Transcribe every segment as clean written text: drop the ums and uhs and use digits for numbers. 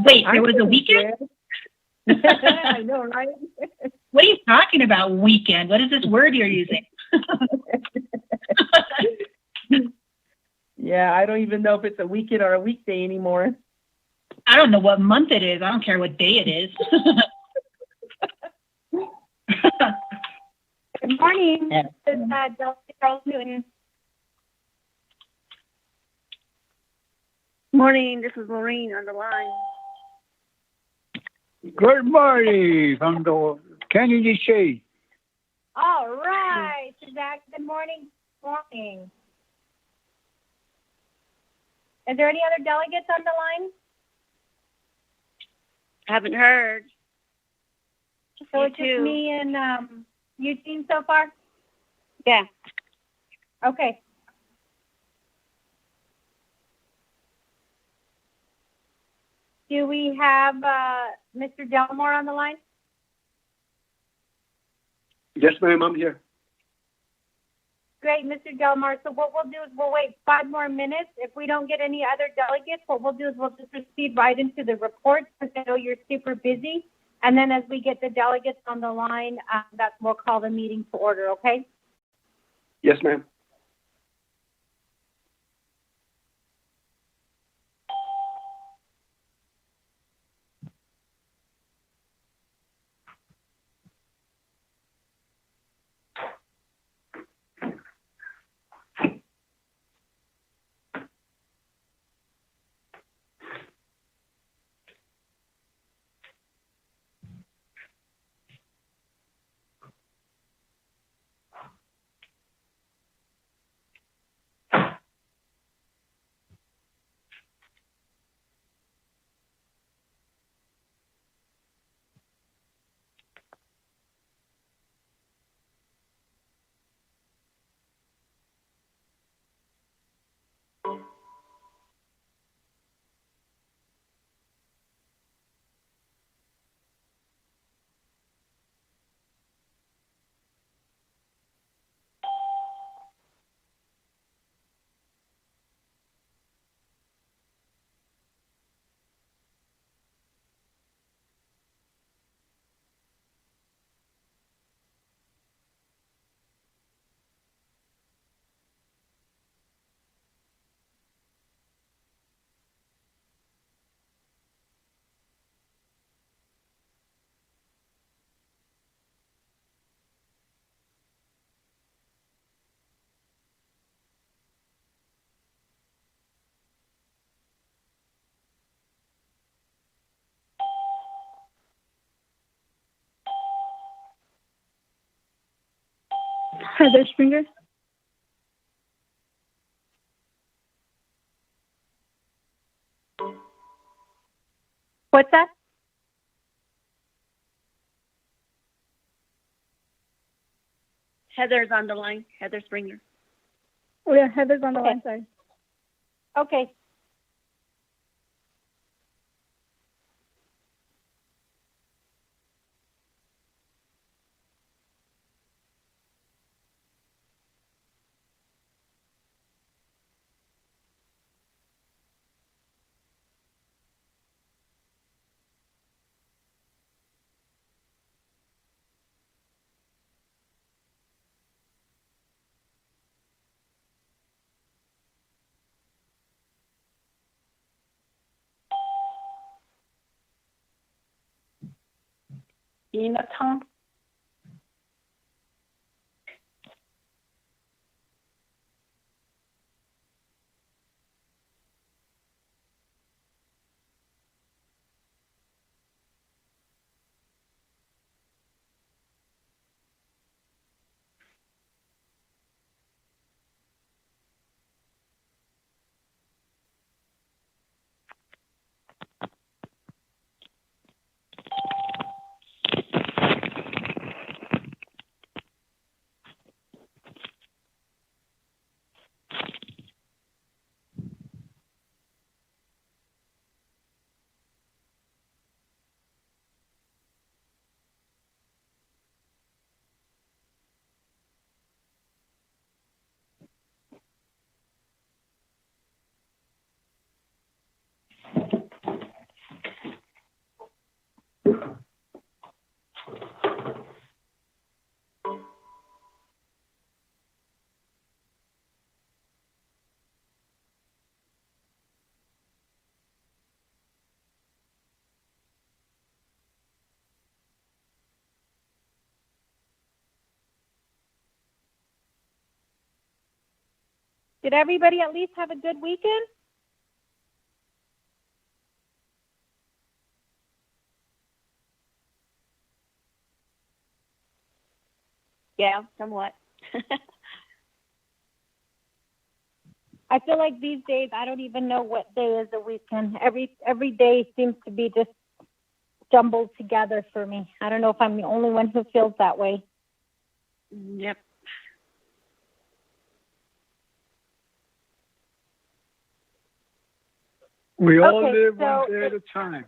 Wait, I'm there was a doing weekend? good. I know, right? What are you talking about, weekend? What is this word you're using? Yeah, I don't even know if it's a weekend or a weekday anymore. I don't know what month it is. I don't care what day it is. Good morning. Yeah. This is Charles Newton. Morning, this is Maureen on the line. Good morning from the Kennedy Shade. All right, Suzanne. Good morning. Morning. Is there any other delegates on the line? Haven't heard. So Me it's just too. me and Eugene so far? Yeah. Okay. Do we have Mr. Delmore on the line? Yes, ma'am, I'm here. Great, Mr. Delmore. So what we'll do is we'll wait 5 more minutes. If we don't get any other delegates, what we'll do is we'll just proceed right into the reports because I know you're super busy. And then as we get the delegates on the line, that's we'll call the meeting to order, okay? Yes, ma'am. Heather Springer. What's that? Heather's on the line. Heather Springer. Oh, yeah, Heather's on the Okay. line, sorry. Okay. Ina Tom? Did everybody at least have a good weekend? Yeah, somewhat. I feel like these days I don't even know what day is a weekend. Every day seems to be just jumbled together for me. I don't know if I'm the only one who feels that way. Yep. We all Okay, live so one day at a time.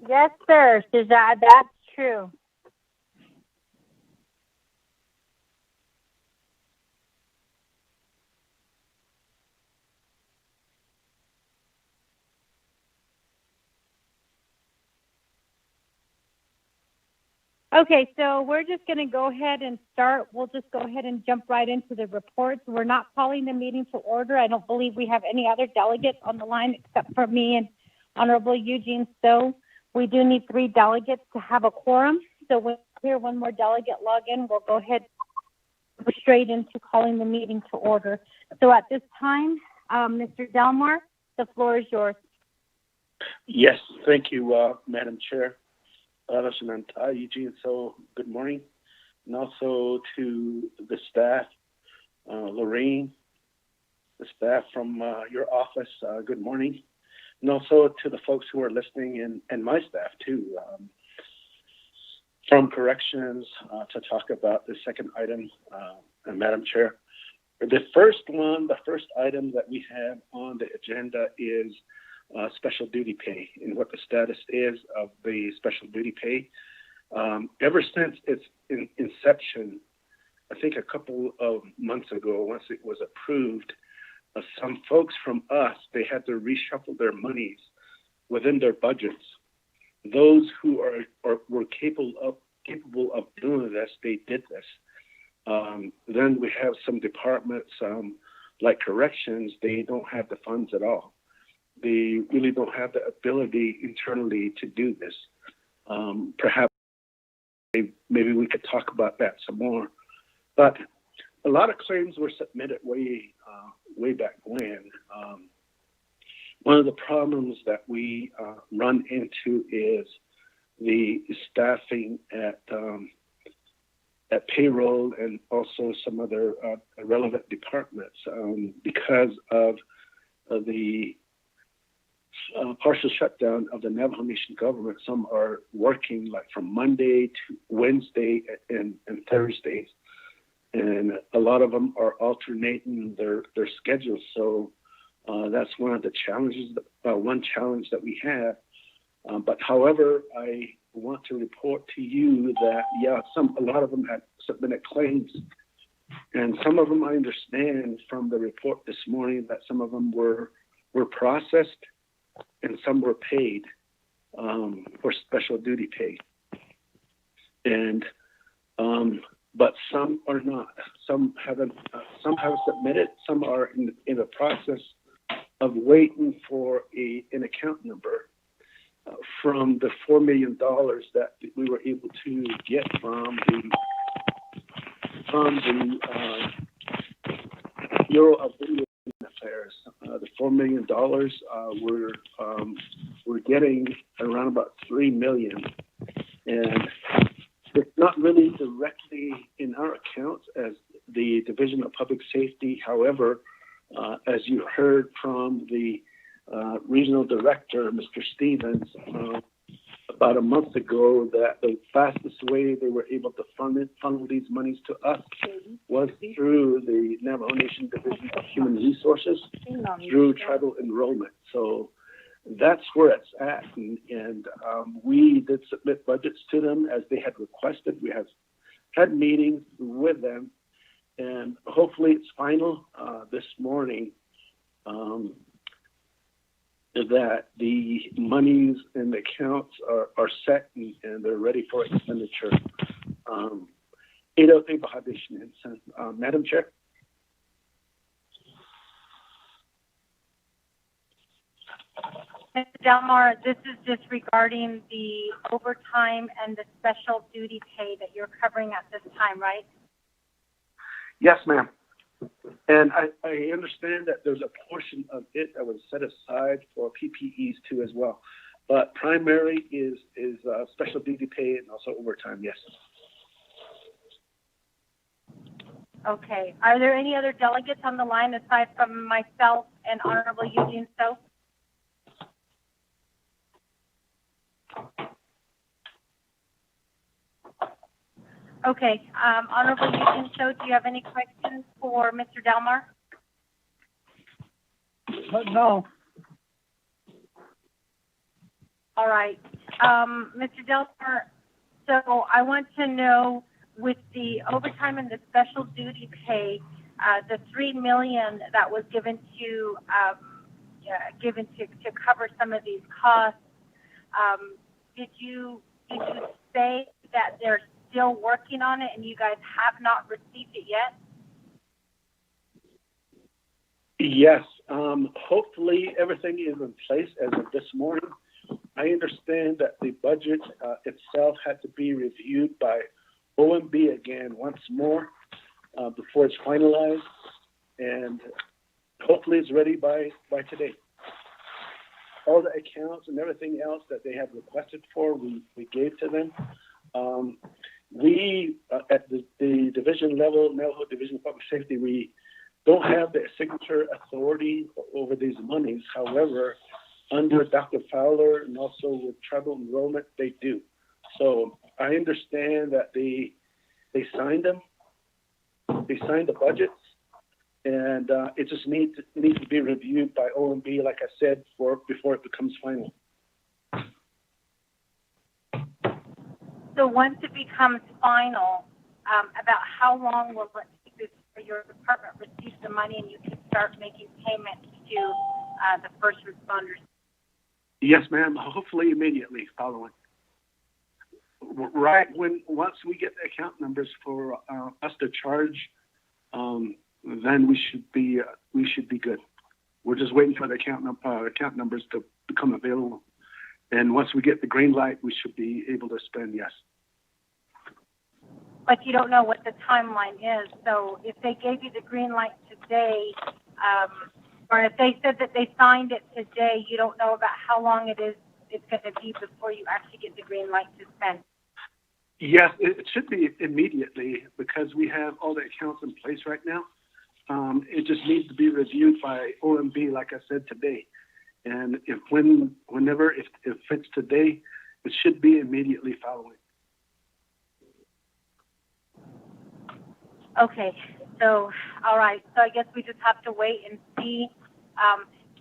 Yes, sir, Shazad, that's true. Okay, so we're just going to go ahead and start. We'll just go ahead and jump right into the reports. We're not calling the meeting to order. I don't believe we have any other delegates on the line except for me and Honorable Eugene Stowe. We do need 3 delegates to have a quorum. So when we hear one more delegate log in, we'll go ahead straight into calling the meeting to order. So at this time, Mr. Delmar, the floor is yours. Yes, thank you, Madam Chair. Lieutenant Eugene, so good morning. And also to the staff, Lorraine, the staff from your office, good morning. And also to the folks who are listening and my staff too, from corrections to talk about the second item, Madam Chair. The first item that we have on the agenda is special duty pay and what the status is of the special duty pay. Ever since its inception, I think a couple of months ago, once it was approved, some folks from us, they had to reshuffle their monies within their budgets. Those who were capable of doing this, they did this. Then we have some departments like corrections, they don't have the funds at all. They really don't have the ability internally to do this. Perhaps maybe we could talk about that some more. But a lot of claims were submitted way back when. One of the problems that we run into is the staffing at payroll and also some other relevant departments because of the partial shutdown of the Navajo Nation government. Some are working like from Monday to Wednesday and Thursdays, and a lot of them are alternating their schedules. So that's one of the challenges, one challenge that we have. But however, I want to report to you that a lot of them have submitted claims, and some of them I understand from the report this morning that some of them were processed and some were paid for special duty pay, and but some are not. Some haven't. Some have submitted. Some are in the process of waiting for an account number from the $4 million that we were able to get from the Bureau of Indian Affairs. The $4 million we're getting around about $3 million, and it's not really directly in our accounts as the Division of Public Safety. However, as you heard from the regional director, Mr. Stevens, about a month ago, that the fastest way they were able to funnel these monies to us was through the Navajo Nation Division of Human Resources, through tribal enrollment. So that's where it's at, and we did submit budgets to them as they had requested. We have had meetings with them, and hopefully it's final this morning that the monies and the accounts are set and they're ready for expenditure. Madam Chair. Mr. Delmar, this is just regarding the overtime and the special duty pay that you're covering at this time, right? Yes, ma'am. And I understand that there's a portion of it that was set aside for PPEs too as well. But primary is special duty pay and also overtime, yes. Okay. Are there any other delegates on the line aside from myself and Honorable Eugene So? Okay. Honorable Eugene So, do you have any questions for Mr. Delmar? No. All right. Mr. Delmar, so I want to know, with the overtime and the special duty pay, the $3 million that was given to cover some of these costs, did you say that they're still working on it and you guys have not received it yet? Yes. Hopefully everything is in place as of this morning. I understand that the budget itself had to be reviewed by OMB again once more before it's finalized, and hopefully it's ready by today. All the accounts and everything else that they have requested for, we gave to them. We, at the division level, Navajo Division of Public Safety, we don't have the signature authority over these monies. However, under Dr. Fowler and also with tribal enrollment, they do. So I understand that they signed them. They signed the budgets, and it just needs to be reviewed by OMB, like I said, before it becomes final. So once it becomes final, about how long will it take before your department receives the money and you can start making payments to the first responders? Yes, ma'am. Hopefully immediately following. Right once we get the account numbers for us to charge, then we should be good. We're just waiting for the account numbers to become available, and once we get the green light, we should be able to spend. Yes. But you don't know what the timeline is. So if they gave you the green light today, or if they said that they signed it today, you don't know about how long it's going to be before you actually get the green light to spend. Yes, it should be immediately because we have all the accounts in place right now. It just needs to be reviewed by OMB, like I said today. And whenever it's today, it should be immediately following. Okay, so, all right. So I guess we just have to wait and see.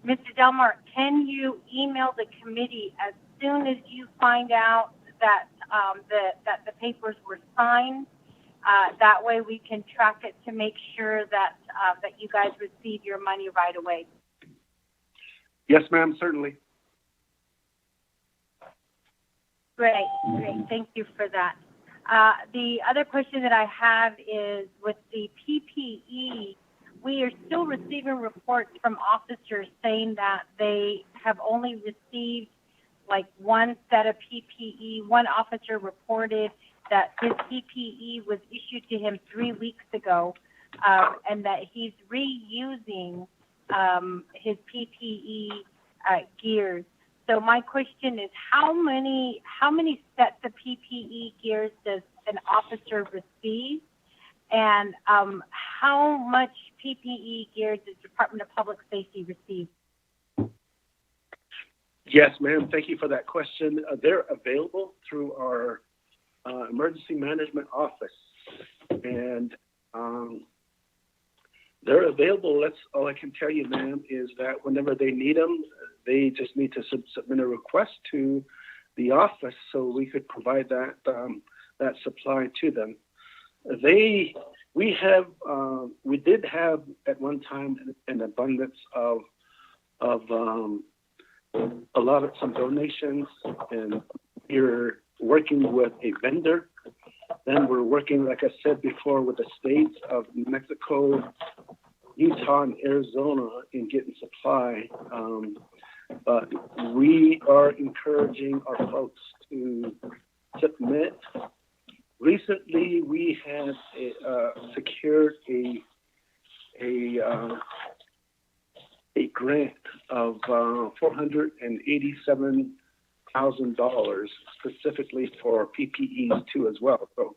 Mr. Delmar, can you email the committee as soon as you find out that that the papers were signed? That way we can track it to make sure that that you guys receive your money right away. Yes, ma'am, certainly. Great. Thank you for that. The other question that I have is with the PPE, we are still receiving reports from officers saying that they have only received like one set of PPE. One officer reported that his PPE was issued to him 3 weeks ago, and that he's reusing his PPE gears. So my question is, how many sets of PPE gears does an officer receive, and how much PPE gear does the Department of Public Safety receive? Yes, ma'am. Thank you for that question. They're available through our emergency management office, and they're available. That's all I can tell you, ma'am, is that whenever they need them, they just need to submit a request to the office so we could provide that that supply to them. We did have at one time an abundance of some donations, and we're working with a vendor. Then we're working, like I said before, with the states of New Mexico, Utah, and Arizona in getting supply. But we are encouraging our folks to submit. Recently, we have secured a a grant of $487,000 specifically for PPEs too as well. So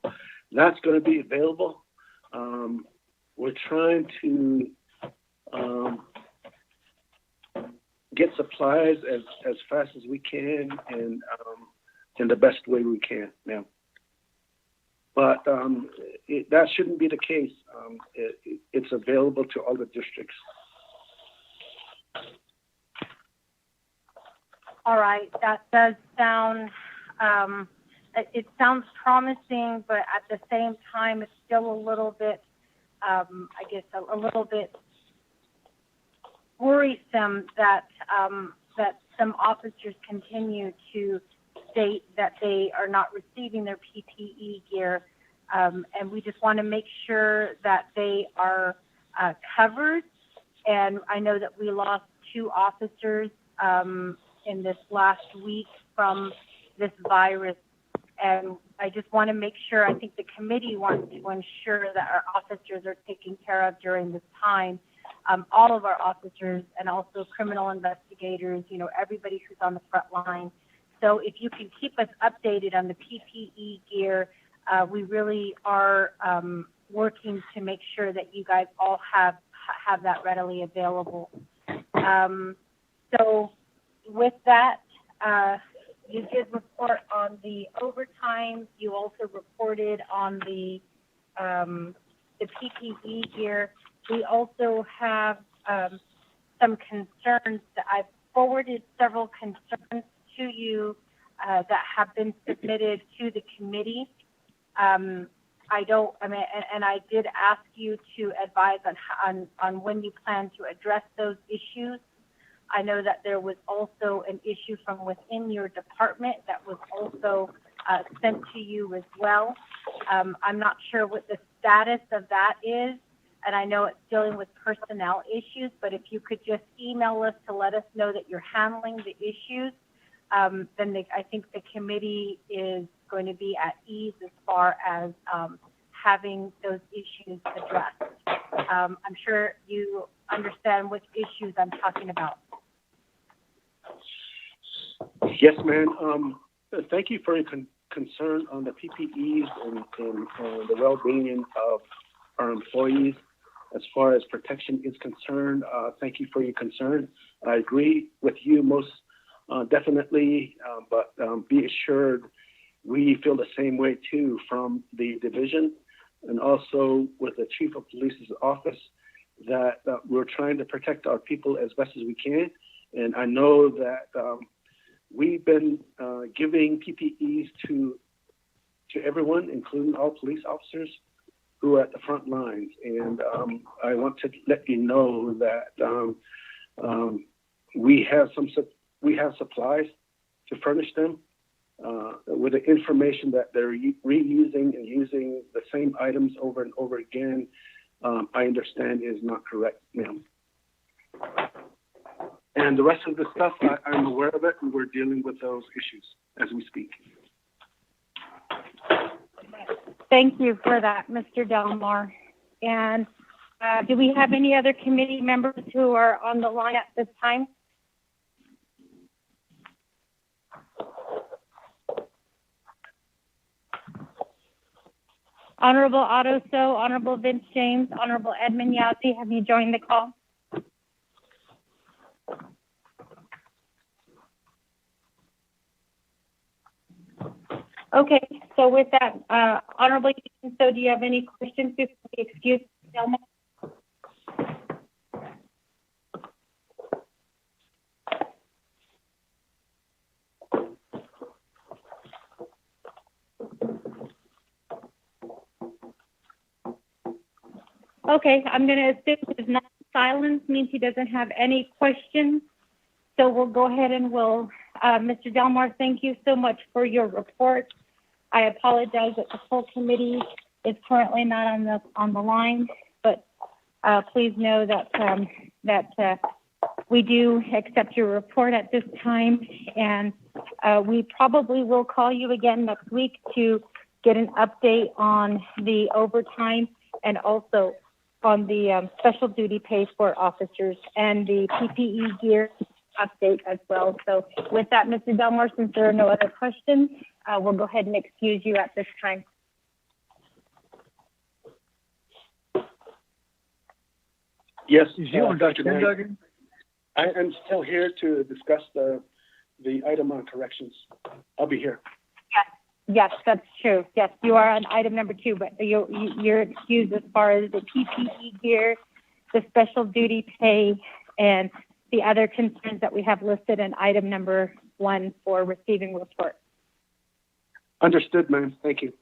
that's going to be available. We're trying to get supplies as fast as we can and in the best way we can now. But that shouldn't be the case. It's available to all the districts. All right, that does sound, it sounds promising, but at the same time, it's still a little bit, I guess, a little bit worrisome that that some officers continue to state that they are not receiving their PPE gear, and we just want to make sure that they are covered. And I know that we lost 2 officers in this last week from this virus, and I just want to make sure, I think the committee wants to ensure that our officers are taken care of during this time. All of our officers and also criminal investigators, you know, everybody who's on the front line. So if you can keep us updated on the PPE gear, we really are working to make sure that you guys all have that readily available. So with that, you did report on the overtime. You also reported on the PPE gear. We also have some concerns that I've forwarded several concerns to you that have been submitted to the committee. And I did ask you to advise on when you plan to address those issues. I know that there was also an issue from within your department that was also sent to you as well. I'm not sure what the status of that is, and I know it's dealing with personnel issues, but if you could just email us to let us know that you're handling the issues, then I think the committee is going to be at ease as far as having those issues addressed. I'm sure you understand which issues I'm talking about. Yes, ma'am. Thank you for your concern on the PPEs and the well-being of our employees. As far as protection is concerned, thank you for your concern. I agree with you most definitely, but be assured we feel the same way too from the division and also with the Chief of Police's office that we're trying to protect our people as best as we can. And I know that we've been giving PPEs to everyone, including all police officers who are at the front lines. And I want to let you know that we have supplies to furnish them with the information that they're reusing and using the same items over and over again. I understand is not correct, ma'am. And the rest of the stuff, I'm aware of it, and we're dealing with those issues as we speak. Thank you for that, Mr. Delmar. And do we have any other committee members who are on the line at this time? Honorable Otto So, Honorable Vince James, Honorable Edmund Yazzie, have you joined the call? Okay, so with that, Honorable So, do you have any questions before we excuse Delmar? Okay, I'm going to assume his silence means he doesn't have any questions. So we'll go ahead and we'll, Mr. Delmar, thank you so much for your report. I apologize that the full committee is currently not on the line, but please know that we do accept your report at this time, and we probably will call you again next week to get an update on the overtime and also on the special duty pay for officers and the PPE gear update as well. So with that, Mr. Delmar, since there are no other questions, we'll go ahead and excuse you at this time. Yes, Is you and Dr. Knight. Duncan? I am still here to discuss the item on corrections. I'll be here. Yes, that's true. Yes, you are on item number 2, but you're excused as far as the PPE gear, the special duty pay, and the other concerns that we have listed in item number 1 for receiving report. Understood, ma'am. Thank you.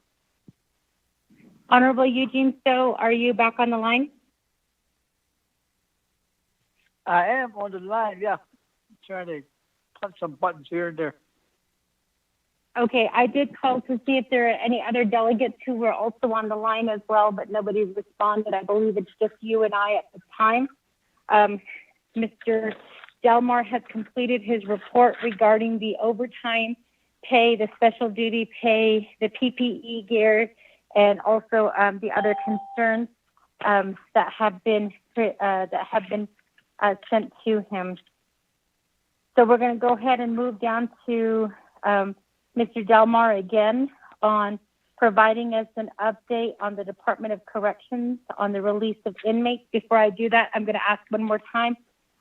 Honorable Eugene Stowe, are you back on the line? I am on the line, yeah. Trying to punch some buttons here and there. Okay, I did call to see if there are any other delegates who were also on the line as well, but nobody responded. I believe it's just you and I at the time. Mr. Delmar has completed his report regarding the overtime pay, the special duty pay, the PPE gear, and also the other concerns that have been sent to him. So we're going to go ahead and move down to Mr. Delmar again on providing us an update on the Department of Corrections on the release of inmates. Before I do that, I'm going to ask one more time,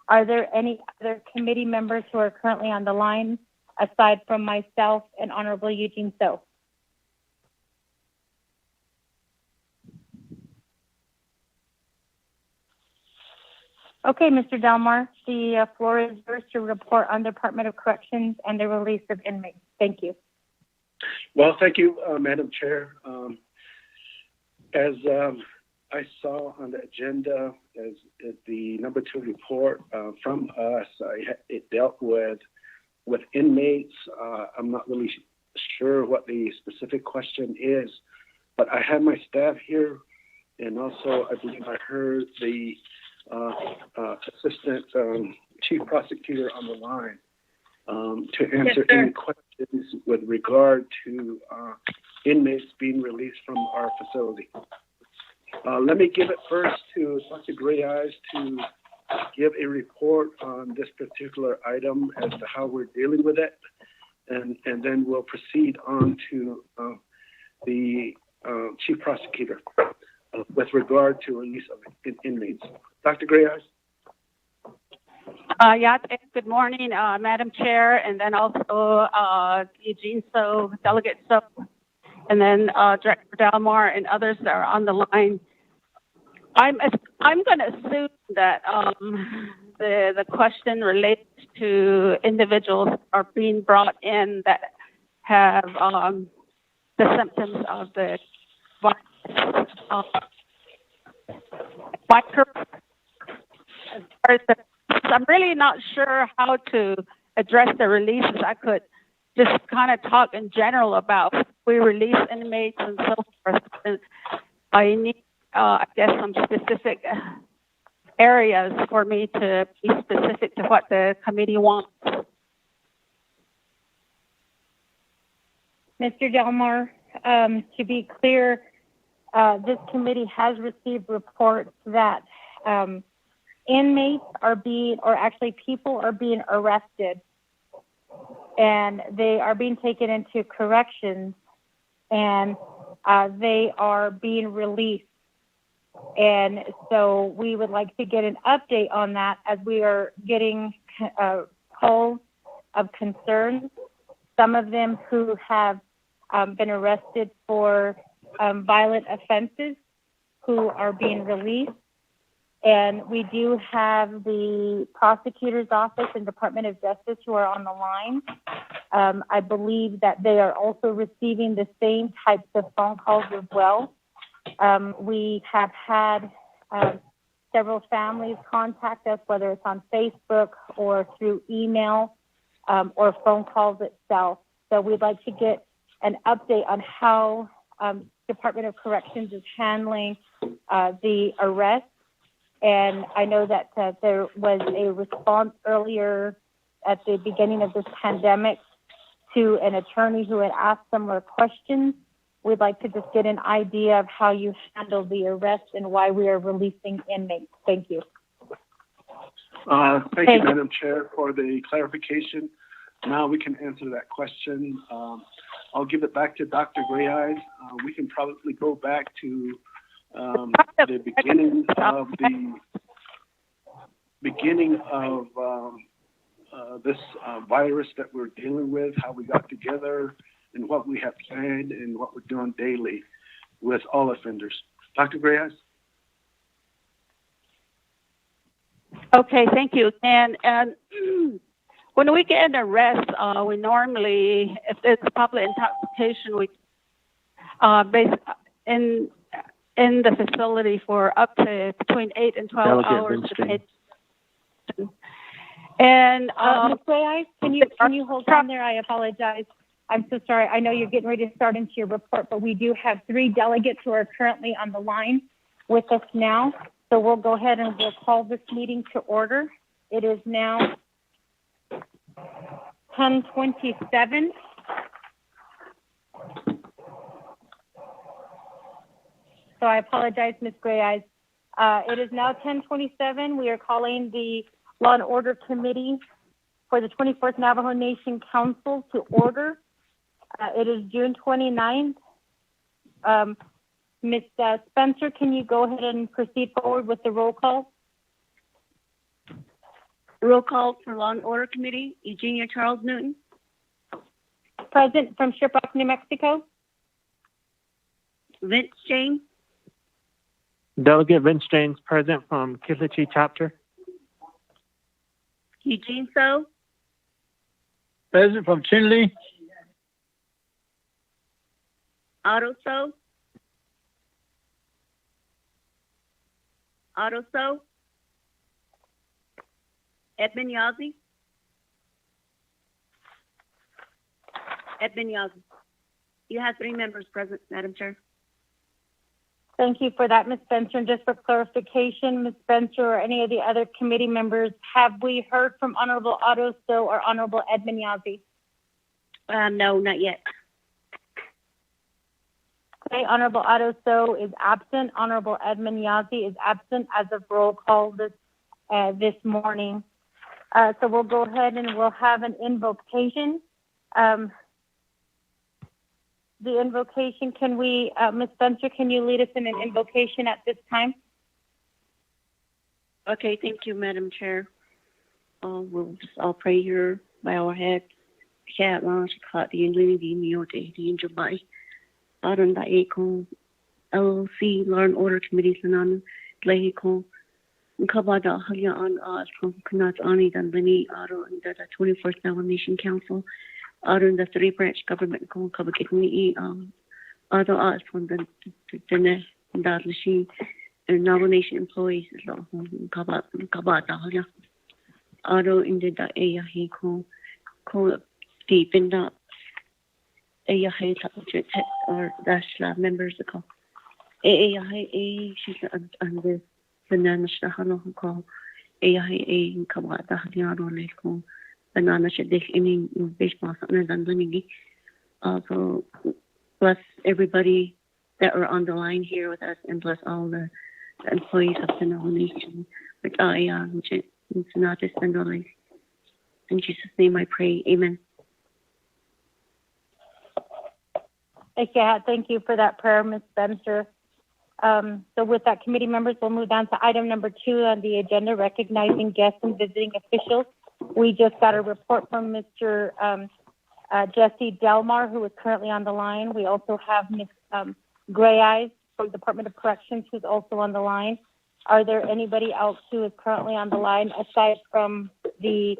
are there any other committee members who are currently on the line aside from myself and Honorable Eugene So? Okay, Mr. Delmar, the floor is yours to report on the Department of Corrections and the release of inmates. Thank you. Well, thank you, Madam Chair. As I saw on the agenda, as the number 2 report from us, it dealt with inmates. I'm not really sure what the specific question is, but I have my staff here, and also I believe I heard the Assistant Chief Prosecutor on the line to answer any questions with regard to inmates being released from our facility. Let me give it first to Dr. Gray Eyes to give a report on this particular item as to how we're dealing with it, and then we'll proceed on to the Chief Prosecutor with regard to release of inmates. Dr. Gray Eyes? Good morning, Madam Chair, and then also Eugene So, Delegate So, and then Director Delmar and others that are on the line. I'm going to assume that the question relates to individuals are being brought in that have the symptoms of the virus. I'm really not sure how to address the releases. I could just kind of talk in general about we release inmates and so forth. And I need, I guess, some specific areas for me to be specific to what the committee wants. Mr. Delmar, to be clear, this committee has received reports that inmates are being, or actually people are being arrested, and they are being taken into corrections, and they are being released. And so we would like to get an update on that, as we are getting calls of concerns. Some of them who have been arrested for violent offenses who are being released. And we do have the prosecutor's office and Department of Justice who are on the line. I believe that they are also receiving the same types of phone calls as well. We have had several families contact us, whether it's on Facebook or through email or phone calls itself. So we'd like to get an update on how Department of Corrections is handling the arrest. And I know that there was a response earlier at the beginning of this pandemic to an attorney who had asked similar questions. we'd like to just get an idea of how you handle the arrest and why we are releasing inmates. Thank you. Thank you, Madam Chair, for the clarification. Now we can answer that question. I'll give it back to Dr. Gray Eyes. We can probably go back to the beginning of this virus that we're dealing with, how we got together, and what we have planned and what we're doing daily with all offenders. Dr. Gray Eyes? Okay, thank you. And when we get an arrest, we normally, if it's public intoxication, we in the facility for up to between 8 and 12 hours. And Ms. Gray Eyes, can you hold on there? I apologize. I'm so sorry. I know you're getting ready to start into your report, but we do have 3 delegates who are currently on the line with us now. So we'll go ahead and we'll call this meeting to order. It is now 10:27. So I apologize, Ms. Gray Eyes. It is now 10:27. We are calling the Law and Order Committee for the 24th Navajo Nation Council to order. It is June 29th. Ms. Spencer, can you go ahead and proceed forward with the roll call? Roll call for Law and Order Committee, Eugenia Charles Newton. Present from Shiprock, New Mexico. Vince James. Delegate Vince James, present from Kilichi Chapter. Eugene So. Present from Chinle. Otto So. Otto So. Edmund Yazzie. Edmund Yazzie. You have 3 members present, Madam Chair. Thank you for that, Ms. Spencer. And just for clarification, Ms. Spencer or any of the other committee members, have we heard from Honorable Otto So or Honorable Edmund Yazzie? No, not yet. Okay, Honorable Otto So is absent. Honorable Edmund Yazzie is absent as of roll call this morning. So we'll go ahead and we'll have an invocation. The invocation, can we, Ms. Spencer, can you lead us in an invocation at this time? Okay, thank you, Madam Chair. I'll pray here by our head. Chat launch caught the Unity Miote, the Injubai. Aron da Eko, LLC, Law and Order Committee Sanan, Lehiko, Kabada Halia on Oz from Kunat Ani Danbani, Aro, and the 24th Navajo Nation Council. Out in the 3 branch government kung kabakit ni other arts from the Dadlashi and Navajo Nation employees lo kabata halya aro in the aya he ko deep in the aya he or dash members ko aya he she's under the national halo ko aya he kabata halya ro le ko banana should take any baseball something than doing so plus everybody that are on the line here with us and plus all the employees of the Navajo Nation which it's not just in Jesus' name I pray, amen. Yeah, thank you for that prayer, Ms. Spencer. So with that, committee members, we'll move on to item number 2 on the agenda, recognizing guests and visiting officials. We just got a report from Mr. Jesse Delmar, who is currently on the line. We also have Ms. Gray Eyes from the Department of Corrections, who's also on the line. Are there anybody else who is currently on the line aside from the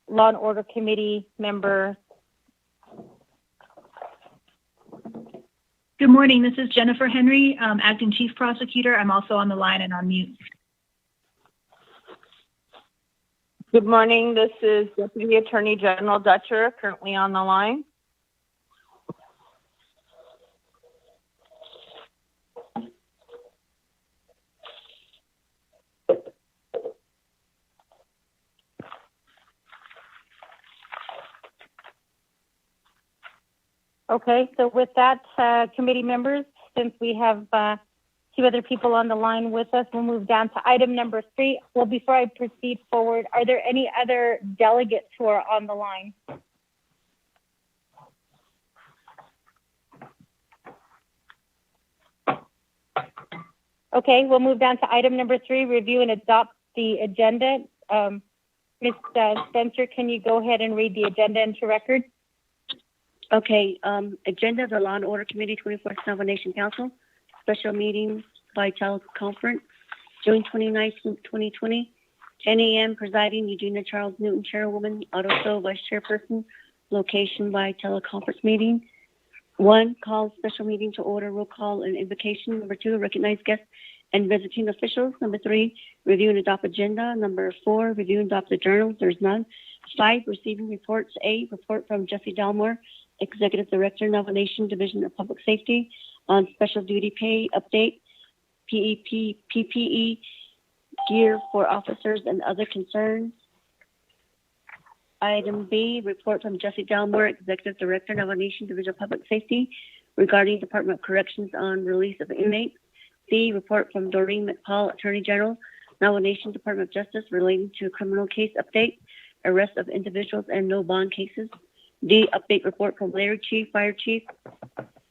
Law and Order Committee member? Good morning. This is Jennifer Henry, Acting Chief Prosecutor. I'm also on the line and on mute. Good morning. This is Deputy Attorney General Dutcher, currently on the line. Okay, so with that, committee members, since we have two other people on the line with us, we'll move down to item number 3. Well, before I proceed forward, are there any other delegates who are on the line? Okay, we'll move down to item number 3, review and adopt the agenda. Ms. Spencer, can you go ahead and read the agenda into record? Okay, agenda of the Law and Order Committee, 24th Navajo Nation Council, special meeting by teleconference, June 29th, 2020, 10 a.m. Presiding, Eugenia Charles Newton, Chairwoman, Otto So, Vice Chairperson, location by teleconference meeting. 1, call special meeting to order, roll call and invocation. Number 2, recognize guests and visiting officials. Number 3, review and adopt agenda. Number 4, review and adopt the journals. There's none. 5, receiving reports. A, report from Jesse Dalmore, Executive Director, Navajo Nation Division of Public Safety, on special duty pay update, PPE gear for officers and other concerns. Item B, report from Jesse Dalmore, Executive Director, Navajo Nation Division of Public Safety, regarding Department of Corrections on release of inmates. C, report from Doreen McPaul, Attorney General, Navajo Nation Department of Justice, relating to criminal case update, arrest of individuals and no bond cases. D, update report from Larry Chief, Fire Chief,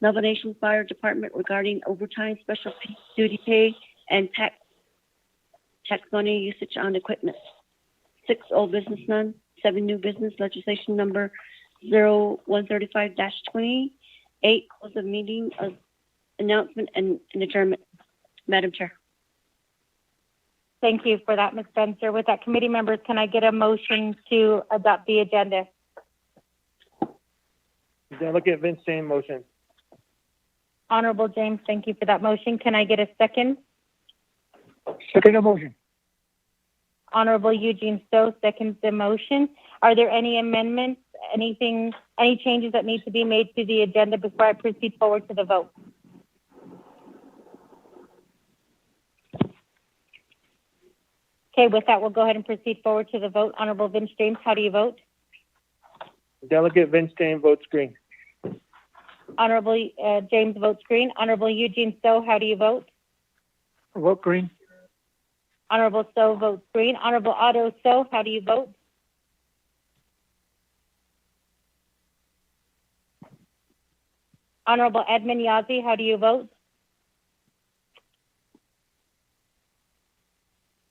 Navajo Nation Fire Department, regarding overtime, special duty pay, and tax money usage on equipment. 6, old business none. 7, new business, legislation number 0135-20. 8, close of meeting, of announcement and adjournment. Madam Chair. Thank you for that, Ms. Spencer. With that, committee members, can I get a motion to adopt the agenda? Delegate Vince Jane, motion. Honorable James, thank you for that motion. Can I get a second? Second the motion. Honorable Eugene Stowe seconds the motion. Are there any amendments, any changes that need to be made to the agenda before I proceed forward to the vote? Okay, with that, we'll go ahead and proceed forward to the vote. Honorable Vince James, how do you vote? Delegate Vince Jane votes green. Honorable James votes green. Honorable Eugene Stowe, how do you vote? Vote green. Honorable Stowe votes green. Honorable Otto So, how do you vote? Honorable Edmund Yazzie, how do you vote?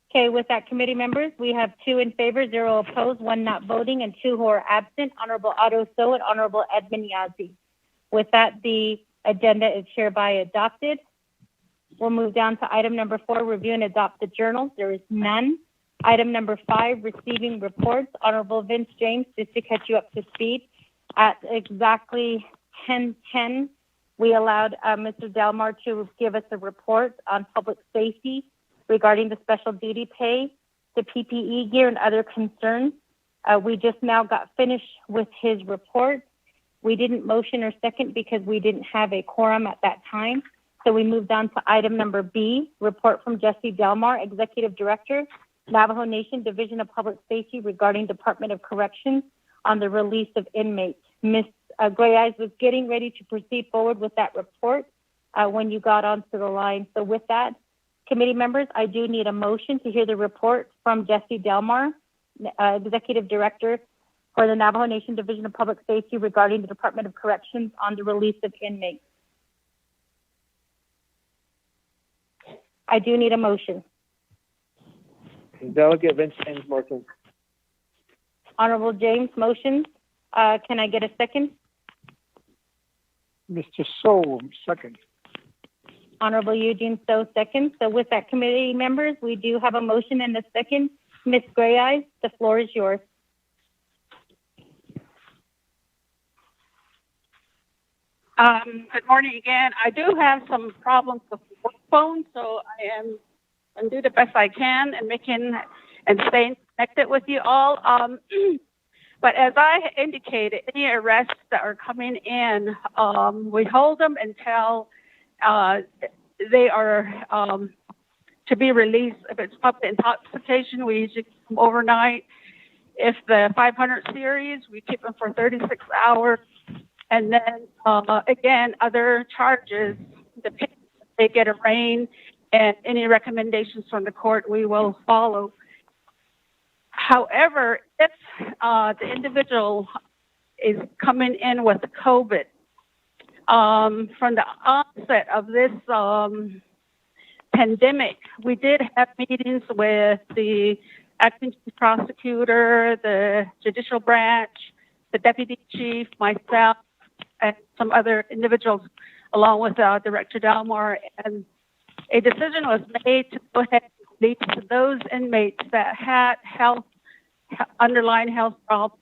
Okay, with that, committee members, we have 2 in favor, 0 opposed, 1 not voting, and 2 who are absent, Honorable Otto So and Honorable Edmund Yazzie. With that, the agenda is hereby adopted. We'll move down to item number 4, review and adopt the journals. There is none. Item number 5, receiving reports. Honorable Vince James, just to catch you up to speed, at exactly 10:10, we allowed Mr. Dalmar to give us a report on public safety regarding the special duty pay, the PPE gear, and other concerns. We just now got finished with his report. We didn't motion or second because we didn't have a quorum at that time. So we moved on to item number B, report from Jesse Delmar, Executive Director, Navajo Nation Division of Public Safety, regarding Department of Corrections on the release of inmates. Ms. Gray Eyes was getting ready to proceed forward with that report when you got onto the line. So with that, committee members, I do need a motion to hear the report from Jesse Delmar, Executive Director for the Navajo Nation Division of Public Safety, regarding the Department of Corrections on the release of inmates. I do need a motion. Delegate Vince James, motion. Honorable James, motion. Can I get a second? Mr. Soul, second. Honorable Eugene So, second. So with that, committee members, we do have a motion and a second. Ms. Gray Eyes, the floor is yours. Good morning again. I do have some problems with the work phone, so I am going to do the best I can and staying connected with you all. But as I indicated, any arrests that are coming in, we hold them until they are to be released. If it's public intoxication, we usually keep them overnight. If the 500 series, we keep them for 36 hours. And then, again, other charges, depending if they get arraigned, and any recommendations from the court, we will follow. However, if the individual is coming in with COVID, from the onset of this pandemic, we did have meetings with the acting chief prosecutor, the judicial branch, the deputy chief, myself, and some other individuals, along with Director Dalmar, and a decision was made to go ahead and release those inmates that had underlying health problems,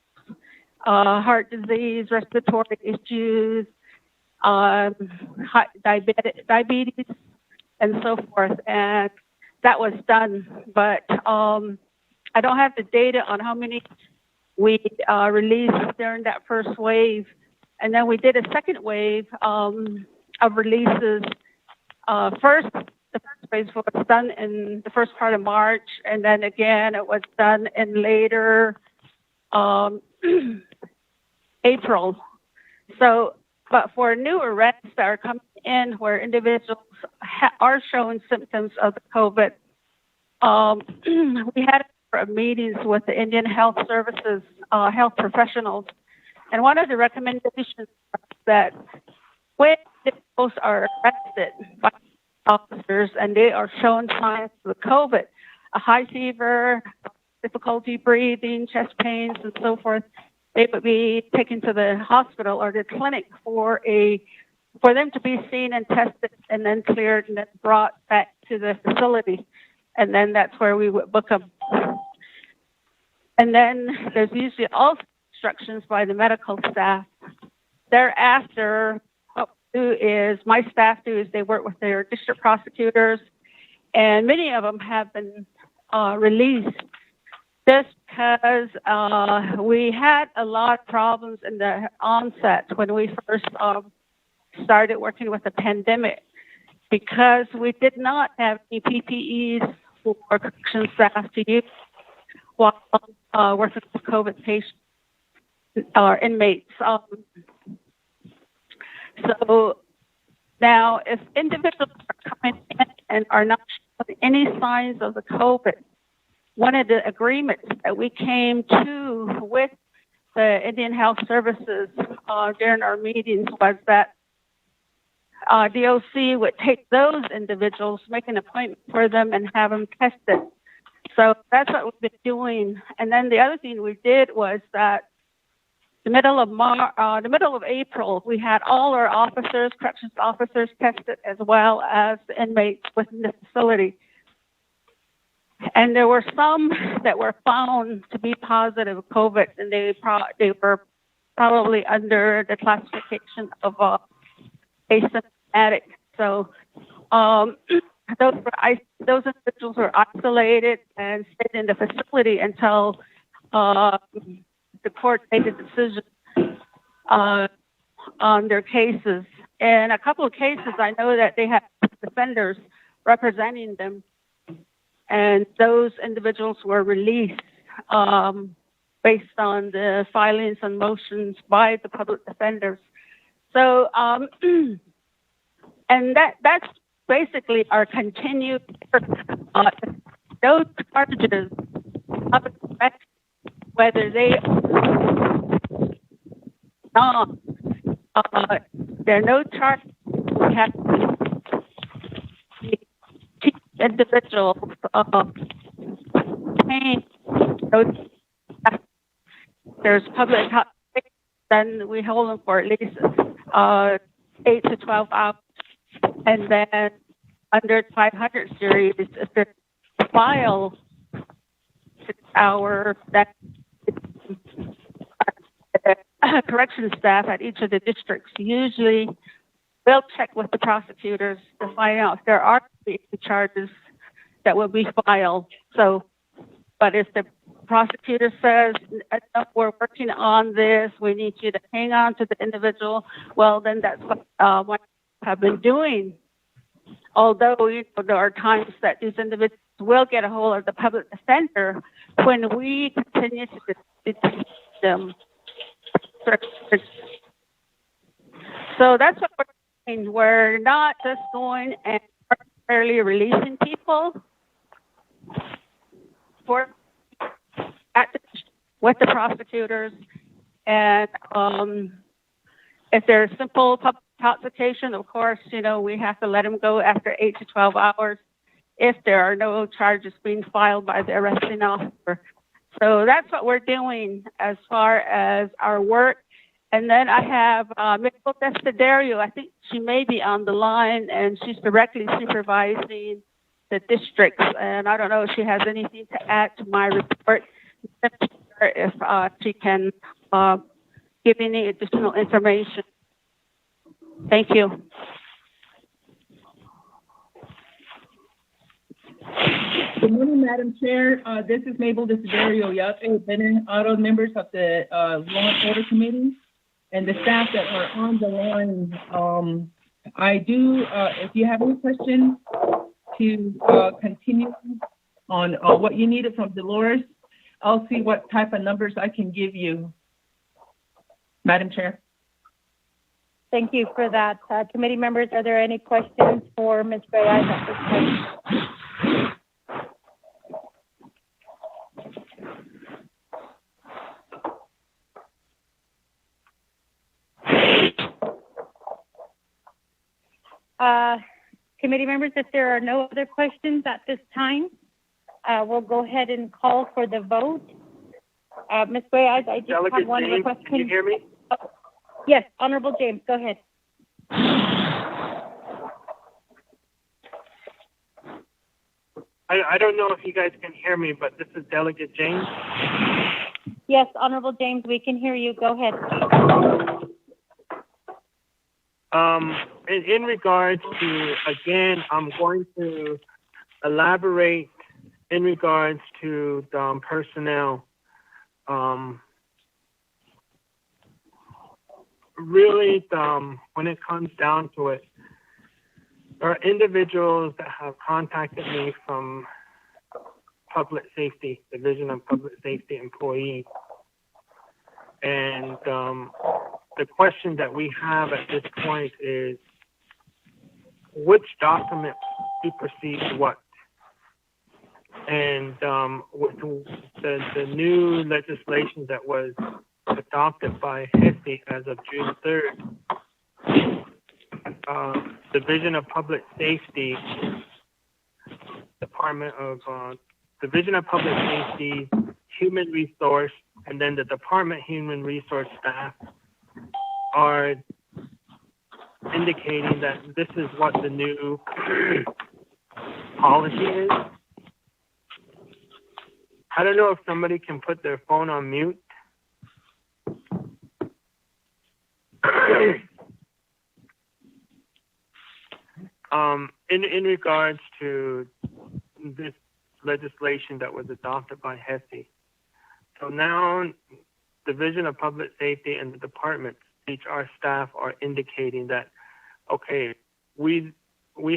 heart disease, respiratory issues, diabetes, and so forth. And that was done. But I don't have the data on how many we released during that first wave. And then we did a second wave of releases. The first wave was done in the first part of March, and then again it was done in later April. So, but for new arrests that are coming in where individuals are showing symptoms of the COVID, we had meetings with the Indian Health Services health professionals, and one of the recommendations was that when individuals are arrested by officers and they are showing signs of COVID, a high fever, difficulty breathing, chest pains, and so forth, they would be taken to the hospital or the clinic for them to be seen and tested and then cleared and then brought back to the facility. And then that's where we would book them. And then there's usually also instructions by the medical staff. Thereafter, what we do is, my staff do is they work with their district prosecutors, and many of them have been released just because we had a lot of problems in the onset when we first started working with the pandemic, because we did not have any PPEs for correction staff to use while working with COVID patients or inmates. So now, if individuals are coming in and are not showing any signs of the COVID, one of the agreements that we came to with the Indian Health Services during our meetings was that DOC would take those individuals, make an appointment for them, and have them tested. So that's what we've been doing. And then the other thing we did was that the middle of April, we had all our officers, corrections officers, tested, as well as the inmates within the facility. And there were some that were found to be positive of COVID, and they were probably under the classification of asymptomatic. So those individuals were isolated and stayed in the facility until the court made a decision on their cases. In a couple of cases, I know that they had defenders representing them, and those individuals were released based on the filings and motions by the public defenders. So, and that's basically our continued those charges, whether they there are no charges. We have to teach individuals there's public, then we hold them for at least 8 to 12 hours. And then under 500 series, if there's a file 6 hours, that correction staff at each of the districts usually will check with the prosecutors to find out if there are any charges that will be filed. So, but if the prosecutor says, we're working on this, we need you to hang on to the individual, well, then that's what we have been doing. Although there are times that these individuals will get a hold of the public defender when we continue to detain them. So that's what we're doing. We're not just going and arbitrarily releasing people for with the prosecutors, and if there's simple public intoxication, of course, we have to let them go after 8 to 12 hours if there are no charges being filed by the arresting officer. So that's what we're doing as far as our work. And then I have Mabel Desiderio. I think she may be on the line, and she's directly supervising the districts. And I don't know if she has anything to add to my report, if she can give any additional information. Thank you. Good morning, Madam Chair. This is Mabel Desiderio Yate, Bennett Auto, members of the Law and Order Committee, and the staff that are on the line. I do, if you have any questions to continue on what you needed from Dolores, I'll see what type of numbers I can give you, Madam Chair. Thank you for that. Committee members, are there any questions for Ms. Reyes at this time? Committee members, if there are no other questions at this time, we'll go ahead and call for the vote. Ms. Reyes, I just Delegate have one James, request. can you hear me? Oh, yes, Honorable James, go ahead. I don't know if you guys can hear me, but this is Delegate James. Yes, Honorable James, we can hear you. Go ahead. In regards to, again, I'm going to elaborate in regards to the personnel. Really, when it comes down to it, there are individuals that have contacted me from Public Safety, Division of Public Safety employees. And the question that we have at this point is, which document supersedes what? And with the new legislation that was adopted by HESI as of June 3rd, Division of Public Safety, Division of Public Safety, Human Resource, and then the Department Human Resource staff are indicating that this is what the new policy is. I don't know if somebody can put their phone on mute. In regards to this legislation that was adopted by HESI, so now Division of Public Safety and the department's HR staff are indicating that, okay, we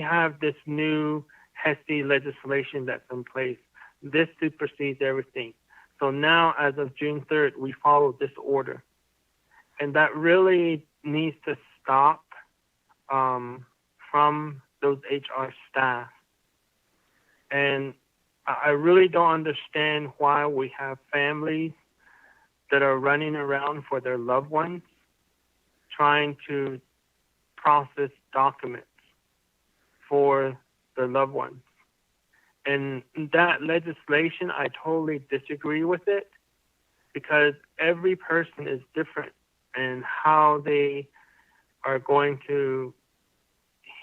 have this new HESI legislation that's in place. This supersedes everything. So now, as of June 3rd, we follow this order. And that really needs to stop from those HR staff. And I really don't understand why we have families that are running around for their loved ones trying to process documents for their loved ones. And that legislation, I totally disagree with it, because every person is different in how they are going to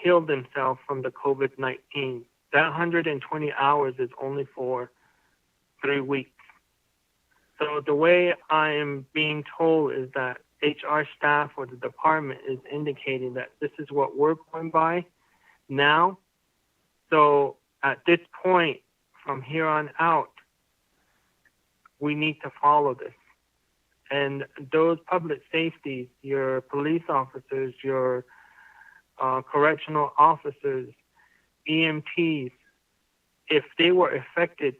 heal themselves from the COVID-19. That 120 hours is only for 3 weeks. So the way I am being told is that HR staff or the department is indicating that this is what we're going by now. So at this point, from here on out, we need to follow this. And those public safeties, your police officers, your correctional officers, EMTs, if they were affected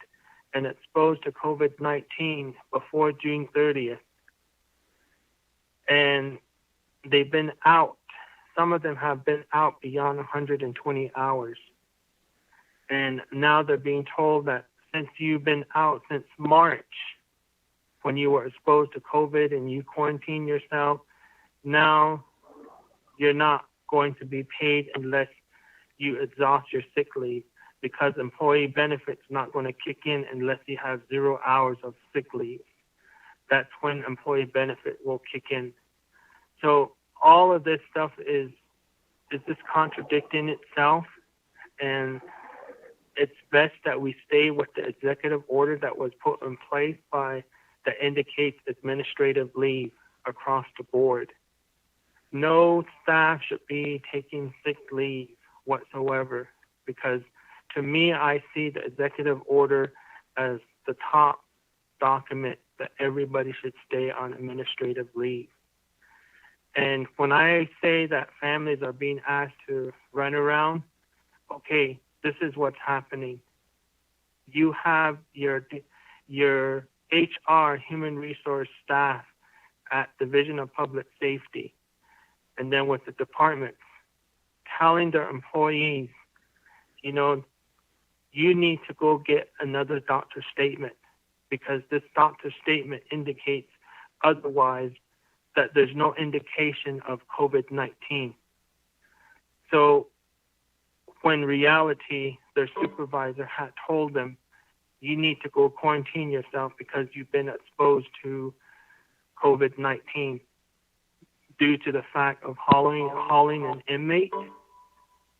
and exposed to COVID-19 before June 30th, and they've been out some of them have been out beyond 120 hours. And now they're being told that since you've been out since March, when you were exposed to COVID and you quarantined yourself, now you're not going to be paid unless you exhaust your sick leave, because employee benefits not going to kick in unless you have 0 hours of sick leave. That's when employee benefit will kick in. So all of this stuff is just contradicting itself, and it's best that we stay with the executive order that was put in place that indicates administrative leave across the board. No staff should be taking sick leave whatsoever, because to me, I see the executive order as the top document that everybody should stay on administrative leave. And when I say that families are being asked to run around, okay, this is what's happening. You have your HR, human resource staff at Division of Public Safety, and then with the departments, telling their employees, you need to go get another doctor's statement, because this doctor's statement indicates otherwise, that there's no indication of COVID-19. So when reality, their supervisor had told them, you need to go quarantine yourself because you've been exposed to COVID-19 due to the fact of hauling an inmate,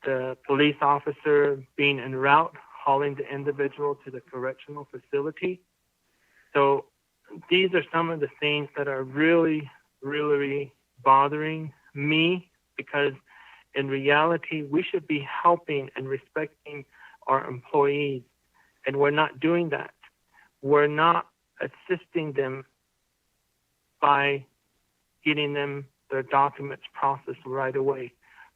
the police officer being en route, hauling the individual to the correctional facility. So these are some of the things that are really, really bothering me, because in reality, we should be helping and respecting our employees, and we're not doing that. We're not assisting them by getting them their documents processed right away.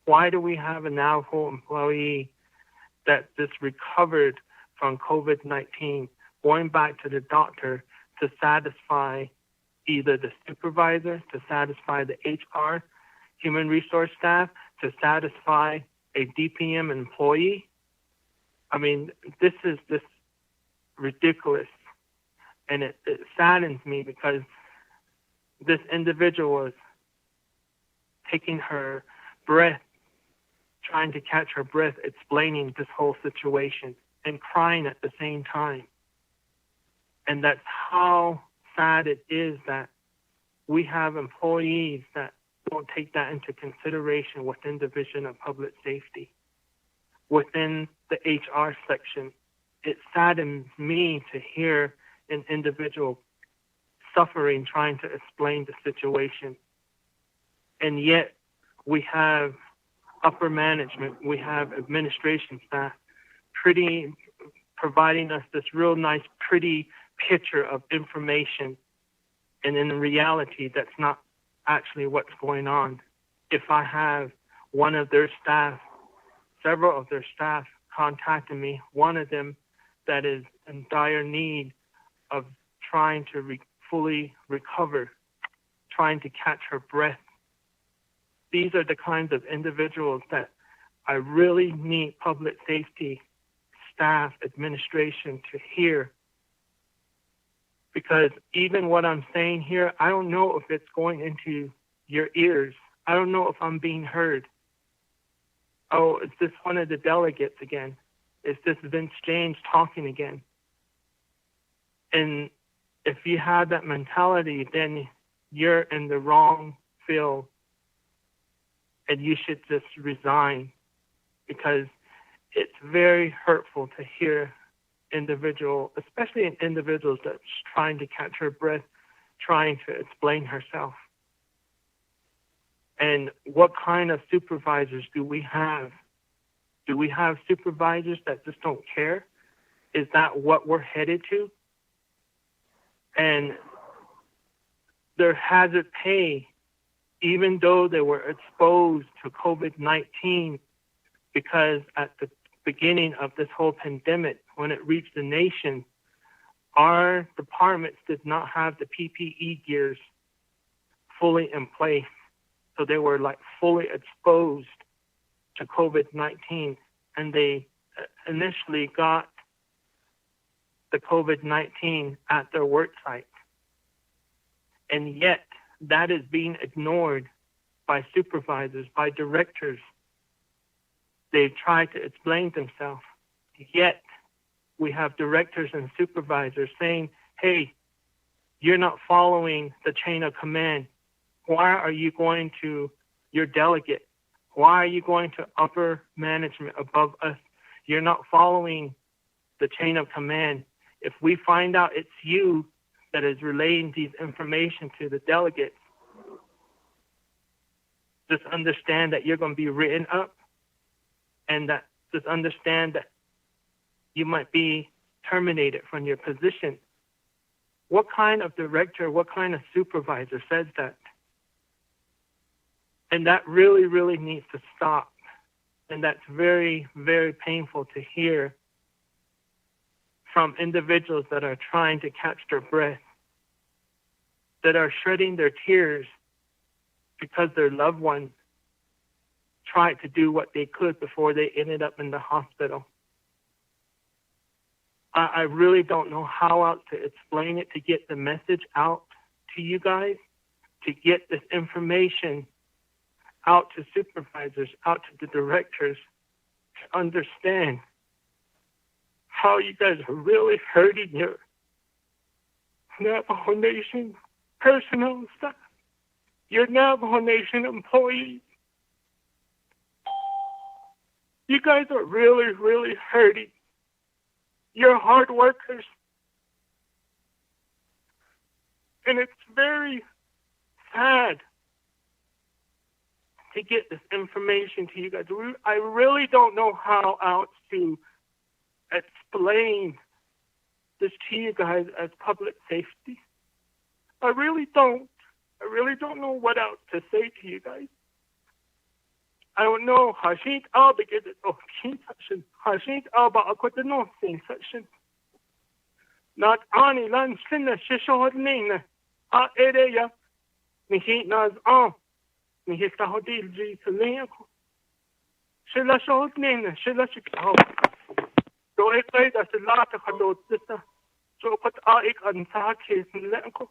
Why do we have a Navajo employee that just recovered from COVID-19 going back to the doctor to satisfy either the supervisor, to satisfy the HR, human resource staff, to satisfy a DPM employee? I mean, this is just ridiculous. And it saddens me, because this individual was taking her breath, trying to catch her breath, explaining this whole situation and crying at the same time. And that's how sad it is that we have employees that don't take that into consideration within Division of Public Safety, within the HR section. It saddens me to hear an individual suffering trying to explain the situation. And yet we have upper management, we have administration staff providing us this real nice, pretty picture of information. And in reality, that's not actually what's going on. If I have one of their staff, several of their staff contacting me, one of them that is in dire need of trying to fully recover, trying to catch her breath. These are the kinds of individuals that I really need public safety staff, administration to hear. Because even what I'm saying here, I don't know if it's going into your ears. I don't know if I'm being heard. Oh, is this one of the delegates again? Is this Vince James talking again? And if you have that mentality, then you're in the wrong field, and you should just resign, because it's very hurtful to hear especially in individuals that's trying to catch her breath, trying to explain herself. And what kind of supervisors do we have? Do we have supervisors that just don't care? Is that what we're headed to? And their hazard pay, even though they were exposed to COVID-19, because at the beginning of this whole pandemic, when it reached the nation, our departments did not have the PPE gears fully in place. So they were like fully exposed to COVID-19, and they initially got the COVID-19 at their work site. And yet that is being ignored by supervisors, by directors. They've tried to explain themselves, yet we have directors and supervisors saying, hey, you're not following the chain of command. Why are you going to your delegate? Why are you going to upper management above us? You're not following the chain of command. If we find out it's you that is relaying these information to the delegates, just understand that you're going to be written up, and that just understand that you might be terminated from your position. What kind of director, what kind of supervisor says that? And that really, really needs to stop. And that's very, very painful to hear from individuals that are trying to catch their breath, that are shedding their tears because their loved one tried to do what they could before they ended up in the hospital. I really don't know how else to explain it, to get the message out to you guys, to get this information out to supervisors, out to the directors, to understand how you guys are really hurting your Navajo Nation personnel and staff, your Navajo Nation employees. You guys are really, really hurting. You're hard workers. And it's very sad to get this information to you guys. I really don't know how else to explain this to you guys as public safety. I really don't. I really don't know what else to say to you guys. I don't know. Hashit Alba get it. Oh, section. Hashit Alba akwata no section. Not ani lan sinna shishod nina. A area. Nihi naz on. Nihi sahodil ji saleko. Shilla shod nina. Shilla shikaho. Do ekay da silata khadot sista. So pat aik ansa kes nileko.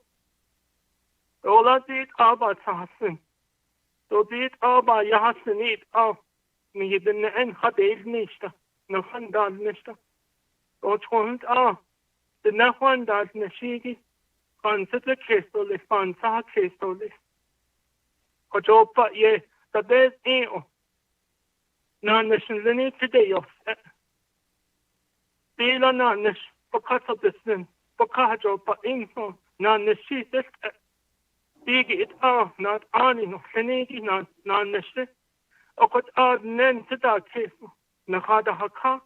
Ola dit Alba sahasin. So dit Alba yahasinit au. Nihi dinna en hadil nishta. Nakhandal nishta. O chont au. The Nahuan does Nashigi, consider Kestoli, Fansa Kestoli. Kojopa ye, the best eo. Non nationality today of Bila Nanish, because of the sin, Pokajopa info, non nashi this big it are not ani no Senegi, non nashi, or could add nen to that case, Nahada Haka.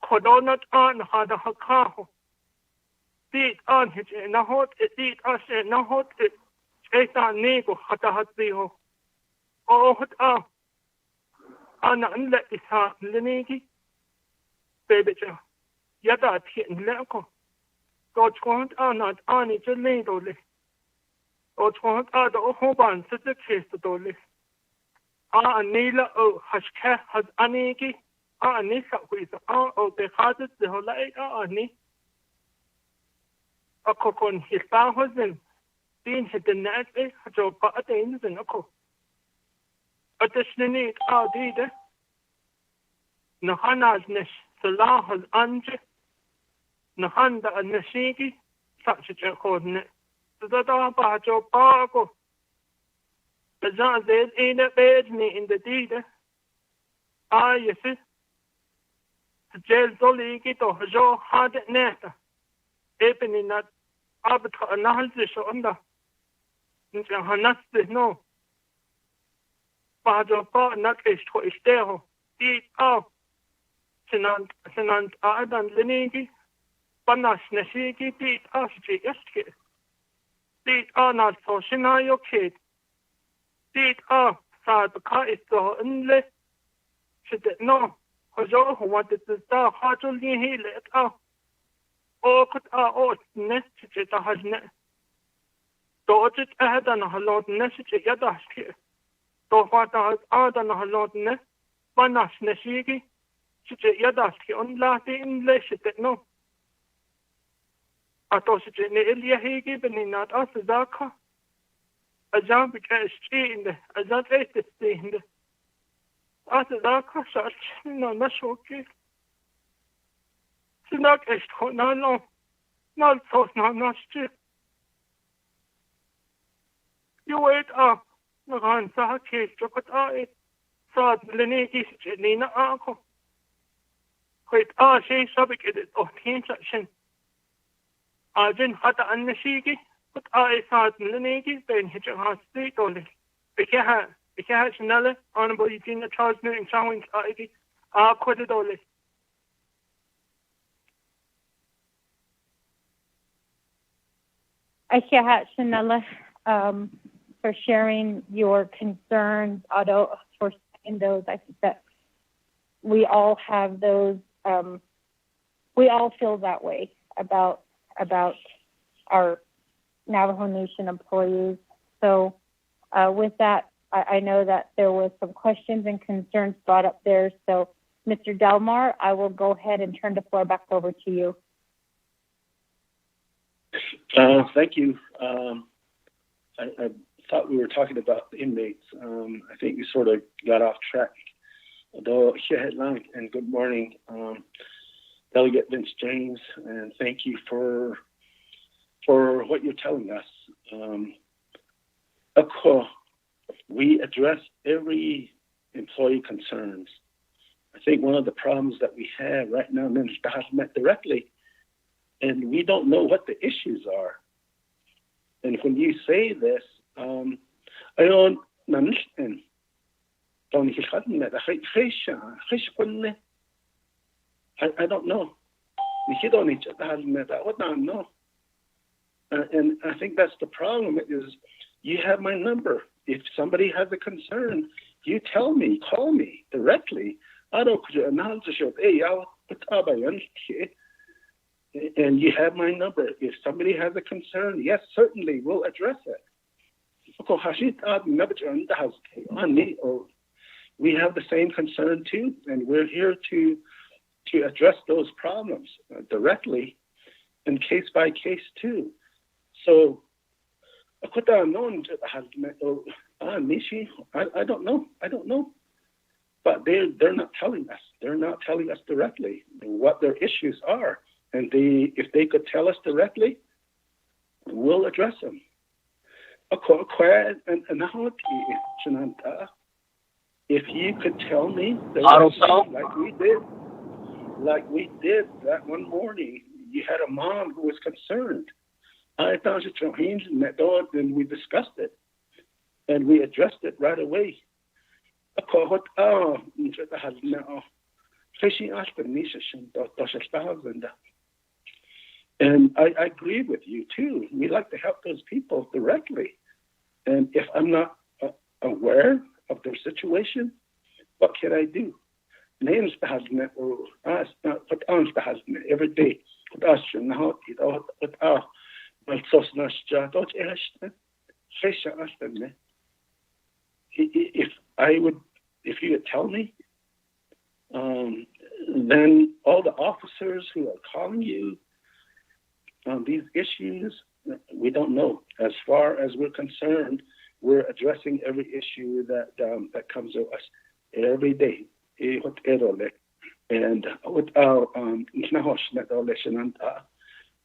Kodonat on hada hakaho. Beat on his nahot, it beat us in nahot, it etan nego hatahatio. Oh, hot ah. Anna unlet is heart linegi. Baby, yada tin leko. God want not ani jaledole. God want other hoban to the case to dole. Ah, Nila o hashka has anegi. Ani sa quiz o the hazard the whole ani a cocon his husband being hit the net a job at the ends and a co. Additionally, our did Nahanas Nish, Salah has Anje, Nahanda and Nashigi, such a coordinate. So that our Bajo Bargo. The Zan said in the bed me in the deed. Ah, yes, it. Jail Doligi to Jo had it neta. Even in that arbiter analysis under. In Hanasti, no. Bajo Bar not is to Estero. Eat out. Senant Ardan Linigi. Banas Nashigi beat us to Eski. Beat are not so Shinayo kid. Beat up. Sad the car is so unlit. Should it no. Hojo who wanted to start hardly he let out. Oh, could oh, nest to the hasnet. Dodget ahead on a halot message yadaski. Do what out on a halot ne, Banas Nesigi, Sitch yadaski on Lati English it no. I thought it in Elia Higi, but not us Zaka. A jump because chained, as that ate the stained. After Zaka, such no, not okay. Sinak is no, not so, not still. You wait up, no on Saki, chocolate eye, sad Leniki, Nina Arco. Wait, say subject it or teen section. Arjun Hata and Nashigi, but I sad Leniki, then hitch a hard street only. Because Nella, honorable Eugenia Charles Newton Sawing Ivy, are quitted only. Aisha Shanella, for sharing your concerns, although for saying those, I think that we all have those, we all feel that way about our Navajo Nation employees. So with that, I know that there was some questions and concerns brought up there. So Mr. Delmar, I will go ahead and turn the floor back over to you. Thank you. I thought we were talking about the inmates. I think we sort of got off track. Although, and good morning, Delegate Vince James, and thank you for what you're telling us. Of course, we address every employee concerns. I think one of the problems that we have right now, Minister has met directly, and we don't know what the issues are. And when you say this, I don't understand. I don't know. And I think that's the problem is you have my number. If somebody has a concern, you tell me, call me directly. I don't and you have my number. If somebody has a concern, yes, certainly we'll address it. We have the same concern too, and we're here to address those problems directly and case by case too. So I don't know. But they're not telling us. They're not telling us directly what their issues are. And if they could tell us directly, we'll address them. If you could tell me like we did that one morning, you had a mom who was concerned. I thought it was and we discussed it, and we addressed it right away. And I agree with you too. We like to help those people directly. And if I'm not aware of their situation, what can I do? Every day. If you would tell me, then all the officers who are calling you on these issues, we don't know. As far as we're concerned, we're addressing every issue that comes to us every day. And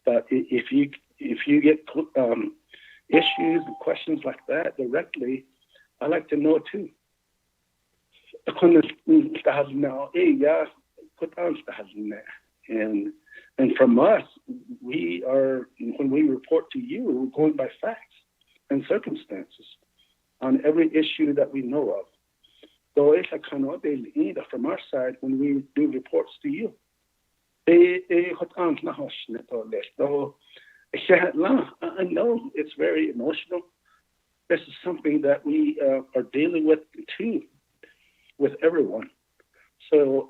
but if you get issues and questions like that directly, I like to know too. And from us, when we report to you, we're going by facts and circumstances on every issue that we know of. So it's from our side when we do reports to you. I know it's very emotional. This is something that we are dealing with too, with everyone. So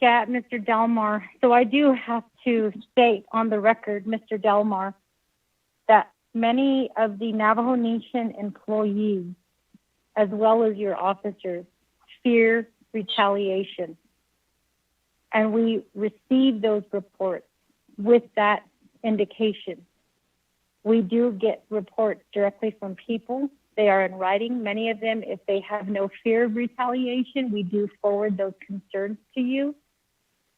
Yeah, Mr. Delmar. So I do have to state on the record, Mr. Delmar, that many of the Navajo Nation employees, as well as your officers, fear retaliation. And we receive those reports with that indication. We do get reports directly from people. They are in writing. Many of them, if they have no fear of retaliation, we do forward those concerns to you.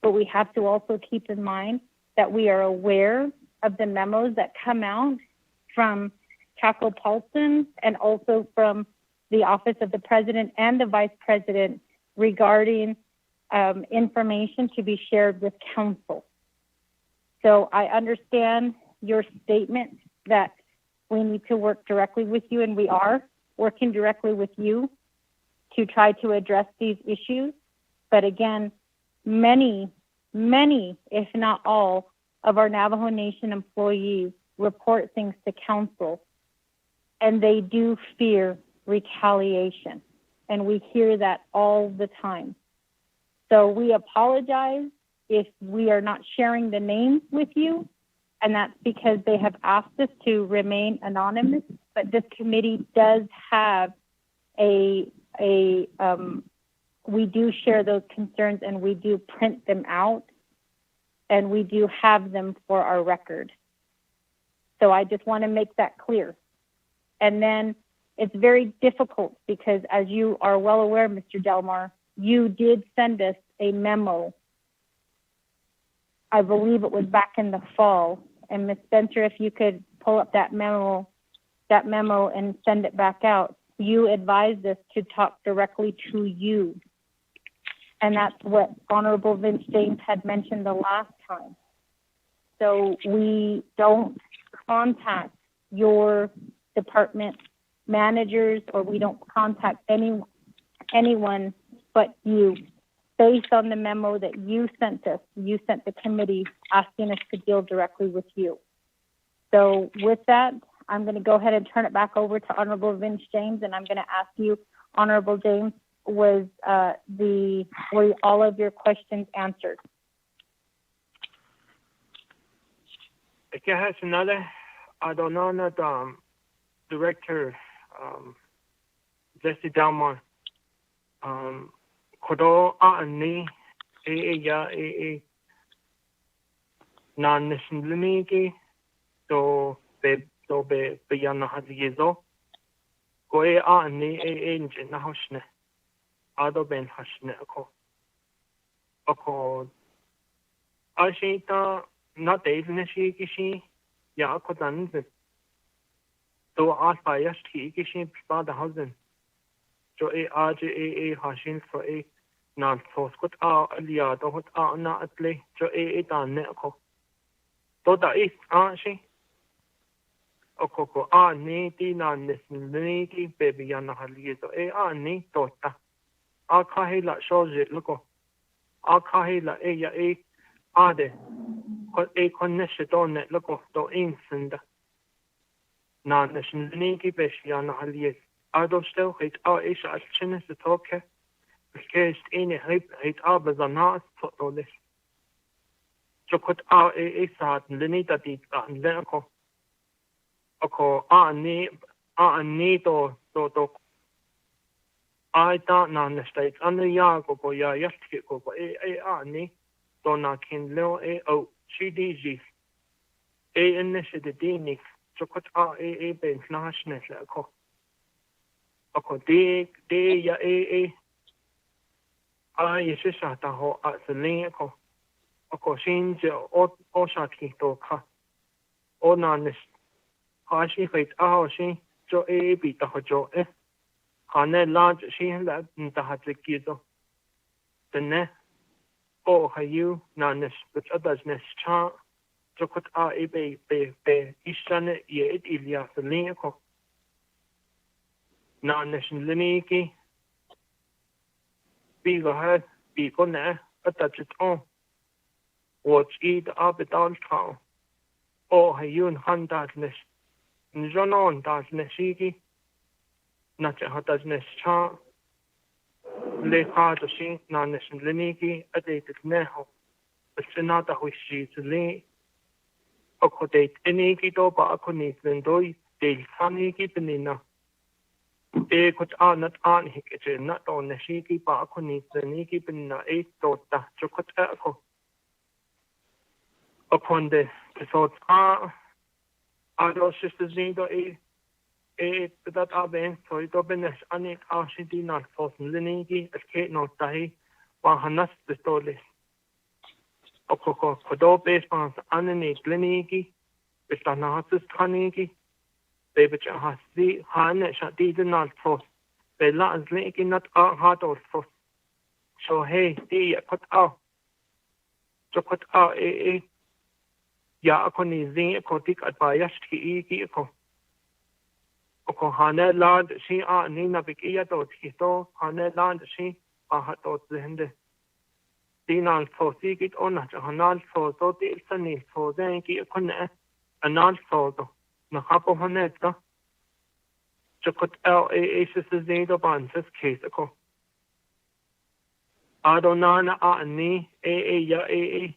But we have to also keep in mind that we are aware of the memos that come out from Chaco Paulson and also from the Office of the President and the Vice President regarding information to be shared with council. So I understand your statement that we need to work directly with you, and we are working directly with you to try to address these issues. But again, many, if not all, of our Navajo Nation employees report things to council, and they do fear retaliation. And we hear that all the time. So we apologize if we are not sharing the names with you, and that's because they have asked us to remain anonymous. But this committee does have we do share those concerns, and we do print them out, and we do have them for our record. So I just want to make that clear. And then it's very difficult because, as you are well aware, Mr. Delmar, you did send us a memo. I believe it was back in the fall. And Ms. Spencer, if you could pull up that memo and send it back out, you advised us to talk directly to you. And that's what Honorable Vince James had mentioned the last time. So we don't contact your department managers, or we don't contact anyone but you, based on the memo that you sent us. You sent the committee asking us to deal directly with you. So with that, I'm going to go ahead and turn it back over to Honorable Vince James, and I'm going to ask you, Honorable James, were all of your questions answered? Okay, has another, I don't know, not Director Jesse Delmar. Kodo ani ya non nationality to be yana hadizo. Goe ani engine na hoshne. Ado ben hoshne ako. Ashita not even she kishi ya ako danze. To alpha yashki kishi bad husband. Jo a hashin so a non so skut alia to hot na atle jo a dan ne ko to da is she ko ni ti nan ni ti baby ya na hali so a ni to ta ka hela so je loko ka hela ya ade ko connection to ne loko to insenda nan ni ki be ya na hali ado stel het is as chinnes te talke. Because in a het aber zanat to this. So could a sat linita di an leko. Ako ni to I thought non the states under ya go ya yasti go ni to na kin lo she dg initiative dinik. So could a ben national ko. Ako de ya yesha ta ho atling ko ako shinje o shaki to ka o nanis ha shi fait shi jo bi ta ho jo hane large shi la ta ha ki to tene o hayu nanis but others nes cha jo kot be ishane ye ilia atling ko nanis liniki Bigo Bigo ne, but that's it on. Watch eat up at all town. Oh, hayun han darkness. Njonon darkness shiki. Not a hot darkness cha. لقاعد شيء نانش لنيكي أديت نهو بس نادا وشي تلي أكو ديت إنيكي دوبا أكو نيتلندوي ديل سانيكي بنينا كنت آنت هيك إجينا دو نشيكي با أكو نيتلنيكي بنينا دوتا جو كنت أكو أكوندي بسوت آدو شستزيدو بدات أبين سويدو بنش أنيك آشدينا الفوسن لنيكي الكيت نوتاهي وهنس بستوليس أكو كدو بيس بانس أنيك لنيكي بستاناتس خانيكي بيبتش هاسدي هانة شديدنا الفوس بلا أزليكي نت هاتو الفوس شو هي دي كت جو كت يا أكو نيزين أكو تيك أدبايش كي أكو هانه لاند شيء نينا بقية دوت كيتو هانه لاند شيء دوت زهنده دينا الفوسي كيت أونه هانا الفوزو دي السنين الفوزين كي كنا أنا الفوزو نخابو هناك جكت سيزيدو بانسس كيس أكو آدو نانا أني يا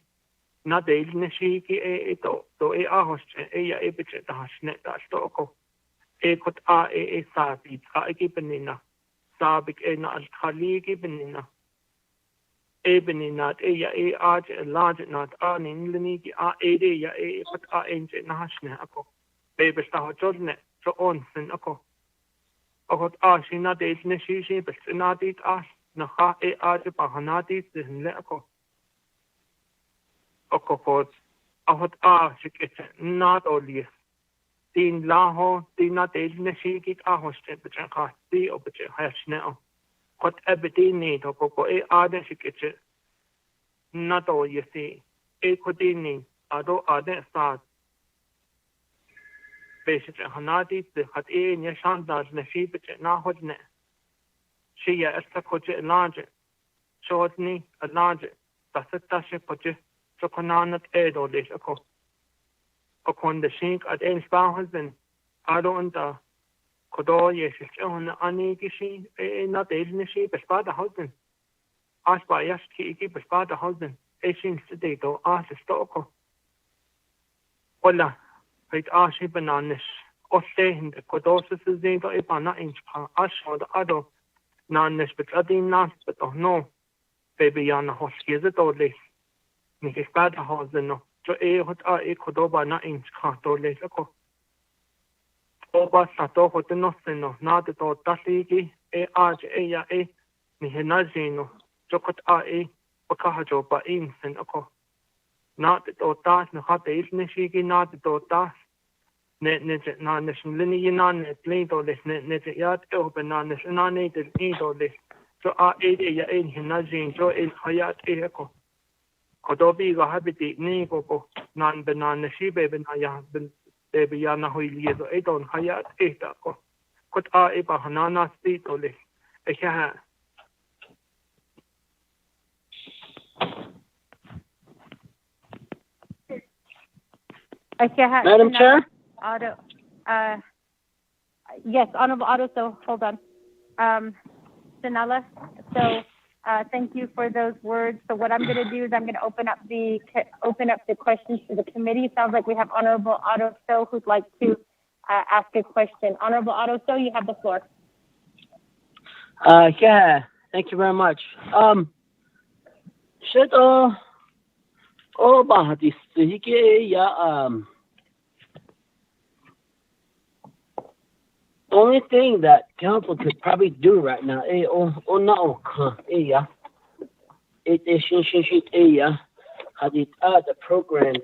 ناديل نشيكي دو آهوش يا بيجي دهشنة داشتو أكو كنت سابق بنينا سابق الخليجي بنينا بنينا آج لاج نات نين لنيجي دي يا كنت إنج نهشنا أكو بيبستاه جلنا جو أنسن أكو شينا ديت نشيشي بس ناديت نخا آج بهناديت ذهن لأكو كوت شكت نات أوليس دين لاهو دينا ديل نشيكيك آهوشت بجن خاصي أو بجن هاشناو قد أبدين نيدو كوكو آدن شكتش ناتو يسي كديني آدن ساد بيشت هنادي تخد نشان دار نشي بجن ناهوجنا شيا أستكوج لاج شودني لاج تستاش كوج شكنانت دو ليش أكو أكون دشينك أدين سباهزن أدو أنت كدو يشيش أني كشي ناديل نشي بس بعد هزن أشبا يشكي إيكي بس بعد هزن إيشين سديدو استوكو ولا هيت آشي بنانش أسليهن كدو سزيدو إبانا إنشبا أشهد أدو نانش بتأدين ناس بتوهنو بيبيانا هوشكيزة دولي نيكيش بعد هزنو جو هت كدوبا نا إنش خاطو ليش أكو أوبا ساتو هت نصنو ناد تو تاسيكي آج يا نهنا زينو جو كت بكاه جو با إنسن أكو ناد تو تاس نخات نشيكي ناد تو تاس نشن لني نتلين تو ليش نتيات بنانش نتلين تو ليش جو يا نهنا زين جو الحياة أكو كدوبي غابتي نيكوكو نان بنان نشي بنا بيانا هوي ليزو دون حياة تاكو كنت بهنانا ستيتو لي إيشها Madam Chair? Otto, yes, Honorable Otto, so hold on. Sanala, so thank you for those words. So what I'm going to do is I'm going to open up the questions to the committee. Sounds like we have Honorable Otto So who'd like to ask a question. Honorable Otto So, you have the floor. Yeah, thank you very much. Should about this only thing that council could probably do right now, it is had it the program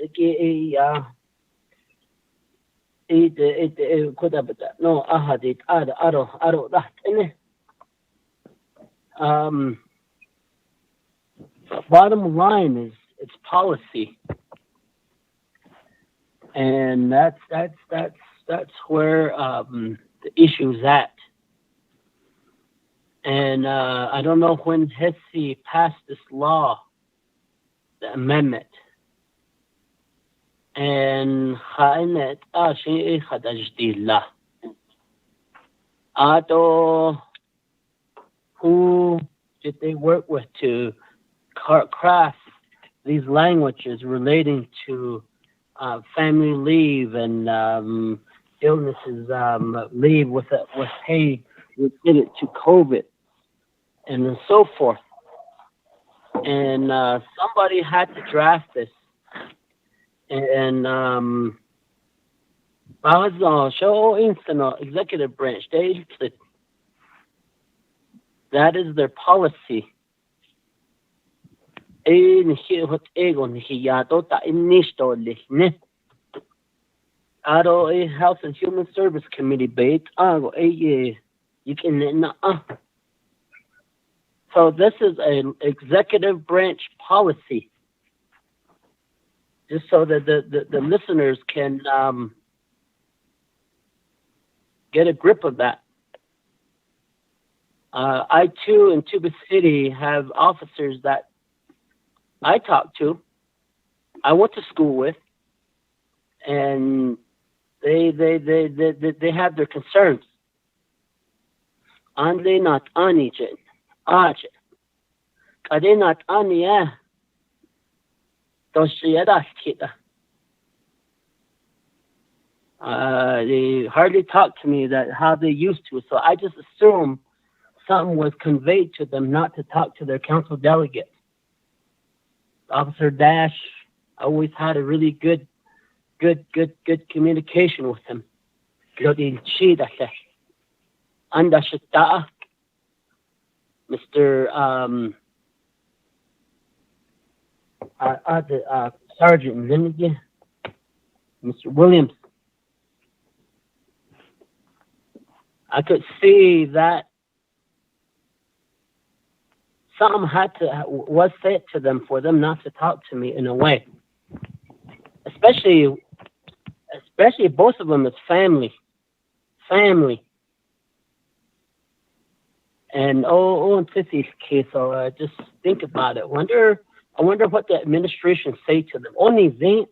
it could have that. No, I had it I don't that in bottom line is it's policy, and that's where the issue's at. And I don't know when Hesse passed this law, the amendment. And Hainet Ashi Hadajdillah. Ato who did they work with to craft these languages relating to family leave and illnesses, leave with pay related to COVID and so forth. And somebody had to draft this. And show executive branch, that is their policy. Aro a Health and Human Service Committee bait. You can So this is an executive branch policy, just so that the listeners can get a grip of that. I too in Tuba City have officers that I talk to, I went to school with, and they have their concerns. Ande not anijen, aje. Kade not ania. They hardly talk to me that how they used to, so I just assume something was conveyed to them not to talk to their council delegates. Officer Dash always had a really good communication with him. Mr. Sergeant Lindsay, Mr. Williams. I could see that something was said to them for them not to talk to me in a way. Especially both of them as family. And in Sissy's case, so just think about it. I wonder what the administration say to them. Only they.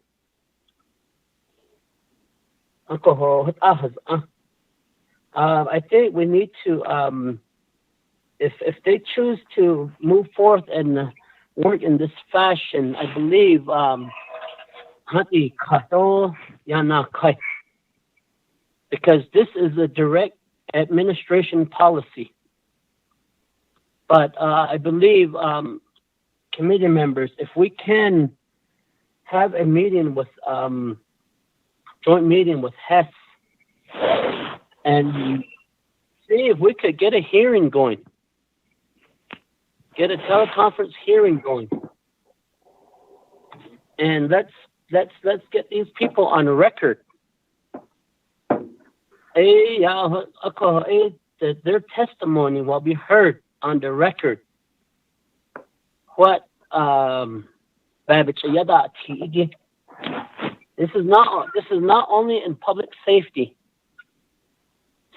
I think we need to, if they choose to move forth and work in this fashion, I believe, because this is a direct administration policy. But I believe, committee members, if we can have a meeting with, joint meeting with Hess, and see if we could get a hearing going, get a teleconference hearing going, and let's get these people on record. Their testimony will be heard on the record. What this is not only in public safety.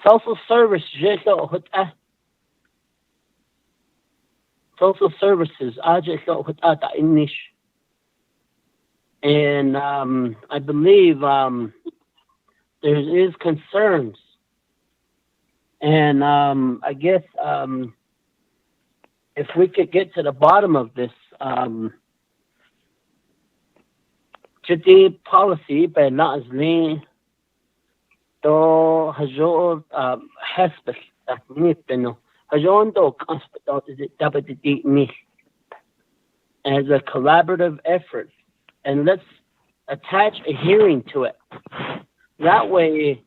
Social services, and I believe there is concerns, and I guess if we could get to the bottom of this, policy, but not as lean. To hajo hespes nipeno hajon do as a collaborative effort, and let's attach a hearing to it. That way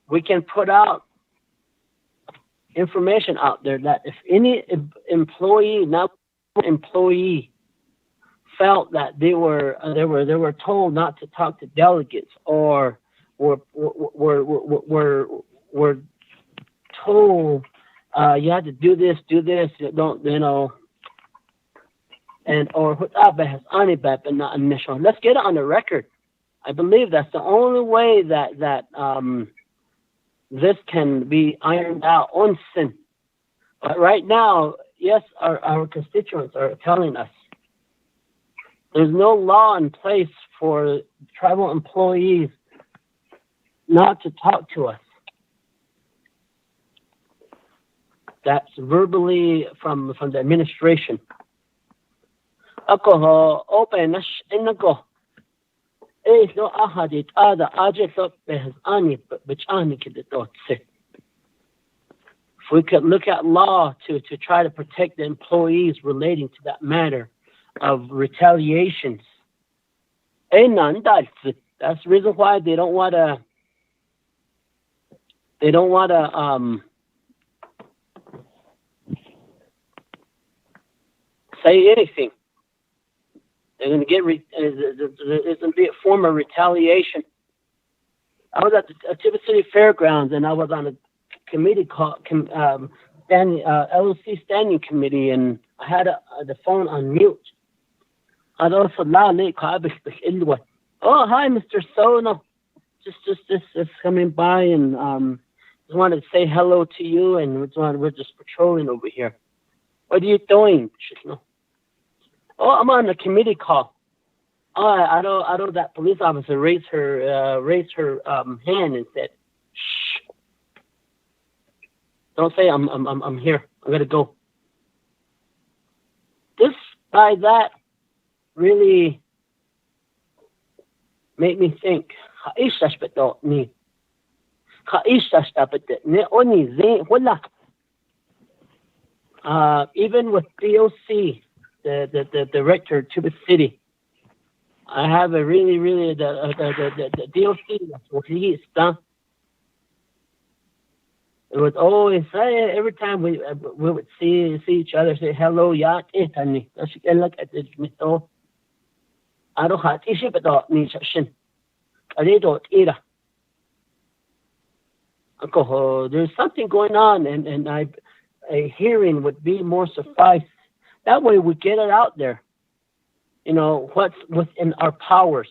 we can put out information out there that if any employee felt that they were told not to talk to delegates, or were told you had to do this, don't, and or not initial. Let's get it on the record. I believe that's the only way that this can be ironed out on sin. But right now, yes, our constituents are telling us there's no law in place for tribal employees not to talk to us. that's verbally from the administration. Ako ho open nash inago. No ahadit ada ajek behas ani bichani kidot. If we could look at law to try to protect the employees relating to that matter of retaliations. That's the reason why they don't want to say anything. They're going to get there's going to be a form of retaliation. I was at the Tibbet City Fairgrounds, and I was on a committee called LLC standing committee, and I had the phone on mute. I also oh, hi, Mr. Sono. Just coming by, and just wanted to say hello to you, and we're just patrolling over here. What are you doing? Oh, I'm on a committee call. Oh, I know that police officer raised her hand and said, "Shh, don't say I'm here. I'm gonna go." Just by that really made me think. Even with DOC, the director of Tibbet City, I have a really the DOC. That's what he is done. It was always every time we would see each other, say hello, yak etani. That's look at this mito. I don't have issue but not ni shin. I don't either. There's something going on, and a hearing would be more suffice. That way we get it out there. You know, what's within our powers.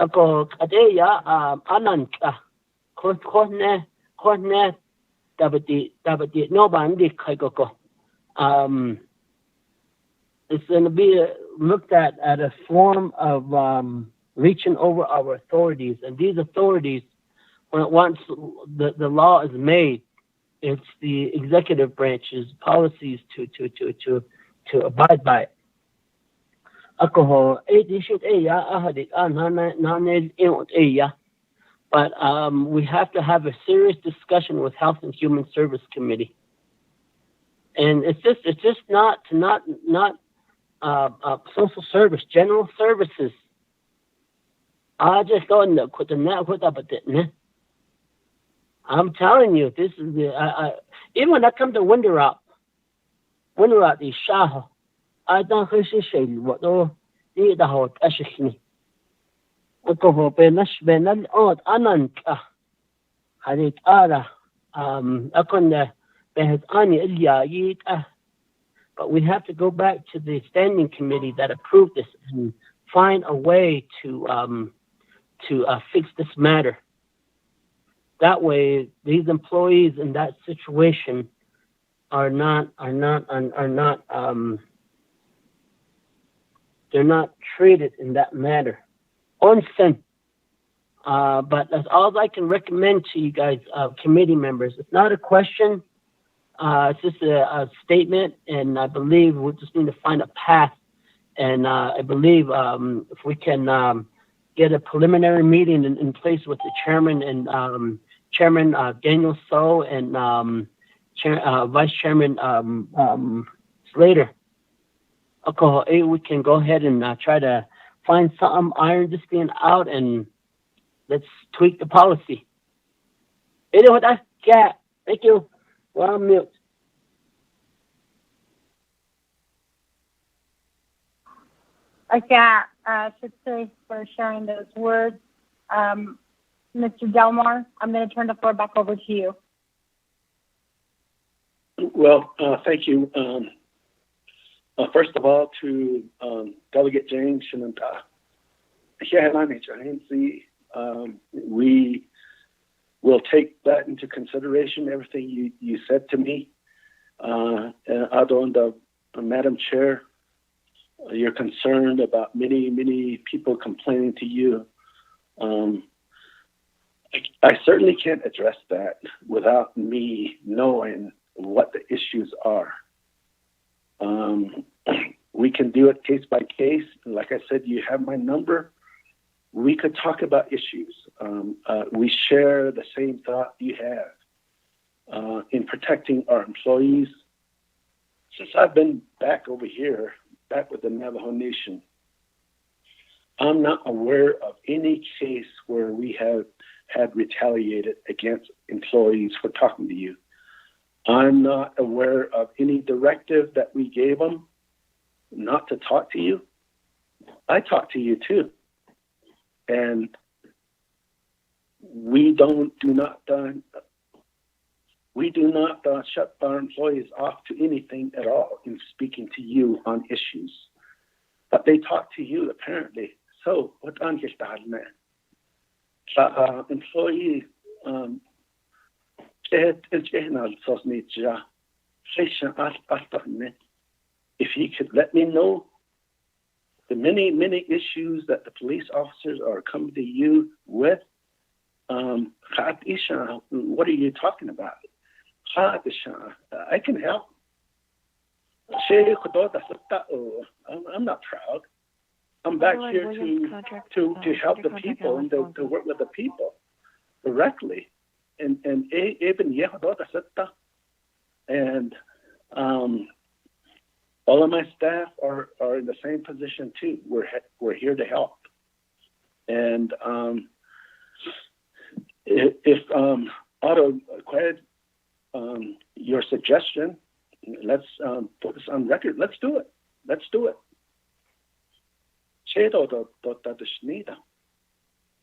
Ako kadeya ananka kone dabati no bandi kaigoko. It's going to be looked at a form of reaching over our authorities, and these authorities, once the law is made, it's the executive branch's policies to abide by it. But we have to have a serious discussion with Health and Human Service Committee, and it's just not social service, general services. I just don't know I'm telling you, this is even when I come to Winter out the Shaho, I don't say what do the whole Ashikni. Ako benash benal od ananka harit ara akon behes ani ilya. But we have to go back to the standing committee that approved this and find a way to fix this matter. That way, these employees in that situation are not they're not treated in that manner. Onsen. But that's all I can recommend to you guys, committee members. It's not a question. It's just a statement, and I believe we just need to find a path. And I believe if we can get a preliminary meeting in place with the chairman and Chairman Daniel So and Vice Chairman Slater, okay, we can go ahead and try to find something, iron this thing out, and let's tweak the policy. Thank you. Well, I'm mute. Okay, should say for sharing those words. Mr. Delmar, I'm going to turn the floor back over to you. Well, thank you. First of all, to Delegate James Shinanta. We will take that into consideration, everything you said to me. Madam Chair, you're concerned about many people complaining to you. I certainly can't address that without me knowing what the issues are. We can do it case by case. Like I said, you have my number. We could talk about issues. We share the same thought you have in protecting our employees. Since I've been back over here, back with the Navajo Nation, I'm not aware of any case where we have had retaliated against employees for talking to you. I'm not aware of any directive that we gave them not to talk to you. I talk to you too. And we do not shut our employees off to anything at all in speaking to you on issues. But they talk to you apparently. So what on his employee if he could let me know the many issues that the police officers are coming to you with, what are you talking about? I can help. I'm not proud. I'm back here to help the people and to work with the people directly. And all of my staff are in the same position too. We're here to help. And if Otto, your suggestion, let's put this on record. Let's do it.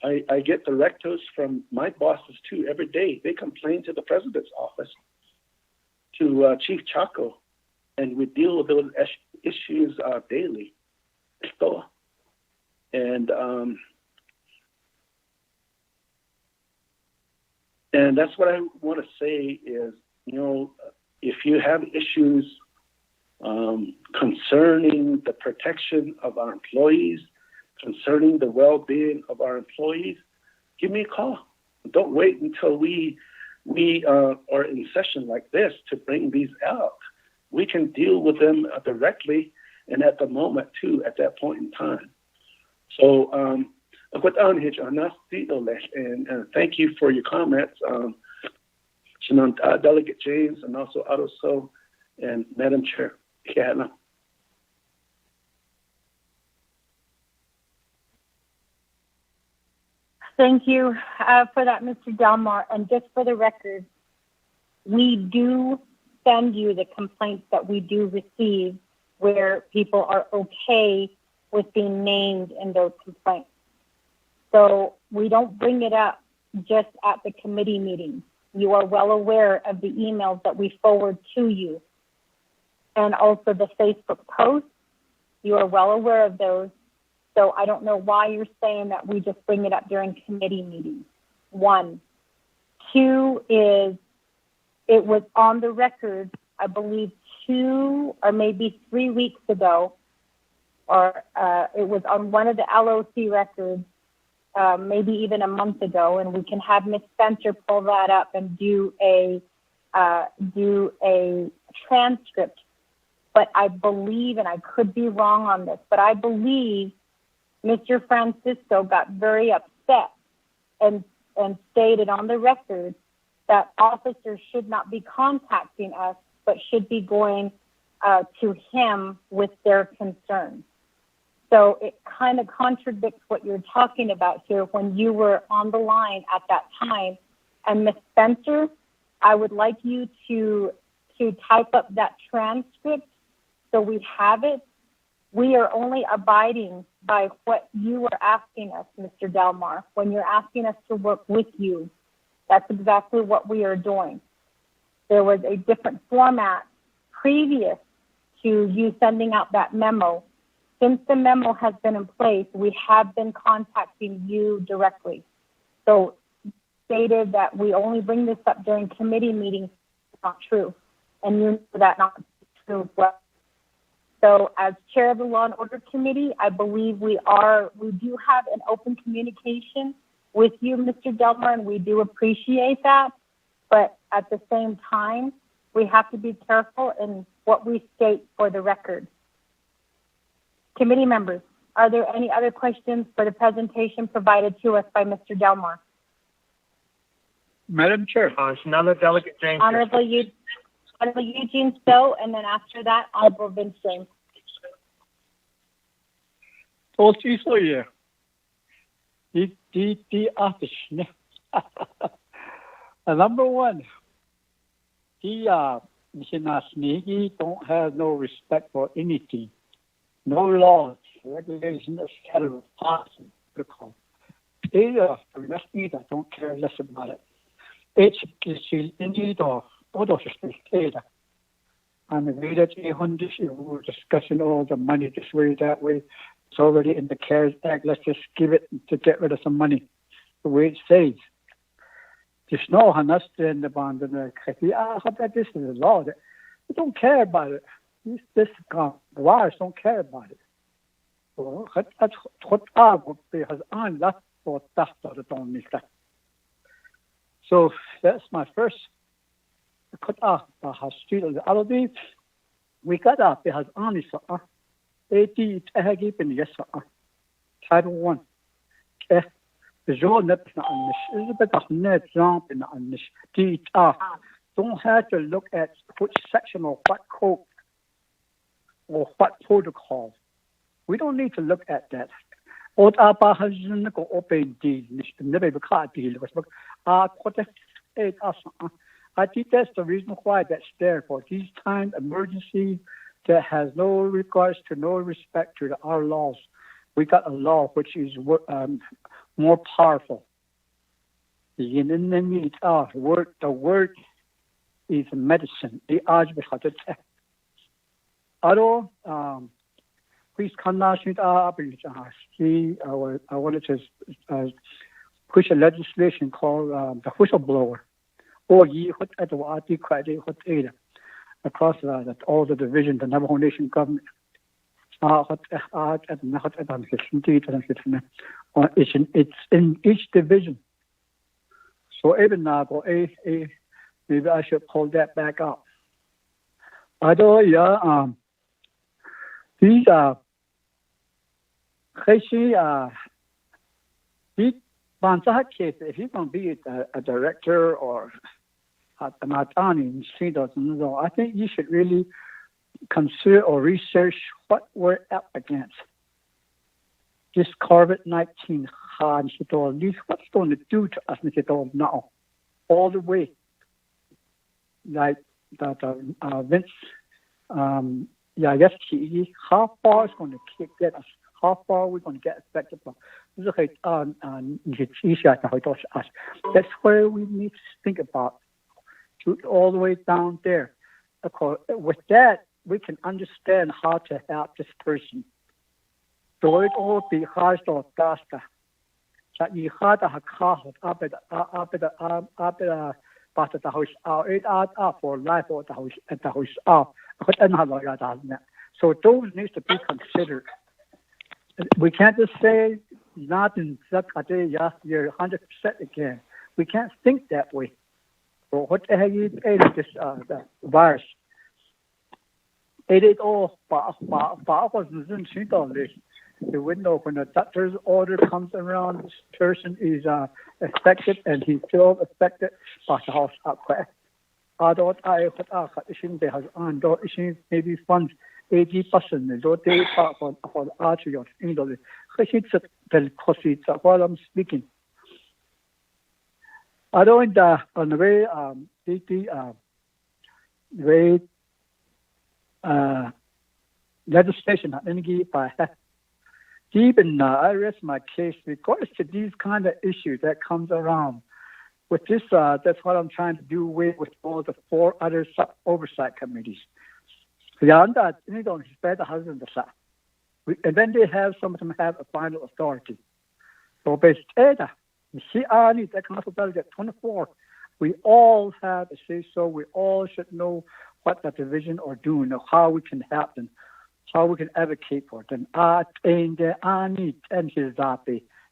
I get directives from my bosses too every day. They complain to the president's office, to Chief Chaco, and we deal with those issues daily. And that's what I want to say is, if you have issues concerning the protection of our employees, concerning the well-being of our employees, give me a call. Don't wait until we are in session like this to bring these out. We can deal with them directly and at the moment too, at that point in time. So, and thank you for your comments, Delegate James, and also Adoso and Madam Chair. Thank you for that, Mr. Delmar. And just for the record, we do send you the complaints that we do receive where people are okay with being named in those complaints. So we don't bring it up just at the committee meetings. You are well aware of the emails that we forward to you, and also the Facebook posts. You are well aware of those. So I don't know why you're saying that we just bring it up during committee meetings. 1. 2 is, it was on the record, I believe 2 or maybe 3 weeks ago, or it was on one of the LOC records, maybe even a month ago, and we can have Ms. Spencer pull that up and do a transcript. But I believe, and I could be wrong on this, but I believe Mr. Francisco got very upset and stated on the record that officers should not be contacting us, but should be going to him with their concerns. So it kind of contradicts what you're talking about here when you were on the line at that time. And Ms. Spencer, I would like you to type up that transcript so we have it. We are only abiding by what you are asking us, Mr. Delmar. When you're asking us to work with you, that's exactly what we are doing. There was a different format previous to you sending out that memo. Since the memo has been in place, we have been contacting you directly. So stated that we only bring this up during committee meetings is not true. And you know that not true as well. So as chair of the Law and Order Committee, I believe we do have an open communication with you, Mr. Delmar, and we do appreciate that. But at the same time, we have to be careful in what we state for the record. Committee members, are there any other questions for the presentation provided to us by Mr. Delmar? Madam Chair. It's another Delegate James. Honorable Eugene Stowe, and then after that, Honorable Vince James. Number one, he don't have no respect for anything. No laws, regulations, federal policy, protocol. They that don't care less about it. It's in need of other data. And the way that we were discussing all the money this way, that way. It's already in the CARES Act. Let's just give it to get rid of some money. The way it says. Just know how much in the bond and this is the law. They don't care about it. This wires don't care about it. So that's my first cut off the street of the other. We got up because honest Title 1. Don't have to look at which section or what code or what protocol. We don't need to look at that. I think that's the reason why that's there for these times emergency that has no regards to no respect to our laws. We got a law which is more powerful. The word is medicine. The argument had to take. Although, please come now, I wanted to push a legislation called the whistleblower, or across all the division, the Navajo Nation government. It's in each division. So even now, maybe I should pull that back up. Although, these if you're going to be a director or an attorney, I think you should really consider or research what we're up against. This COVID-19, what's going to do to us now, all the way. Like that, Vince, how far is going to get us? How far are we going to get affected from? That's where we need to think about, all the way down there. With that, we can understand how to help this person. So it all be hard to dasta. You had a car after the house out, it out for life or the house at the house out. So those needs to be considered. We can't just say nothing. You're 100% again. We can't think that way. So what the heck is this the virus? It is all the window when the doctor's order comes around, this person is affected and he's still affected by the house up. Maybe funds 80% for the artery of England. While I'm speaking. I don't on the way legislation by even I rest my case because to these kind of issues that comes around. With this, that's what I'm trying to do with all the 4 other oversight committees. And then they have, some of them have a final authority. So basically, that council delegate 24, we all have a say so. We all should know what the division are doing, or how we can help them, how we can advocate for them.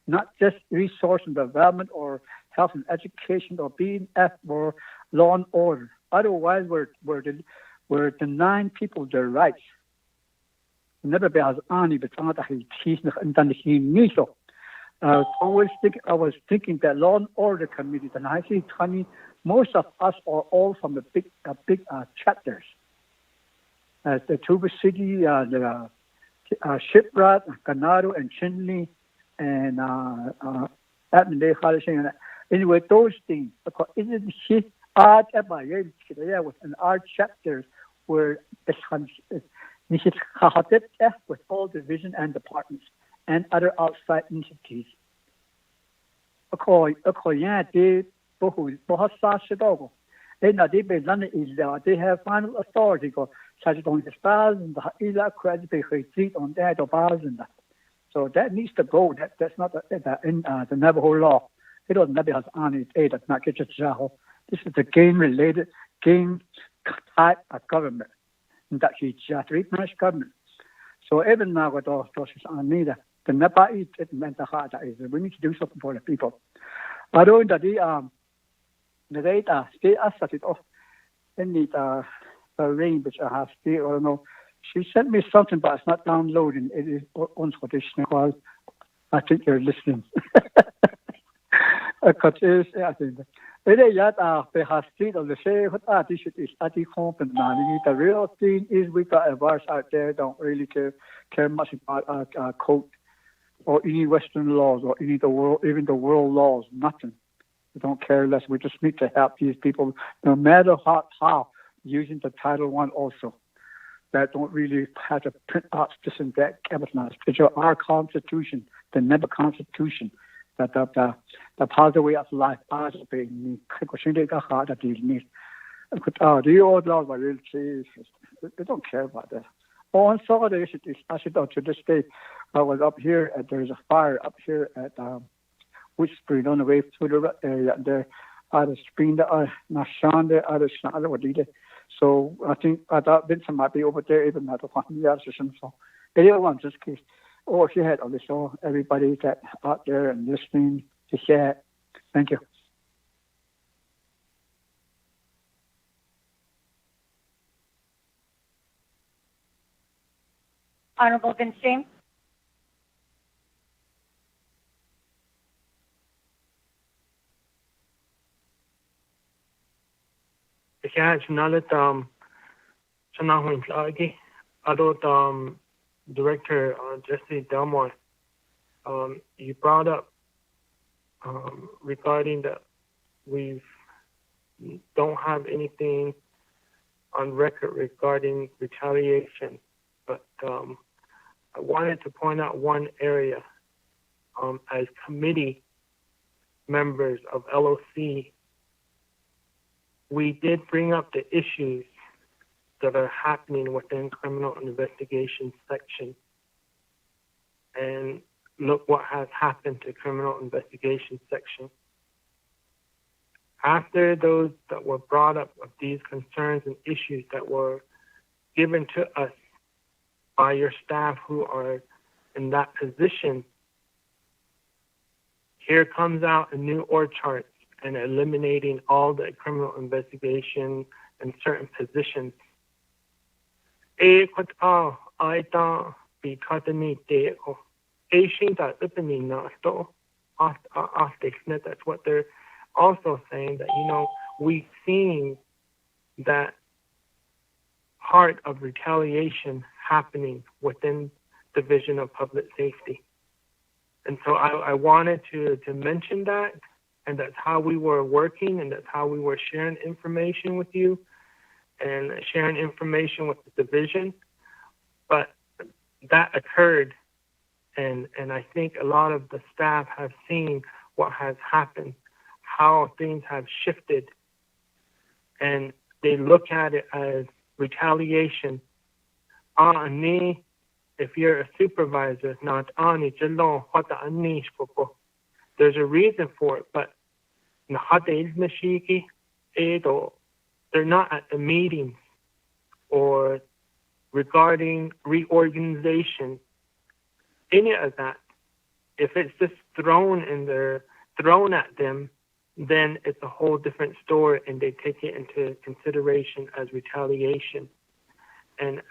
not just resource and development or health and education or BNF or law and order. Otherwise, we're denying people their rights. Never be as any, but I was thinking that law and order committee, and I see 20, most of us are all from the big chapters. The Tuba City, the Shiprat, Ganado, and Chinley, and anyway, those things. Because isn't she art within our chapters where with all division and departments and other outside entities. They have final authority. So that needs to go. That's not in the Navajo law. It doesn't have any that's not get. This is the game-related, game type of government. That is three branch government. So even now, what those is on me, the Napa it meant the heart is we need to do something for the people. I don't that the data stay asset it off. They need the range which I have stay or no. She sent me something, but it's not downloading. It is untraditional. I think you're listening. Because I think. The real thing is we got a virus out there don't really care much about code or any Western laws or any the world, even the world laws, nothing. We don't care less. We just need to help these people, no matter how using the Title I also. That don't really have to print out this and that camouflage. It's our Constitution, the Navajo Constitution. That the positive way of life, positive being the old laws are really serious. They don't care about that. Oh, and so the issue is, I should know to this day, I was up here, there's a fire up here at Witch Spring on the way to the area there, out of Spring, Nashanda, out of Shanada. So I thought Vincent might be over there, even at the 1 years or something. So, anyone, just in case. Oh, she had on the show, everybody that out there and listening to share it. Thank you. Honorable Vince James. Director Jesse Delmore, you brought up regarding that we don't have anything on record regarding retaliation, but I wanted to point out one area. As committee members of LOC, we did bring up the issues that are happening within criminal investigation section. And look what has happened to criminal investigation section. After those that were brought up of these concerns and issues that were given to us by your staff who are in that position, here comes out a new org chart and eliminating all the criminal investigation and certain positions. That's what they're also saying, that, we've seen that part of retaliation happening within Division of Public Safety. And so I wanted to mention that, and that's how we were working, and that's how we were sharing information with you and sharing information with the division. But that occurred, and I think a lot of the staff have seen what has happened, how things have shifted, and they look at it as retaliation. If you're a supervisor, there's a reason for it, but they're not at the meetings or regarding reorganization, any of that. If it's just thrown at them, then it's a whole different story, and they take it into consideration as retaliation. And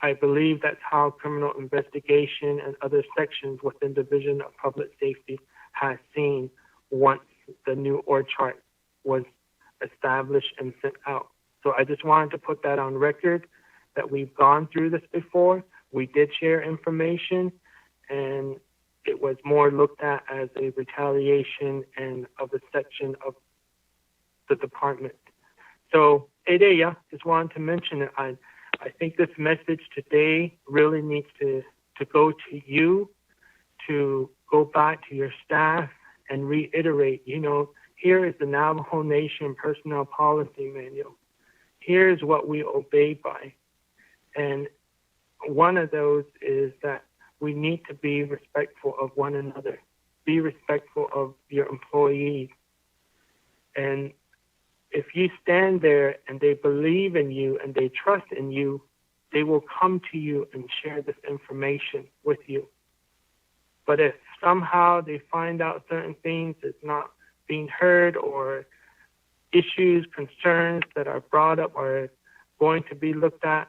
I believe that's how criminal investigation and other sections within the Division of Public Safety has seen once the new org chart was established and sent out. So I just wanted to put that on record that we've gone through this before. We did share information, and it was more looked at as a retaliation and of a section of the department. So, Edeya, just wanted to mention it. I think this message today really needs to go to you, to go back to your staff and reiterate, here is the Navajo Nation Personnel Policy Manual. Here's what we obey by. And one of those is that we need to be respectful of one another, be respectful of your employees. And if you stand there and they believe in you and they trust in you, they will come to you and share this information with you. But if somehow they find out certain things is not being heard, or issues, concerns that are brought up are going to be looked at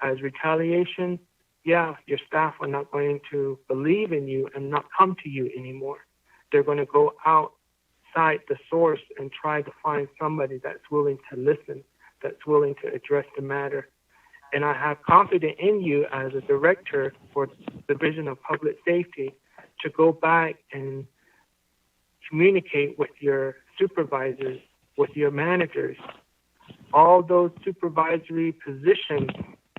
as retaliation, your staff are not going to believe in you and not come to you anymore. They're going to go outside the source and try to find somebody that's willing to listen, that's willing to address the matter. And I have confidence in you as a director for the Division of Public Safety to go back and communicate with your supervisors, with your managers. All those supervisory positions,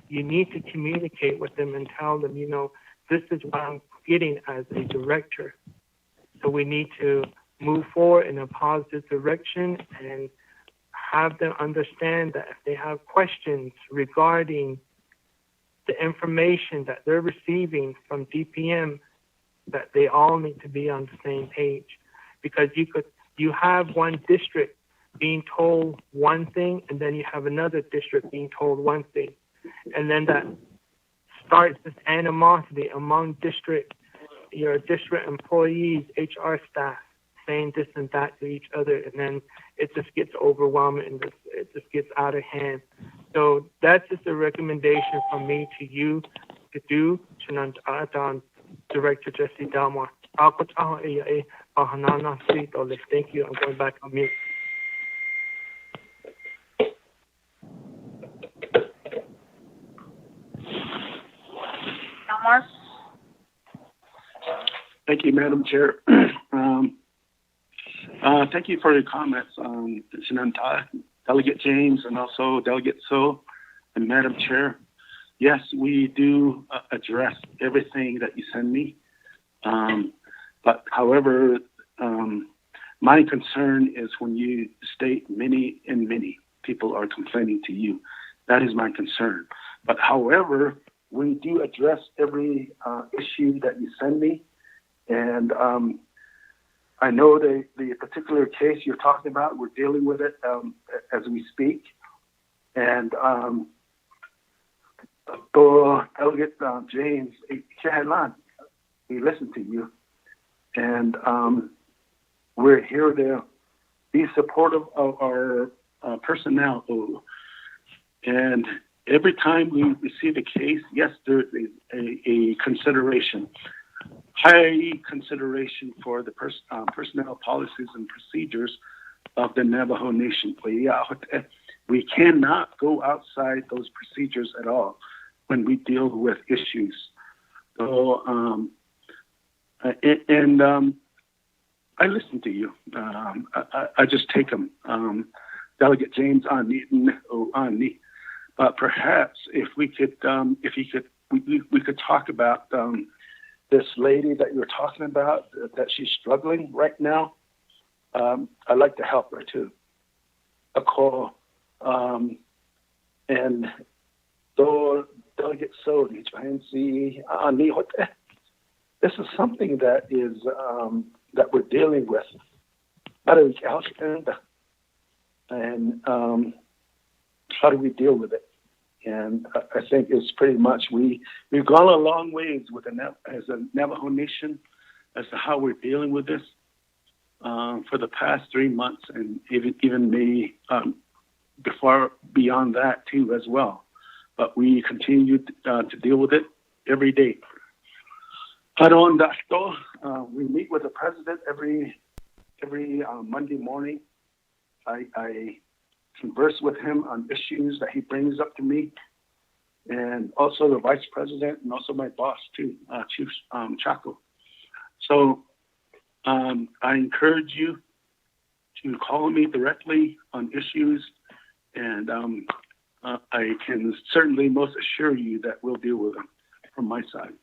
you need to communicate with them and tell them, this is what I'm getting as a director. So we need to move forward in a positive direction and have them understand that if they have questions regarding the information that they're receiving from DPM, that they all need to be on the same page. Because you have one district being told one thing, and then you have another district being told one thing. And then that starts this animosity among your district employees, HR staff, saying this and that to each other, and then it just gets overwhelming and it just gets out of hand. So that's just a recommendation from me to you to do, Director Jesse Delmar. Thank you. I'm going back on mute. Delmar? Thank you, Madam Chair. Thank you for your comments, Shinanta, Delegate James, and also Delegate So, and Madam Chair. Yes, we do address everything that you send me. But however, my concern is when you state many people are complaining to you. That is my concern. But however, we do address every issue that you send me. And I know the particular case you're talking about, we're dealing with it as we speak. And Delegate James, we listen to you. And we're here to be supportive of our personnel. And every time we receive a case, yes, there is a consideration, high consideration for the personnel policies and procedures of the Navajo Nation. We cannot go outside those procedures at all when we deal with issues. So, I listen to you. I just take them. Delegate James but perhaps if we could, we could talk about this lady that you're talking about, that she's struggling right now. I'd like to help her too. A call, and so Delegate So, this is something that is that we're dealing with. And how do we deal with it? And I think it's pretty much we've gone a long ways with as a Navajo Nation as to how we're dealing with this for the past 3 months, and even maybe beyond that too as well. But we continue to deal with it every day. We meet with the president every Monday morning. I converse with him on issues that he brings up to me, and also the vice president, and also my boss too, Chief Chaco. So I encourage you to call me directly on issues, and I can certainly most assure you that we'll deal with them from my side.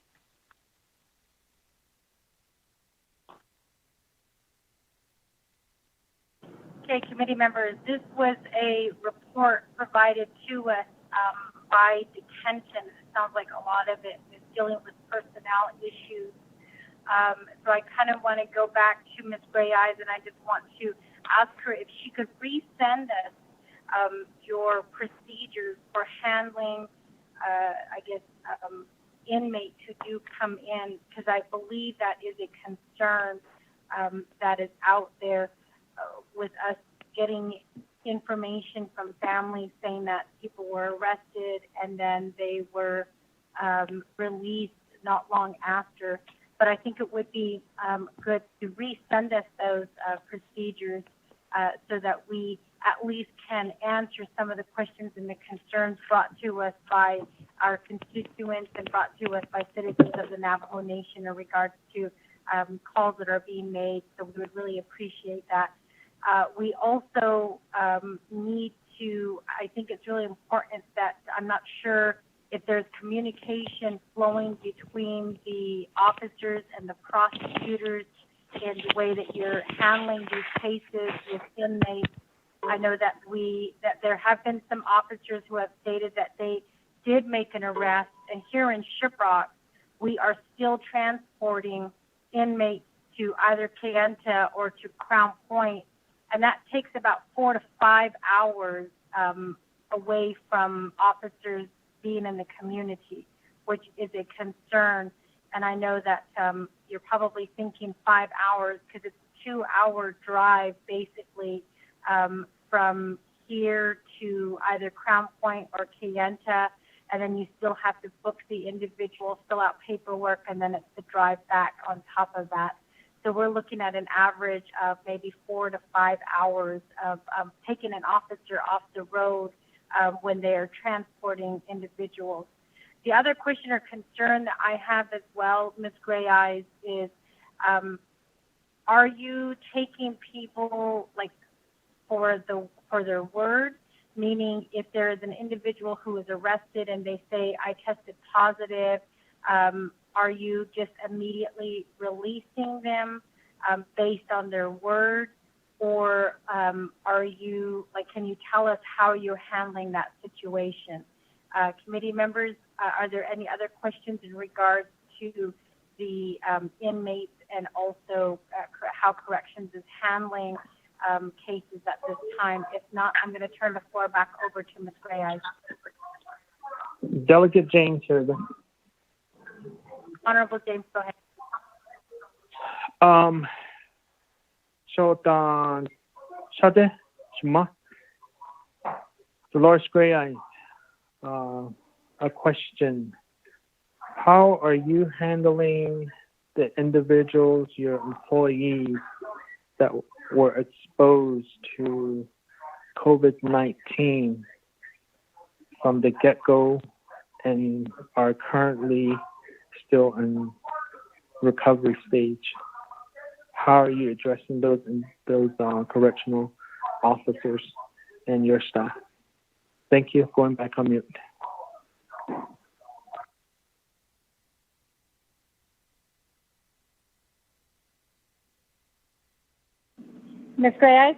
Okay, committee members, this was a report provided to us by detention. It sounds like a lot of it is dealing with personnel issues. So I kind of want to go back to Ms. Gray Eyes, and I just want to ask her if she could resend us your procedures for handling, inmates who do come in, because I believe that is a concern that is out there with us getting information from families saying that people were arrested and then they were released not long after. But I think it would be good to resend us those procedures so that we at least can answer some of the questions and the concerns brought to us by our constituents and brought to us by citizens of the Navajo Nation in regards to calls that are being made. So we would really appreciate that. We also need to, I think it's really important that I'm not sure if there's communication flowing between the officers and the prosecutors in the way that you're handling these cases with inmates. I know that there have been some officers who have stated that they did make an arrest, and here in Shiprock, we are still transporting inmates to either Kayenta or to Crown Point, and that takes about 4 to 5 hours away from officers being in the community, which is a concern. And I know that you're probably thinking 5 hours because it's a 2-hour drive basically from here to either Crown Point or Kayenta, and then you still have to book the individual, fill out paperwork, and then it's the drive back on top of that. So we're looking at an average of maybe 4 to 5 hours of taking an officer off the road when they are transporting individuals. The other question or concern that I have as well, Ms. Gray Eyes, is are you taking people like for their word? Meaning if there is an individual who is arrested and they say, I tested positive, are you just immediately releasing them based on their word? Or are you, can you tell us how you're handling that situation? Committee members, are there any other questions in regards to the inmates and also how corrections is handling cases at this time? If not, I'm going to turn the floor back over to Ms. Gray Eyes. Delegate James here. Honorable James, go ahead. So Dolores Gray Eyes, a question. How are you handling the individuals, your employees that were exposed to COVID-19 from the get-go and are currently still in recovery stage? How are you addressing those correctional officers and your staff? Thank you. Going back on mute. Ms. Gray Eyes?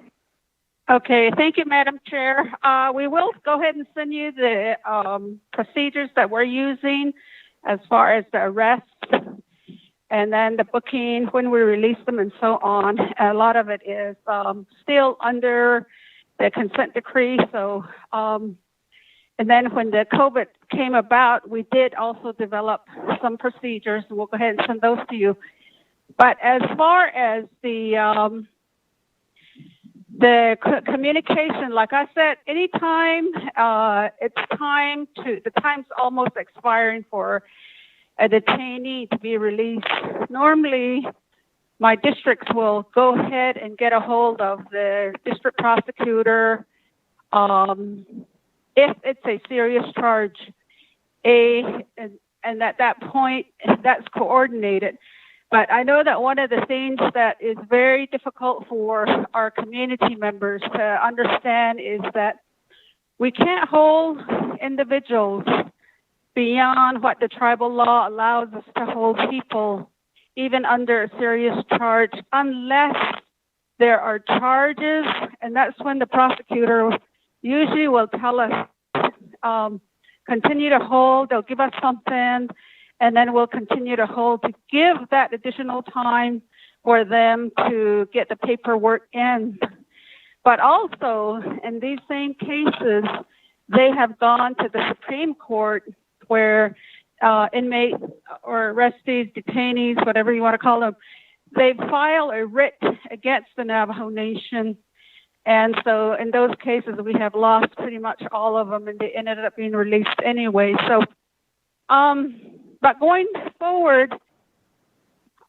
Okay, thank you, Madam Chair. We will go ahead and send you the procedures that we're using as far as the arrest and then the booking, when we release them and so on. A lot of it is still under the consent decree, so And then when the COVID came about, we did also develop some procedures. We'll go ahead and send those to you. But as far as the communication, like I said, anytime the time's almost expiring for a detainee to be released. Normally, my districts will go ahead and get a hold of the district prosecutor. If it's a serious charge, and at that point, that's coordinated. But I know that one of the things that is very difficult for our community members to understand is that we can't hold individuals beyond what the tribal law allows us to hold people, even under a serious charge, unless there are charges, and that's when the prosecutor usually will tell us, continue to hold, they'll give us something, and then we'll continue to hold to give that additional time for them to get the paperwork in. But also, in these same cases, they have gone to the Supreme Court where inmates or arrestees, detainees, whatever you want to call them, they file a writ against the Navajo Nation. And so in those cases, we have lost pretty much all of them, and they ended up being released anyway. So, but going forward,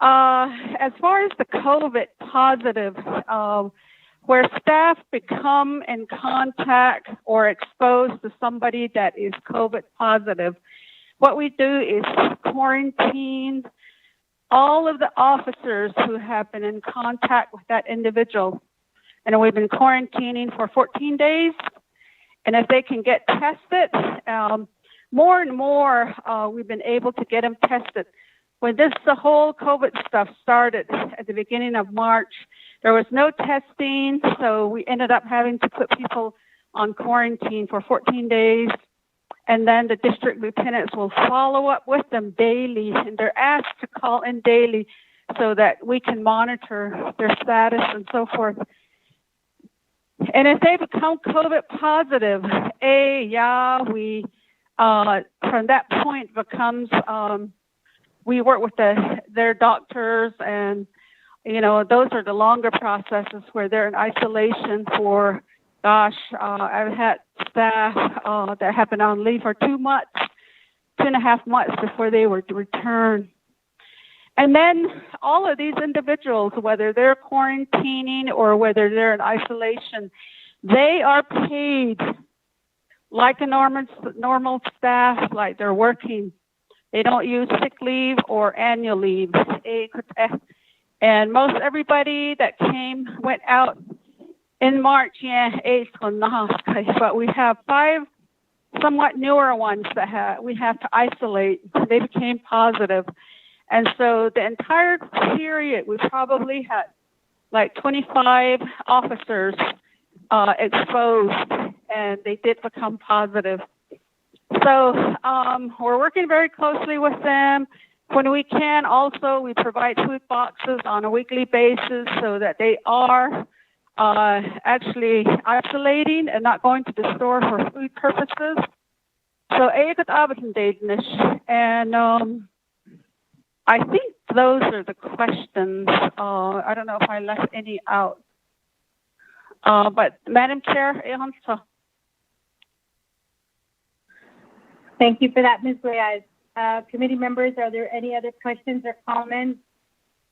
as far as the COVID positive, where staff become in contact or exposed to somebody that is COVID positive, what we do is quarantine all of the officers who have been in contact with that individual. And we've been quarantining for 14 days. And if they can get tested, more and more, we've been able to get them tested. When the whole COVID stuff started at the beginning of March, there was no testing, so we ended up having to put people on quarantine for 14 days. And then the district lieutenants will follow up with them daily, and they're asked to call in daily so that we can monitor their status and so forth. And if they become COVID positive, we from that point becomes we work with their doctors, and those are the longer processes where they're in isolation for. I've had staff that have been on leave for 2 months, 2.5 months before they were to return. And then all of these individuals, whether they're quarantining or whether they're in isolation, they are paid like a normal staff, like they're working. They don't use sick leave or annual leave. And most everybody that went out in March, but we have 5 somewhat newer ones that we have to isolate. They became positive. And so the entire period, we probably had like 25 officers exposed, and they did become positive. So we're working very closely with them. When we can, also, we provide food boxes on a weekly basis so that they are actually isolating and not going to the store for food purposes. So, and I think those are the questions. I don't know if I left any out. But Madam Chair, Thank you for that, Ms. Grayes. Committee members, are there any other questions or comments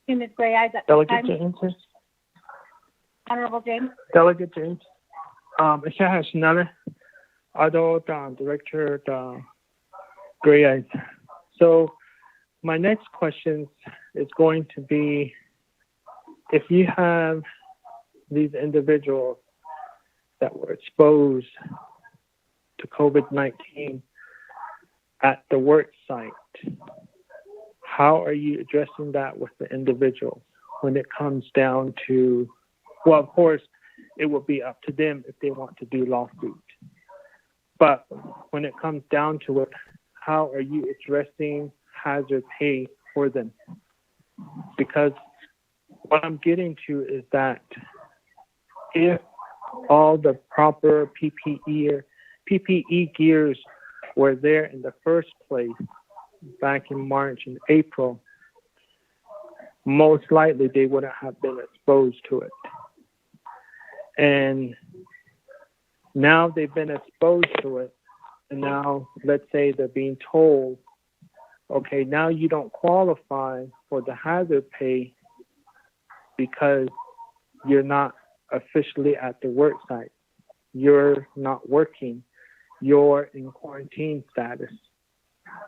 to Ms. Grayes at this time? Delegate James. Honorable James. Delegate James. Siya sinala Ado Director Grayes. So my next question is going to be, if you have these individuals that were exposed to COVID-19 at the work site, how are you addressing that with the individuals when it comes down to, well, of course, it will be up to them if they want to do lawsuit. But when it comes down to it, how are you addressing hazard pay for them? Because what I'm getting to is that if all the proper PPE PPE gears were there in the first place back in March and April, most likely they wouldn't have been exposed to it. And now they've been exposed to it, and now let's say they're being told, okay, now you don't qualify for the hazard pay because you're not officially at the work site. You're not working. You're in quarantine status.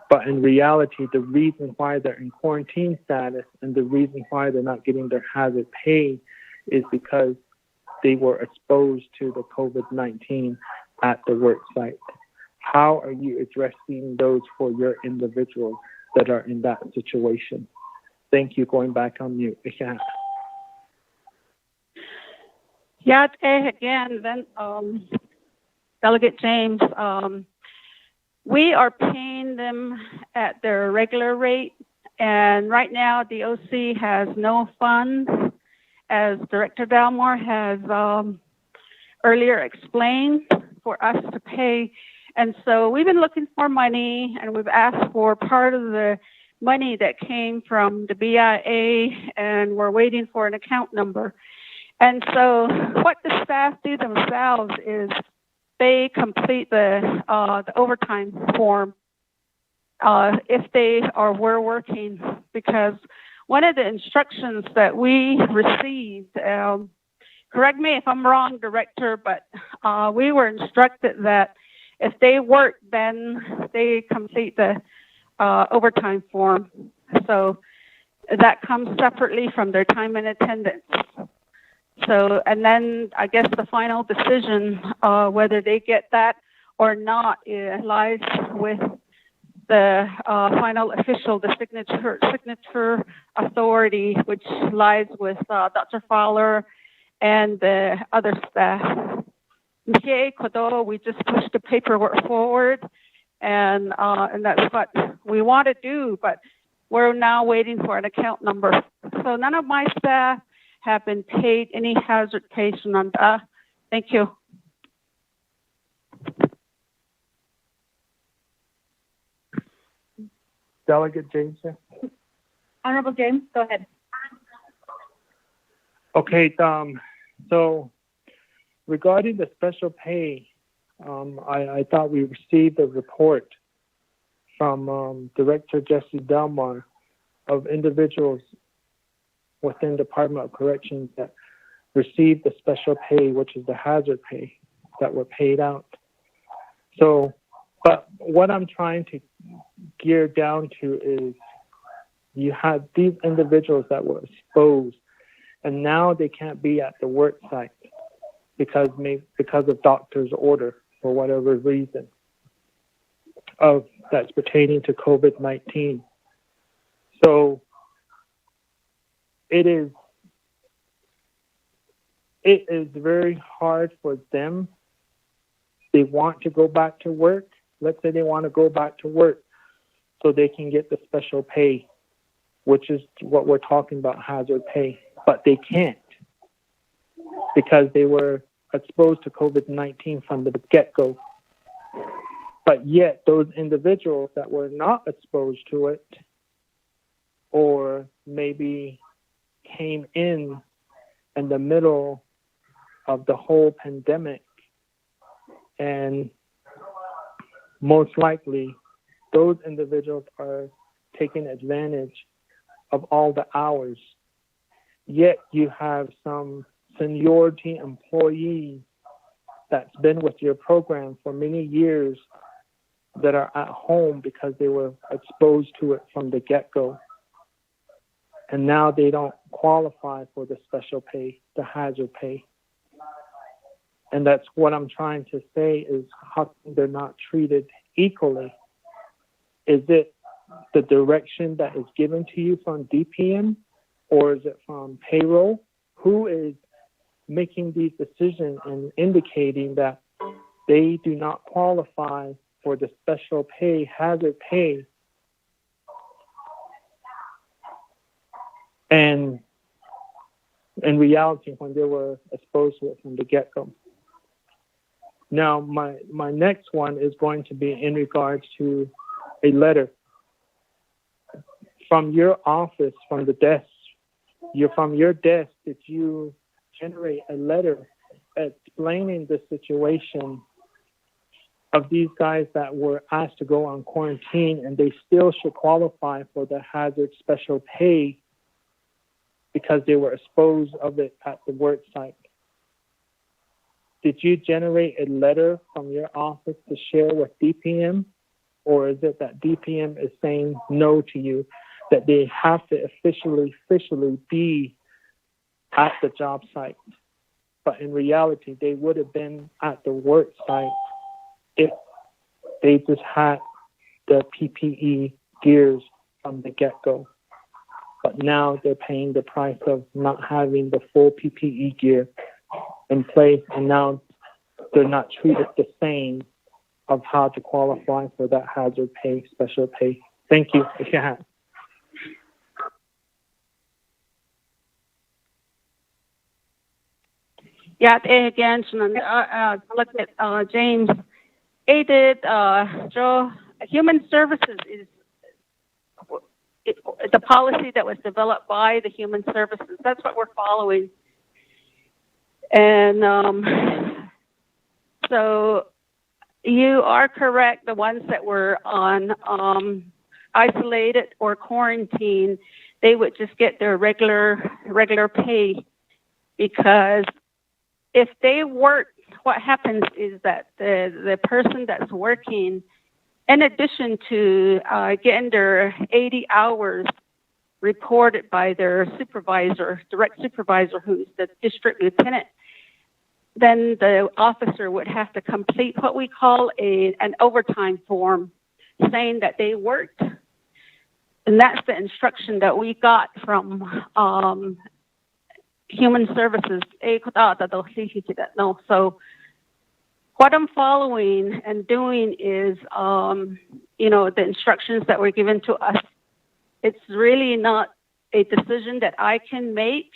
But in reality, the reason why they're in quarantine status and the reason why they're not getting their hazard pay is because they were exposed to the COVID-19 at the work site. How are you addressing those for your individuals that are in that situation? Thank you. Going back on mute. Yeah, again, then Delegate James, we are paying them at their regular rate, and right now the OC has no funds, as Director Dalmore has earlier explained, for us to pay. And so we've been looking for money, and we've asked for part of the money that came from the BIA, and we're waiting for an account number. And so what the staff do themselves is they complete the overtime form if they were working, because one of the instructions that we received, correct me if I'm wrong, Director, but we were instructed that if they work, then they complete the overtime form. So that comes separately from their time and attendance. So, and then I guess the final decision, whether they get that or not, lies with the final official, the signature authority, which lies with Dr. Fowler and the other staff. We just pushed the paperwork forward, and that's what we want to do, but we're now waiting for an account number. So none of my staff have been paid any hazard pay, Sunanda. Thank you. Delegate James. Honorable James, go ahead. Okay, so regarding the special pay, I thought we received a report from Director Jesse Delmar of individuals within Department of Corrections that received the special pay, which is the hazard pay, that were paid out. So, but what I'm trying to gear down to is you had these individuals that were exposed, and now they can't be at the work site because of doctor's order for whatever reason that's pertaining to COVID-19. So it is very hard for them. They want to go back to work. Let's say they want to go back to work so they can get the special pay, which is what we're talking about, hazard pay. But they can't because they were exposed to COVID-19 from the get-go. But yet those individuals that were not exposed to it, or maybe came in the middle of the whole pandemic, and most likely those individuals are taking advantage of all the hours. Yet you have some seniority employees that's been with your program for many years that are at home because they were exposed to it from the get-go. And now they don't qualify for the special pay, the hazard pay. And that's what I'm trying to say is how they're not treated equally. Is it the direction that is given to you from DPM, or is it from payroll? Who is making these decisions and indicating that they do not qualify for the special pay, hazard pay? And in reality, when they were exposed to it from the get-go. Now, my next one is going to be in regards to a letter from your office, from the desk. From your desk, did you generate a letter explaining the situation of these guys that were asked to go on quarantine and they still should qualify for the hazard special pay because they were exposed of it at the work site? Did you generate a letter from your office to share with DPM? Or is it that DPM is saying no to you, that they have to officially be at the job site? But in reality, they would have been at the work site if they just had the PPE gears from the get-go. But now they're paying the price of not having the full PPE gear in place, and now they're not treated the same of how to qualify for that hazard pay, special pay. Thank you. If you have. Yeah, again, look at James. Aided Joe, human services is the policy that was developed by the human services. That's what we're following. And so you are correct. The ones that were on isolated or quarantine, they would just get their regular pay, because if they work, what happens is that the person that's working, in addition to getting their 80 hours reported by their supervisor, direct supervisor, who's the district lieutenant, then the officer would have to complete what we call an overtime form saying that they worked. And that's the instruction that we got from Human Services. So what I'm following and doing is, the instructions that were given to us. It's really not a decision that I can make.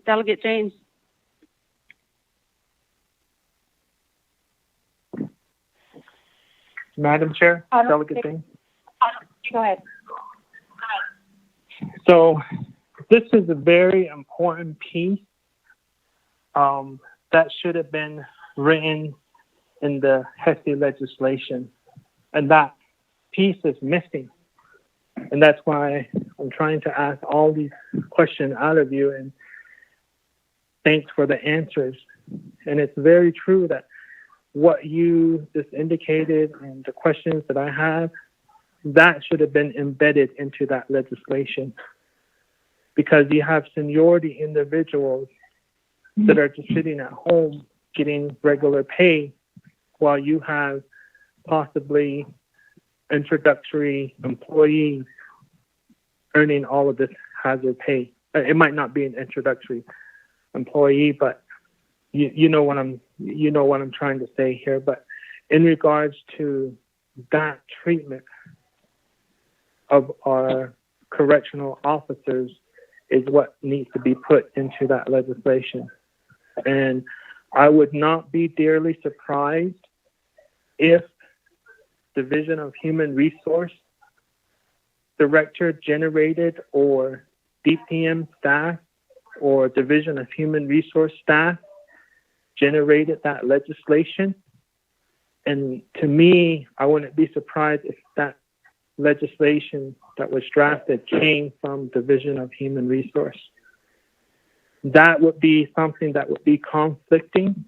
Delegate James. Madam Chair, Delegate James. Go ahead. So this is a very important piece that should have been written in the HESI legislation, and that piece is missing. And that's why I'm trying to ask all these questions out of you, and thanks for the answers. And it's very true that what you just indicated and the questions that I have, that should have been embedded into that legislation, because you have seniority individuals that are just sitting at home getting regular pay, while you have possibly introductory employees earning all of this hazard pay. It might not be an introductory employee, but you know what I'm trying to say here. But in regards to that treatment of our correctional officers is what needs to be put into that legislation. And I would not be dearly surprised if Division of Human Resource Director generated, or DPM staff or Division of Human Resource staff generated that legislation. And to me, I wouldn't be surprised if that legislation that was drafted came from Division of Human Resource. That would be something that would be conflicting,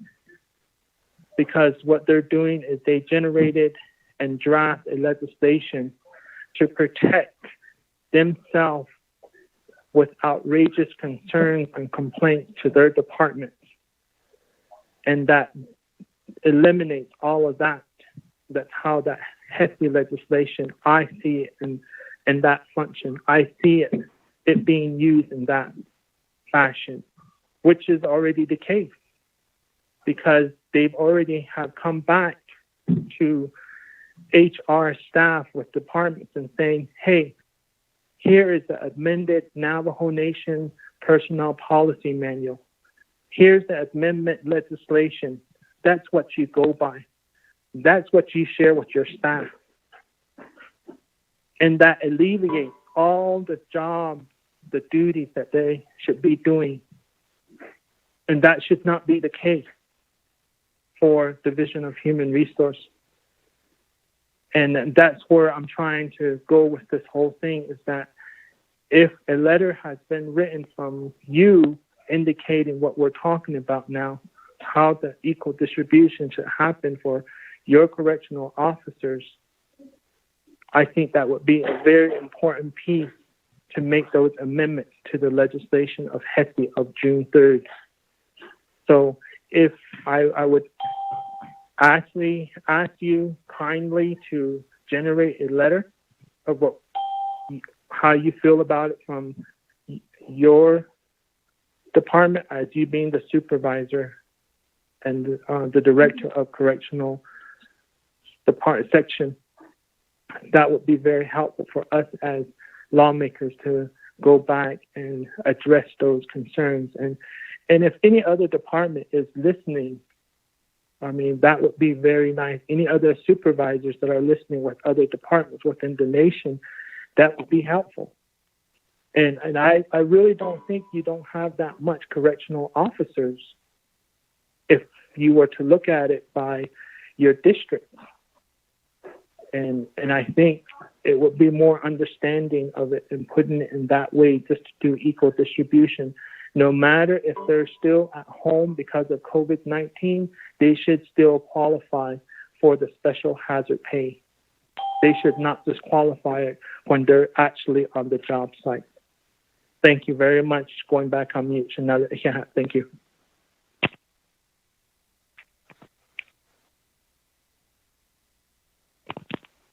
because what they're doing is they generated and draft a legislation to protect themselves with outrageous concerns and complaints to their departments. And that eliminates all of that. That's how that HESI legislation, I see it in that function. I see it being used in that fashion, which is already the case, because they've already have come back to HR staff with departments and saying, hey, here is the amended Navajo Nation Personnel Policy Manual. here's the amendment legislation. That's what you go by. That's what you share with your staff. And that alleviates all the jobs, the duties that they should be doing. And that should not be the case for Division of Human Resource. And that's where I'm trying to go with this whole thing, is that if a letter has been written from you indicating what we're talking about now, how the equal distribution should happen for your correctional officers, I think that would be a very important piece to make those amendments to the legislation of HESI of June 3rd. So if I would actually ask you kindly to generate a letter of how you feel about it from your department, as you being the supervisor and the director of correctional department section. That would be very helpful for us as lawmakers to go back and address those concerns. And if any other department is listening, I mean, that would be very nice. Any other supervisors that are listening with other departments within the nation, that would be helpful. And I really don't think you don't have that much correctional officers if you were to look at it by your district. And I think it would be more understanding of it and putting it in that way, just to do equal distribution. No matter if they're still at home because of COVID-19, they should still qualify for the special hazard pay. They should not disqualify it when they're actually on the job site. Thank you very much. Going back on mute. Yeah, thank you.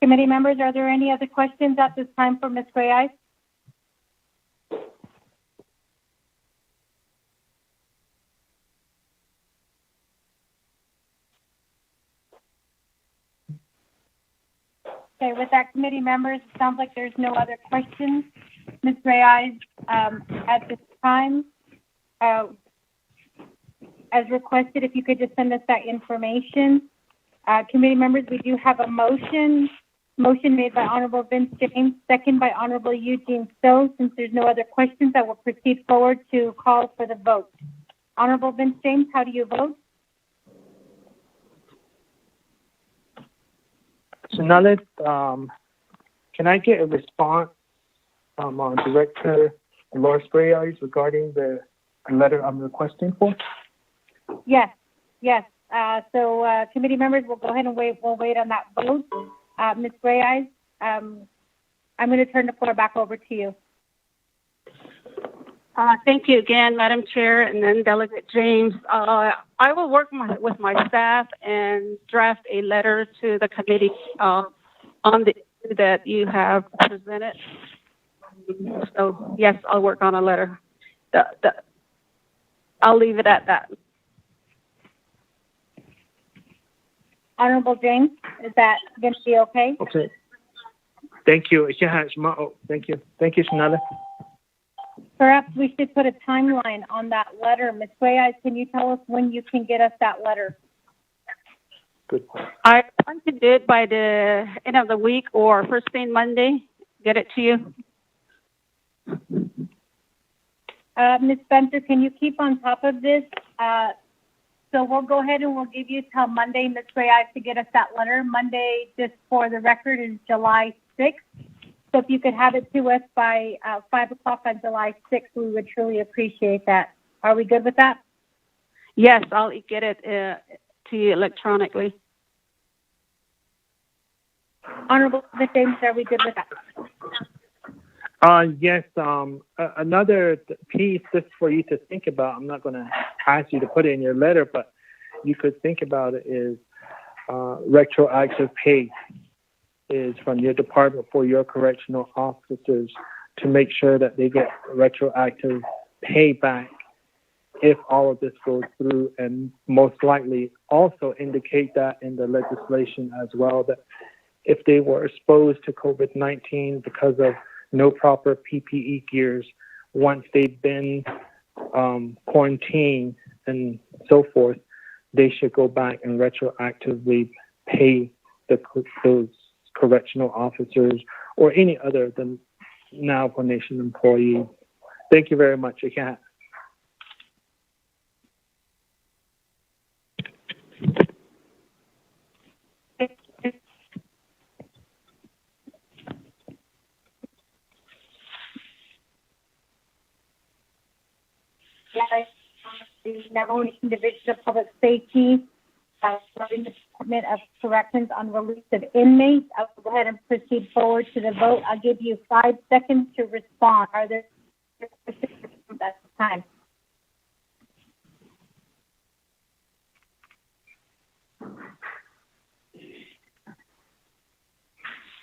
Committee members, are there any other questions at this time for Ms. Gray-Eyes? Okay, with that, committee members, it sounds like there's no other questions. Ms. Gray-Eyes, at this time, as requested, if you could just send us that information. Committee members, we do have a motion made by Honorable Vince James, second by Honorable Eugene So. Since there's no other questions, I will proceed forward to call for the vote. Honorable Vince James, how do you vote? So now can I get a response from Director Dolores Gray-Eyes regarding the letter I'm requesting for? Yes. So committee members, we'll go ahead and wait. We'll wait on that vote. Ms. Gray-Eyes, I'm going to turn the floor back over to you. Thank you again, Madam Chair, and then Delegate James. I will work with my staff and draft a letter to the committee on the issue that you have presented. So, yes, I'll work on a letter. I'll leave it at that. Honorable James, is that going to be okay? Okay. Thank you. Thank you. Thank you, Shanala. Perhaps we should put a timeline on that letter. Ms. Gray-Eyes, can you tell us when you can get us that letter? Good point. I plan to do it by the end of the week or first thing Monday. Get it to you. Ms. Spencer, can you keep on top of this? So we'll go ahead and we'll give you till Monday, Ms. Gray-Eyes, to get us that letter. Monday, just for the record, is July 6th. So if you could have it to us by 5 o'clock on July 6th, we would truly appreciate that. Are we good with that? Yes, I'll get it to you electronically. Honorable Ms. James, are we good with that? Yes, another piece just for you to think about, I'm not going to ask you to put it in your letter, but you could think about it, is retroactive pay is from your department for your correctional officers to make sure that they get retroactive pay back if all of this goes through, and most likely also indicate that in the legislation as well, that if they were exposed to COVID-19 because of no proper PPE gears, once they've been quarantined, and so forth, they should go back and retroactively pay those correctional officers or any other than Navajo Nation employee. Thank you very much. Again. The Navajo Nation Division of Public Safety, regarding the Department of Corrections on release of inmates. I will go ahead and proceed forward to the vote. I'll give you 5 seconds to respond. Are there questions at this time?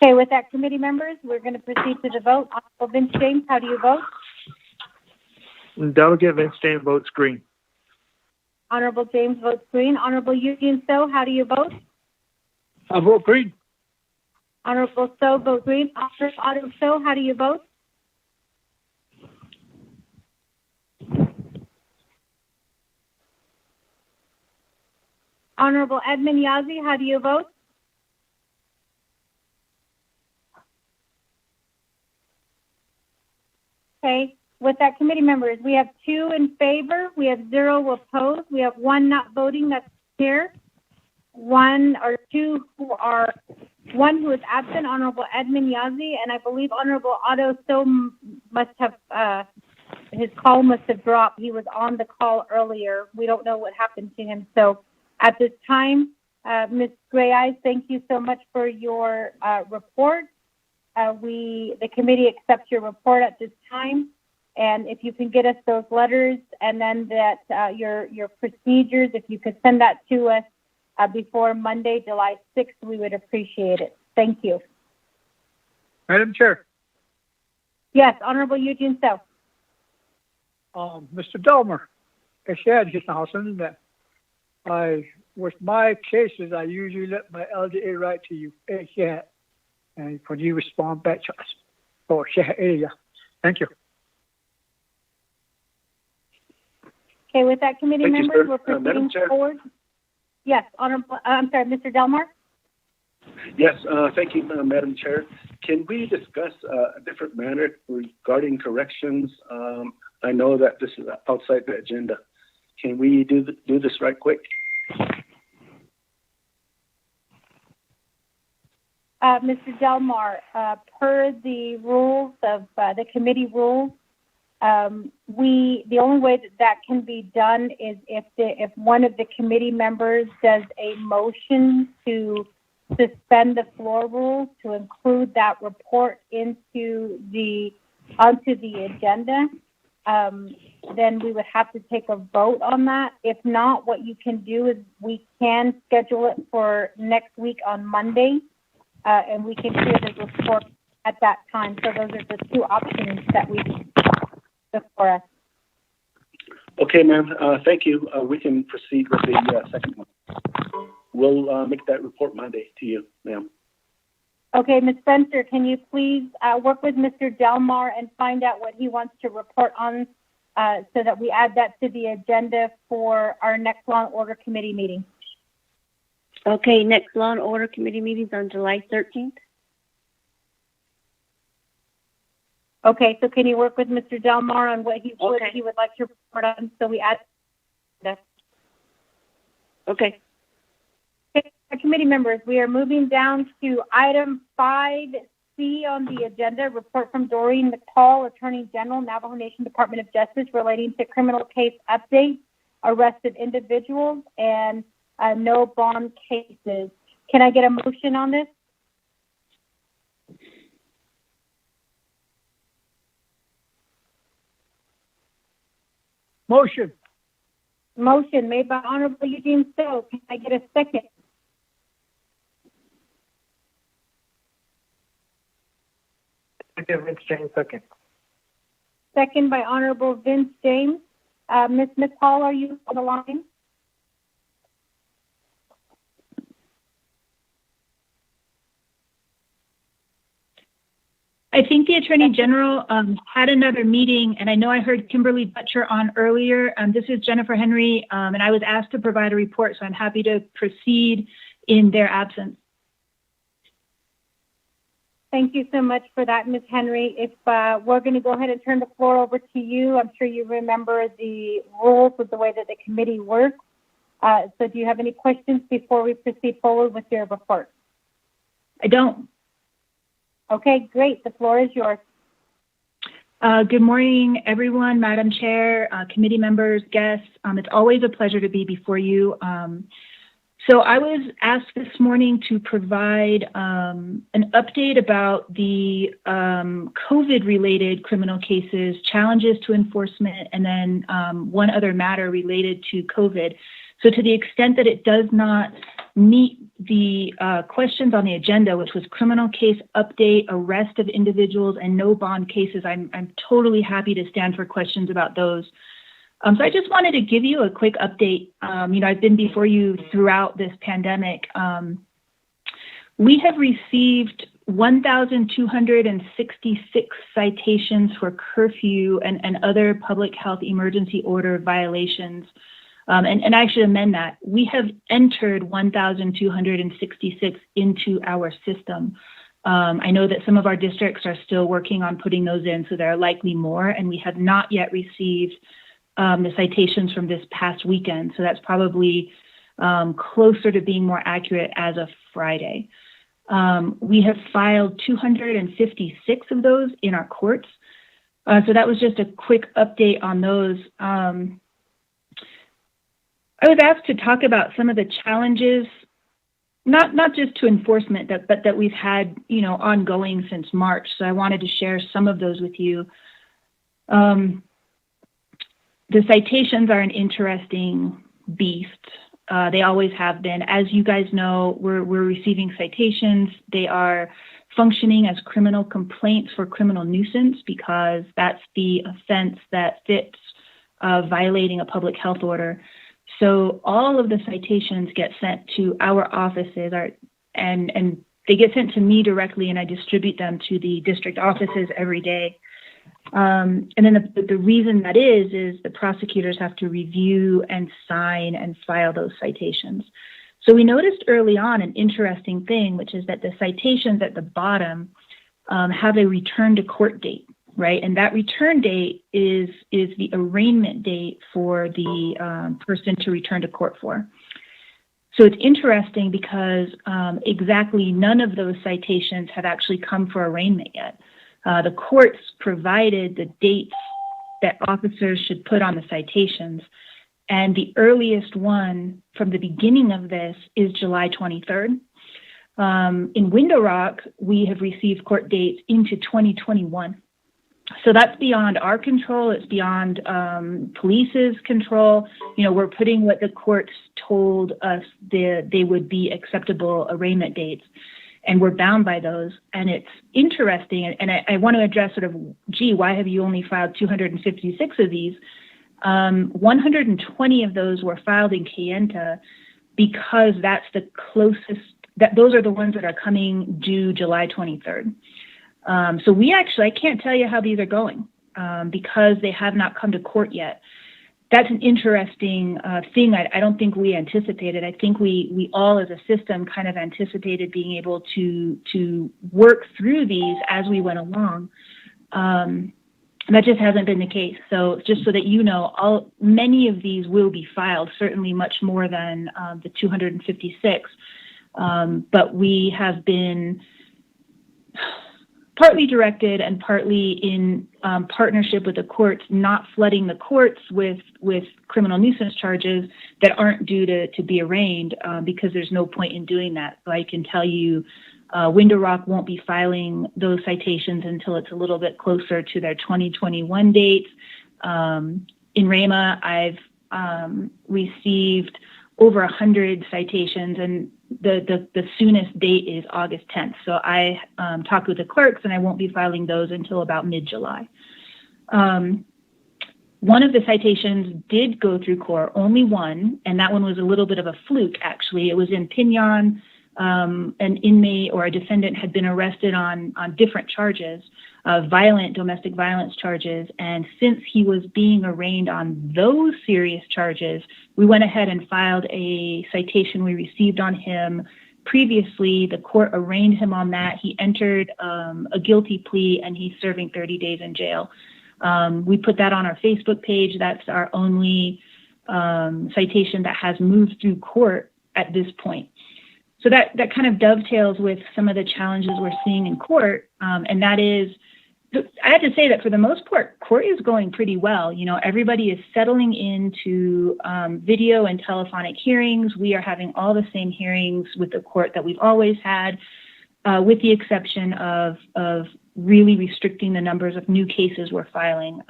Okay, with that, committee members, we're going to proceed to the vote. Honorable Vince James, how do you vote? Delegate Vince James votes green. Honorable James votes green. Honorable Eugene So, how do you vote? I vote green. Honorable So votes green. Honorable Otto So, how do you vote? Honorable Edmund Yazi, how do you vote? Okay, with that, committee members, we have 2 in favor, we have 0 opposed, we have 1 not voting, that's here. 1 or 2 who are, 1 who is absent, Honorable Edmund Yazi, and I believe Honorable Otto So must have, his call must have dropped. He was on the call earlier. We don't know what happened to him. So at this time, Ms. Gray Eyes, thank you so much for your report. The committee accepts your report at this time. And if you can get us those letters and then that your procedures, if you could send that to us before Monday, July 6th, we would appreciate it. Thank you. Madam Chair. Yes, Honorable Eugene So. Mr. Delmer, I said just now something that with my cases, I usually let my LDA write to you. And when you respond back to us. Oh, yeah. Thank you. Okay, with that, committee Thank you, members, sir. we're proceeding Madam Chair. forward. Yes, Honorable, I'm sorry, Mr. Delmar? Yes, thank you, Madam Chair. Can we discuss a different matter regarding corrections? I know that this is outside the agenda. Can we do this right quick? Mr. Delmar, per the rules of the committee rules, the only way that can be done is if one of the committee members does a motion to suspend the floor rules to include that report onto the agenda, then we would have to take a vote on that. If not, what you can do is we can schedule it for next week on Monday, and we can hear the report at that time. So those are the 2 options that we have before us. Okay, ma'am. Thank you. We can proceed with the second one. We'll make that report Monday to you, ma'am. Okay, Ms. Spencer, can you please work with Mr. Delmar and find out what he wants to report on so that we add that to the agenda for our next Law and Order Committee meeting? Okay, next Law and Order Committee meeting's on July 13th. Okay, so can you work with Mr. Delmar on what he would like to report on so we add that? Okay. Okay, committee members, we are moving down to item 5C on the agenda, report from Doreen McCall, Attorney General, Navajo Nation Department of Justice relating to criminal case updates, arrested individuals, and no bond cases. Can I get a motion on this? Motion. Motion made by Honorable Eugene So. Can I get a second? Vince James, second. Second by Honorable Vince James. Ms. McCall, are you on the line? I think the Attorney General had another meeting, and I know I heard Kimberly Butcher on earlier. This is Jennifer Henry, and I was asked to provide a report, so I'm happy to proceed in their absence. Thank you so much for that, Ms. Henry. If we're going to go ahead and turn the floor over to you, I'm sure you remember the rules of the way that the committee works. So do you have any questions before we proceed forward with your report? I don't. Okay, great. The floor is yours. Good morning, everyone, Madam Chair, committee members, guests. It's always a pleasure to be before you. So I was asked this morning to provide an update about the COVID-related criminal cases, challenges to enforcement, and then one other matter related to COVID. So to the extent that it does not meet the questions on the agenda, which was criminal case update, arrest of individuals, and no bond cases, I'm totally happy to stand for questions about those. So I just wanted to give you a quick update. I've been before you throughout this pandemic. We have received 1,266 citations for curfew and other public health emergency order violations. And I should amend that. We have entered 1,266 into our system. I know that some of our districts are still working on putting those in, so there are likely more, and we have not yet received the citations from this past weekend. So that's probably closer to being more accurate as of Friday. We have filed 256 of those in our courts. So that was just a quick update on those. I was asked to talk about some of the challenges, not just to enforcement, but that we've had, ongoing since March. So I wanted to share some of those with you. The citations are an interesting beast. They always have been. As you guys know, we're receiving citations. They are functioning as criminal complaints for criminal nuisance because that's the offense that fits violating a public health order. So all of the citations get sent to our offices, and they get sent to me directly, and I distribute them to the district offices every day. And then the reason that is the prosecutors have to review and sign and file those citations. So we noticed early on an interesting thing, which is that the citations at the bottom have a return to court date. Right, and that return date is the arraignment date for the person to return to court for. So it's interesting because exactly none of those citations have actually come for arraignment yet. The courts provided the dates that officers should put on the citations, and the earliest one from the beginning of this is July 23rd. In Window Rock, we have received court dates into 2021. So that's beyond our control. It's beyond police's control. We're putting what the courts told us they would be acceptable arraignment dates, and we're bound by those. And it's interesting, and I want to address sort of, why have you only filed 256 of these? 120 of those were filed in Kayenta because that's the closest, those are the ones that are coming due July 23rd. So I can't tell you how these are going because they have not come to court yet. That's an interesting thing. I don't think we anticipated. I think we all as a system kind of anticipated being able to work through these as we went along. That just hasn't been the case. So just so that you know, many of these will be filed, certainly much more than the 256. But we have been partly directed and partly in partnership with the courts, not flooding the courts with criminal nuisance charges that aren't due to be arraigned because there's no point in doing that. So I can tell you Window Rock won't be filing those citations until it's a little bit closer to their 2021 dates. In Rama, I've received over 100 citations, and the soonest date is August 10th. So I talked with the clerks, and I won't be filing those until about mid-July. One of the citations did go through court, only one, and that one was a little bit of a fluke, actually. It was in Pinyon. an inmate or a defendant had been arrested on different charges, violent domestic violence charges. And since he was being arraigned on those serious charges, we went ahead and filed a citation we received on him previously. The court arraigned him on that. He entered a guilty plea, and he's serving 30 days in jail. We put that on our Facebook page. That's our only citation that has moved through court at this point. So that kind of dovetails with some of the challenges we're seeing in court. And that is, I have to say that for the most part, court is going pretty well. You know, everybody is settling into video and telephonic hearings. We are having all the same hearings with the court that we've always had, with the exception of really restricting the numbers of new cases we're filing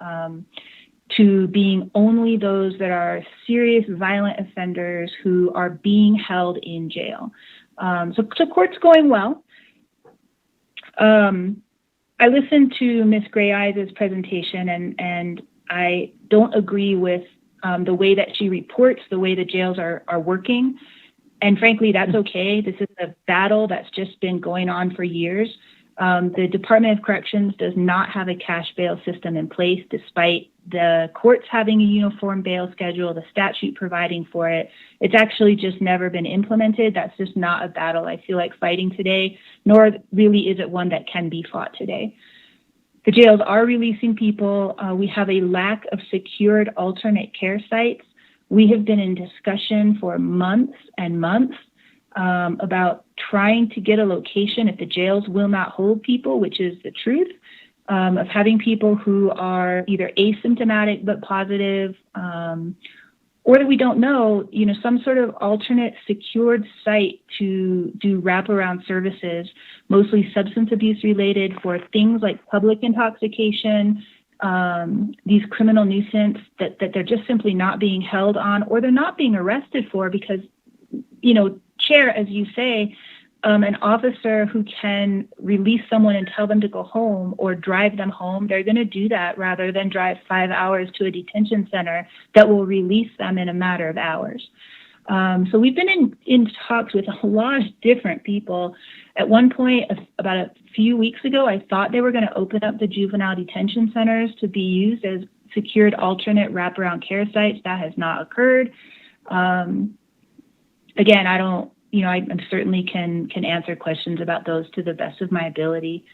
to being only those that are serious violent offenders who are being held in jail. So court's going well. I listened to Ms. Gray Eyes' presentation, and I don't agree with the way that she reports the way the jails are working. And frankly, that's okay. This is a battle that's just been going on for years. The Department of Corrections does not have a cash bail system in place, despite the courts having a uniform bail schedule, the statute providing for it. It's actually just never been implemented. That's just not a battle I feel like fighting today, nor really is it one that can be fought today. The jails are releasing people. We have a lack of secured alternate care sites. We have been in discussion for months and months about trying to get a location if the jails will not hold people, which is the truth, of having people who are either asymptomatic but positive, or that we don't know, you know, some sort of alternate secured site to do wraparound services, mostly substance abuse related, for things like public intoxication, these criminal nuisance that they're just simply not being held on, or they're not being arrested for because, you know, Chair, as you say, an officer who can release someone and tell them to go home or drive them home, they're going to do that rather than drive 5 hours to a detention center that will release them in a matter of hours. So we've been in talks with a lot of different people. At one point, about a few weeks ago, I thought they were going to open up the juvenile detention centers to be used as secured alternate wraparound care sites. That has not occurred. Again, I don't, you know, I certainly can answer questions about those to the best of my ability.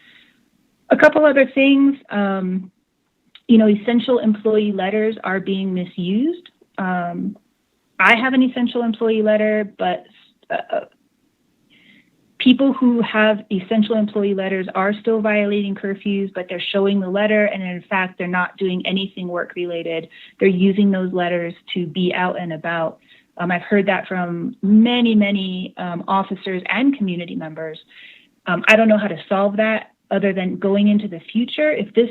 A couple other things, you know, essential employee letters are being misused. I have an essential employee letter, but people who have essential employee letters are still violating curfews, but they're showing the letter, and in fact, they're not doing anything work-related. They're using those letters to be out and about. I've heard that from many officers and community members. I don't know how to solve that other than going into the future. If this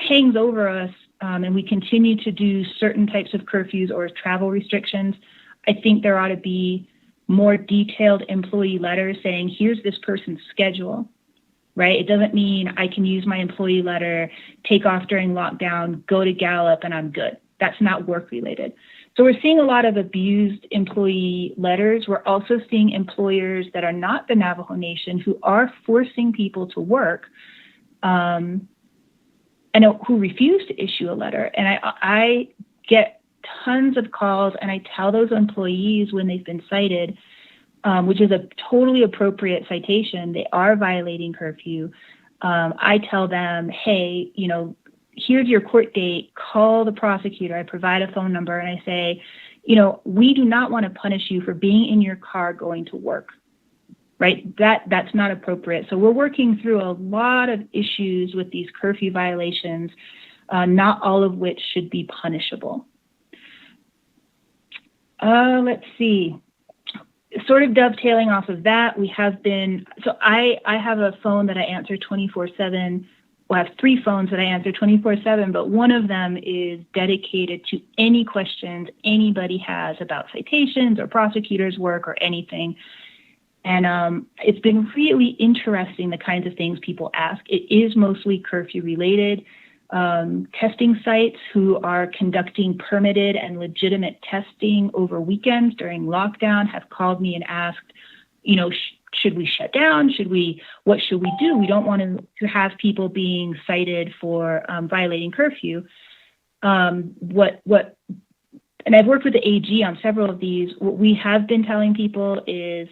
hangs over us and we continue to do certain types of curfews or travel restrictions, I think there ought to be more detailed employee letters saying, here's this person's schedule, right? It doesn't mean I can use my employee letter, take off during lockdown, go to Gallup, and I'm good. That's not work-related. So we're seeing a lot of abused employee letters. We're also seeing employers that are not the Navajo Nation who are forcing people to work and who refuse to issue a letter. And I get tons of calls, and I tell those employees when they've been cited, which is a totally appropriate citation, they are violating curfew. I tell them, hey, you know, here's your court date, call the prosecutor. I provide a phone number and I say, you know, we do not want to punish you for being in your car going to work, right? That's not appropriate. So we're working through a lot of issues with these curfew violations, not all of which should be punishable. Let's see. Sort of dovetailing off of that, we have been, so I have a phone that I answer 24/7. Well, I have 3 phones that I answer 24/7, but one of them is dedicated to any questions anybody has about citations or prosecutors' work or anything. And it's been really interesting, the kinds of things people ask. It is mostly curfew related. Testing sites who are conducting permitted and legitimate testing over weekends during lockdown have called me and asked, you know, should we shut down? What should we do? We don't want to have people being cited for violating curfew. And I've worked with the AG on several of these. What we have been telling people is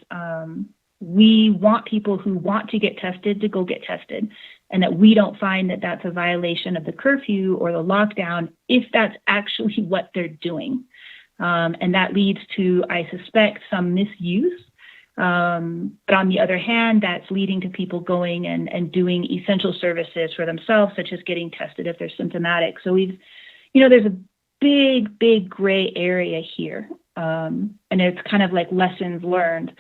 we want people who want to get tested to go get tested, and that we don't find that that's a violation of the curfew or the lockdown if that's actually what they're doing. And that leads to, I suspect, some misuse. But on the other hand, that's leading to people going and doing essential services for themselves, such as getting tested if they're symptomatic. So there's a big gray area here. And it's kind of like lessons learned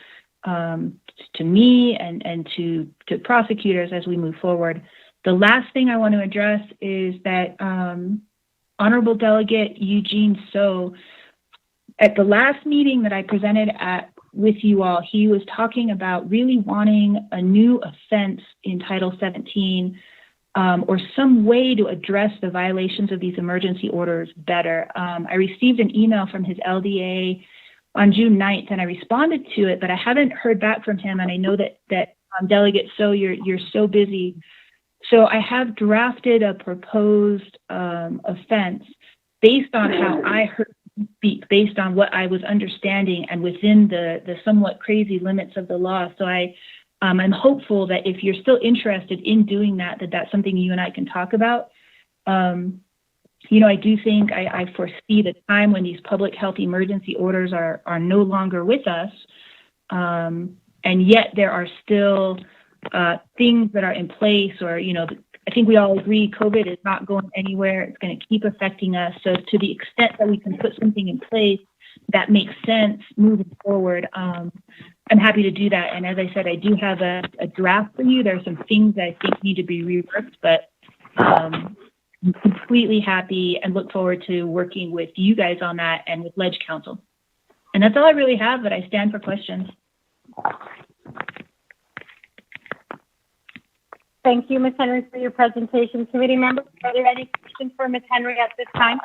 to me and to prosecutors as we move forward. The last thing I want to address is that Honorable Delegate Eugene So, at the last meeting that I presented with you all, he was talking about really wanting a new offense in Title 17 or some way to address the violations of these emergency orders better. I received an email from his LDA on June 9th, and I responded to it, but I haven't heard back from him, and I know that Delegate So, you're so busy. So I have drafted a proposed offense based on how I heard him speak, based on what I was understanding, and within the somewhat crazy limits of the law. So I'm hopeful that if you're still interested in doing that that's something you and I can talk about. I do think I foresee the time when these public health emergency orders are no longer with us, and yet there are still things that are in place, or I think we all agree COVID is not going anywhere. It's going to keep affecting us. So to the extent that we can put something in place that makes sense moving forward, I'm happy to do that. And as I said, I do have a draft for you. There are some things that I think need to be reworked, but I'm completely happy and look forward to working with you guys on that and with Ledge Council. And that's all I really have, but I stand for questions. Thank you, Ms. Henry, for your presentation. Committee members, are there any questions for Ms. Henry at this time?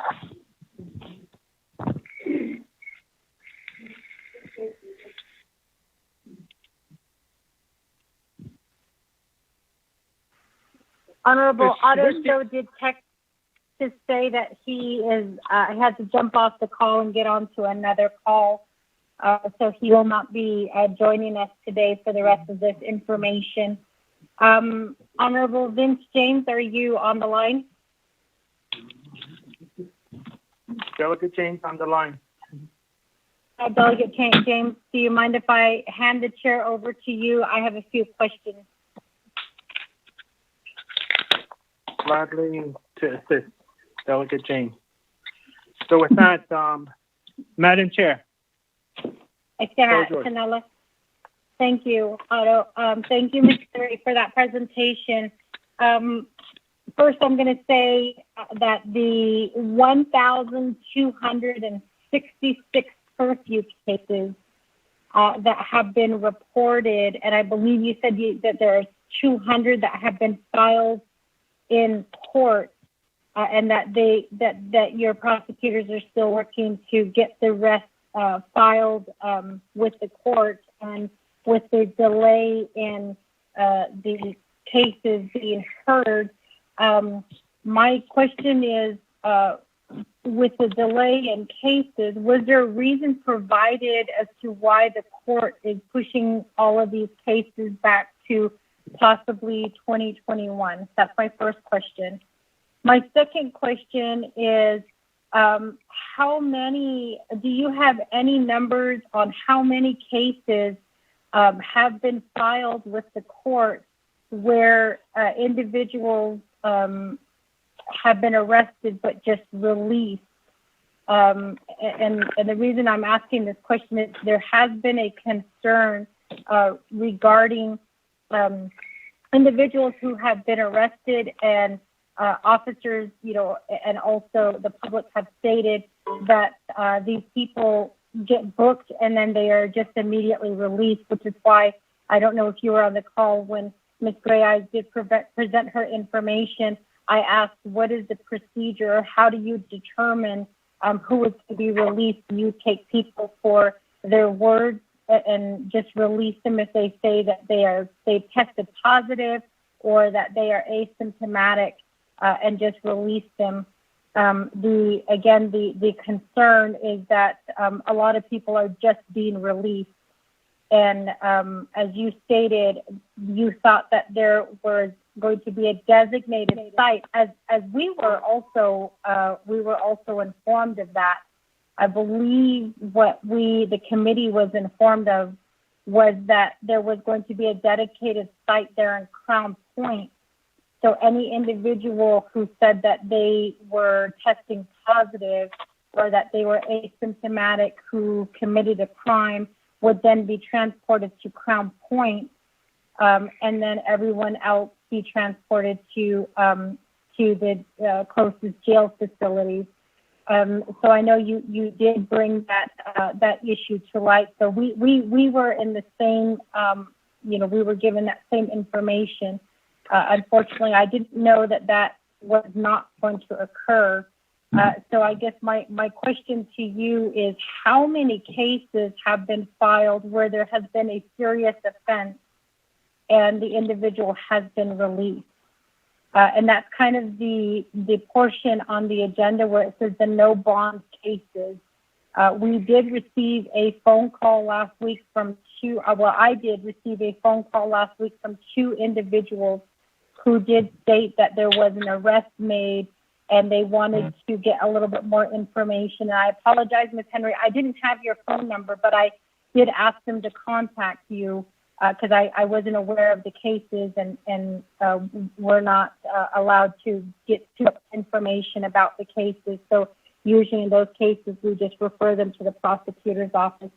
Honorable Otto did text to say that he had to jump off the call and get onto another call. So he will not be joining us today for the rest of this information. Honorable Vince James, are you on the line? Delegate James on the line. Delegate James, do you mind if I hand the chair over to you? I have a few questions. Gladly to assist, Delegate James. So with that, Madam Chair. Thank you, Otto. Thank you, Ms. Henry, for that presentation. First, I'm going to say that the 1,266 curfew cases that have been reported, and I believe you said that there are 200 that have been filed in court, and that your prosecutors are still working to get the rest filed with the court, and with the delay in the cases being heard. My question is, with the delay in cases, was there a reason provided as to why the court is pushing all of these cases back to possibly 2021? That's my first question. My second question is, do you have any numbers on how many cases have been filed with the court where individuals have been arrested but just released? And the reason I'm asking this question is there has been a concern regarding individuals who have been arrested, and officers, and also the public have stated that these people get booked and then they are just immediately released, which is why I don't know if you were on the call when Ms. Gray Eyes did present her information. I asked, what is the procedure? How do you determine who is to be released? Do you take people for their words and just release them if they say that they tested positive or that they are asymptomatic, and just release them. The concern is that a lot of people are just being released. And as you stated, you thought that there was going to be a designated site. As we were also informed of that. I believe what the committee was informed of was that there was going to be a dedicated site there in Crown Point. So any individual who said that they were testing positive or that they were asymptomatic who committed a crime would then be transported to Crown Point, and then everyone else be transported to the closest jail facilities. So I know you did bring that issue to light. So we were in the same, we were given that same information. Unfortunately, I didn't know that was not going to occur. So I guess my question to you is, how many cases have been filed where there has been a serious offense and the individual has been released? And that's kind of the portion on the agenda where it says the no bond cases. We did receive a phone call last week from I did receive a phone call last week from 2 individuals who did state that there was an arrest made and they wanted to get a little bit more information. And I apologize, Ms. Henry, I didn't have your phone number, but I did ask them to contact you because I wasn't aware of the cases and we're not allowed to get too much information about the cases. So usually in those cases, we just refer them to the prosecutor's office.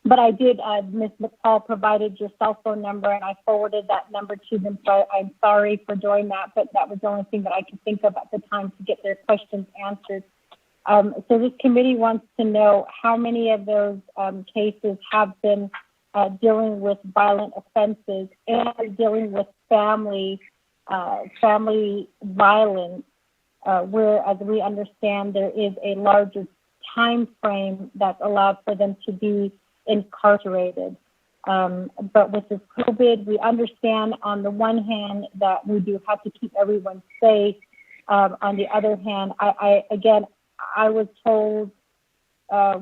But I did, Ms. McCall provided your cell phone number and I forwarded that number to them. So I'm sorry for doing that, but that was the only thing that I could think of at the time to get their questions answered. So this committee wants to know how many of those cases have been dealing with violent offenses and dealing with family violence, where, as we understand, there is a larger time frame that's allowed for them to be incarcerated. But with this COVID, we understand on the one hand that we do have to keep everyone safe. On the other hand, I was told,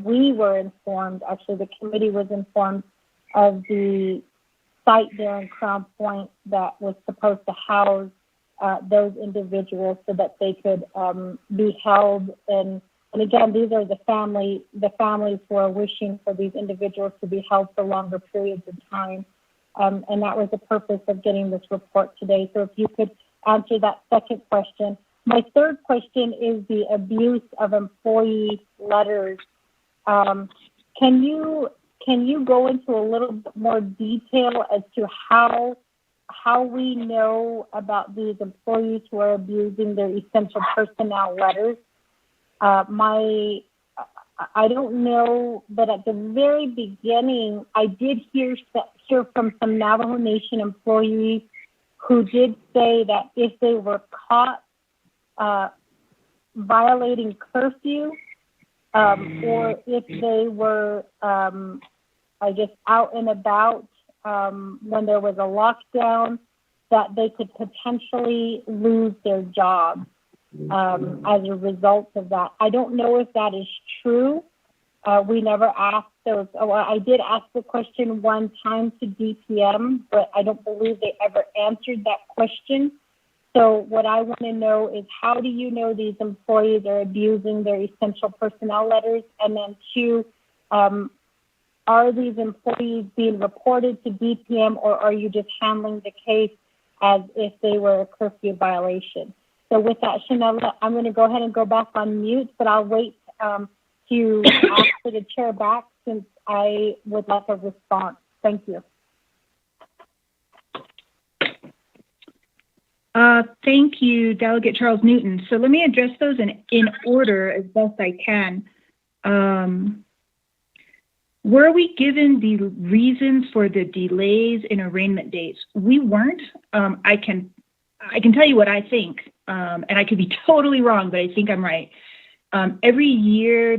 we were informed, actually the committee was informed of the site there in Crown Point that was supposed to house those individuals so that they could be held. And again, these are the families who are wishing for these individuals to be held for longer periods of time. And that was the purpose of getting this report today. So if you could answer that second question. My third question is the abuse of employee letters. Can you go into a little bit more detail as to how we know about these employees who are abusing their essential personnel letters? I don't know, but at the very beginning, I did hear from some Navajo Nation employees who did say that if they were caught violating curfew, or if they were, out and about when there was a lockdown, that they could potentially lose their job as a result of that. I don't know if that is true. We never asked those. I did ask the question one time to DPM, but I don't believe they ever answered that question. So what I want to know is, how do you know these employees are abusing their essential personnel letters? And then 2, are these employees being reported to DPM, or are you just handling the case as if they were a curfew violation? So with that, Shanella, I'm going to go ahead and go back on mute, but I'll wait to ask for the chair back since I would like a response. Thank you. Thank you, Delegate Charles Newton. So let me address those in order as best I can. Were we given the reasons for the delays in arraignment dates? We weren't. I can tell you what I think, and I could be totally wrong, but I think I'm right. Every year,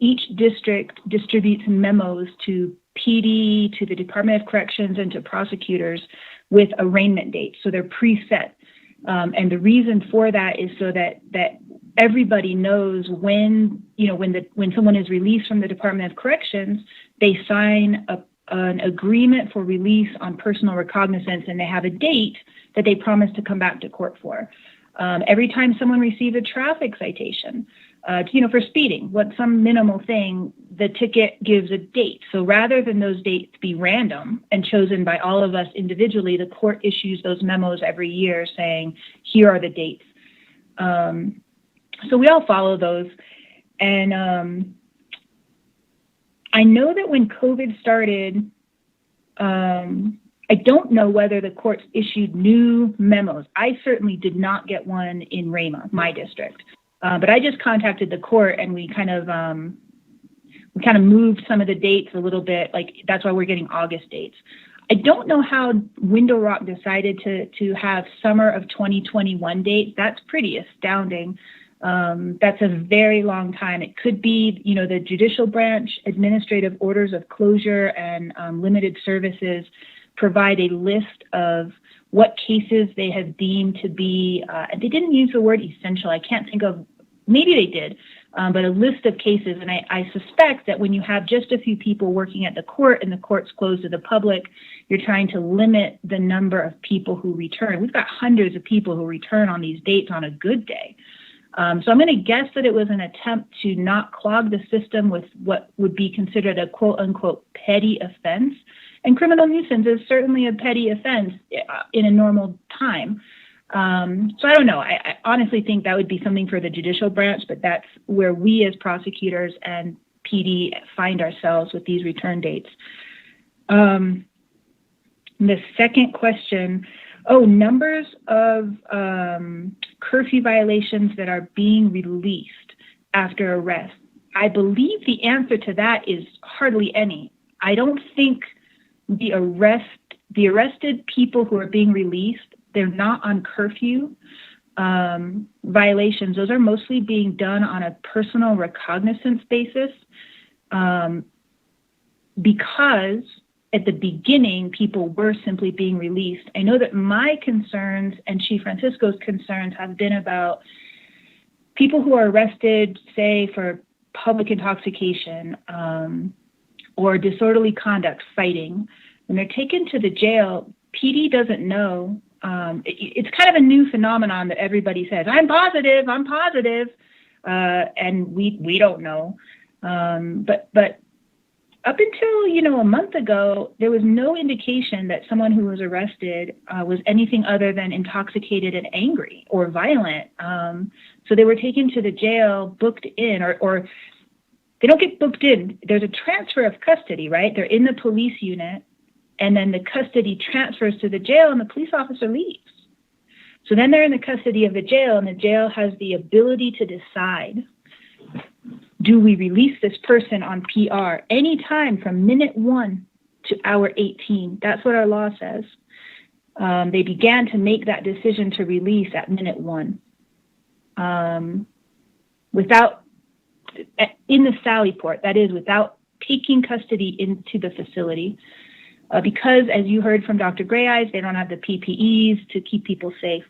each district distributes memos to PD, to the Department of Corrections, and to prosecutors with arraignment dates. So they're preset. And the reason for that is so that everybody knows when someone is released from the Department of Corrections, they sign an agreement for release on personal recognizance, and they have a date that they promise to come back to court for. Every time someone receives a traffic citation, for speeding, some minimal thing, the ticket gives a date. So rather than those dates be random and chosen by all of us individually, the court issues those memos every year saying, here are the dates. So we all follow those. And I know that when COVID started, I don't know whether the courts issued new memos. I certainly did not get one in Rama, my district. But I just contacted the court, and we kind of moved some of the dates a little bit. Like, that's why we're getting August dates. I don't know how Window Rock decided to have summer of 2021 dates. That's pretty astounding. That's a very long time. It could be, the judicial branch administrative orders of closure and limited services provide a list of what cases they have deemed to be, they didn't use the word essential. I can't think of, maybe they did, but a list of cases. And I suspect that when you have just a few people working at the court and the court's closed to the public, you're trying to limit the number of people who return. We've got hundreds of people who return on these dates on a good day. So I'm going to guess that it was an attempt to not clog the system with what would be considered a quote unquote petty offense. And criminal nuisance is certainly a petty offense in a normal time. So I don't know. I honestly think that would be something for the judicial branch, but that's where we as prosecutors and PD find ourselves with these return dates. The second question, numbers of curfew violations that are being released after arrest. I believe the answer to that is hardly any. I don't think the arrested people who are being released, they're not on curfew violations. Those are mostly being done on a personal recognizance basis because at the beginning, people were simply being released. I know that my concerns and Chief Francisco's concerns have been about people who are arrested, say, for public intoxication or disorderly conduct, fighting. When they're taken to the jail, PD doesn't know. It's kind of a new phenomenon that everybody says, I'm positive, and we don't know. But up until, a month ago, there was no indication that someone who was arrested was anything other than intoxicated and angry or violent. So they were taken to the jail, booked in, or they don't get booked in. There's a transfer of custody, right? They're in the police unit, and then the custody transfers to the jail, and the police officer leaves. So then they're in the custody of the jail, and the jail has the ability to decide, do we release this person on PR anytime from minute 1 to hour 18? That's what our law says. They began to make that decision to release at minute 1. In the Sally Port, that is, without taking custody into the facility, because, as you heard from Dr. Gray Eyes, they don't have the PPEs to keep people safe.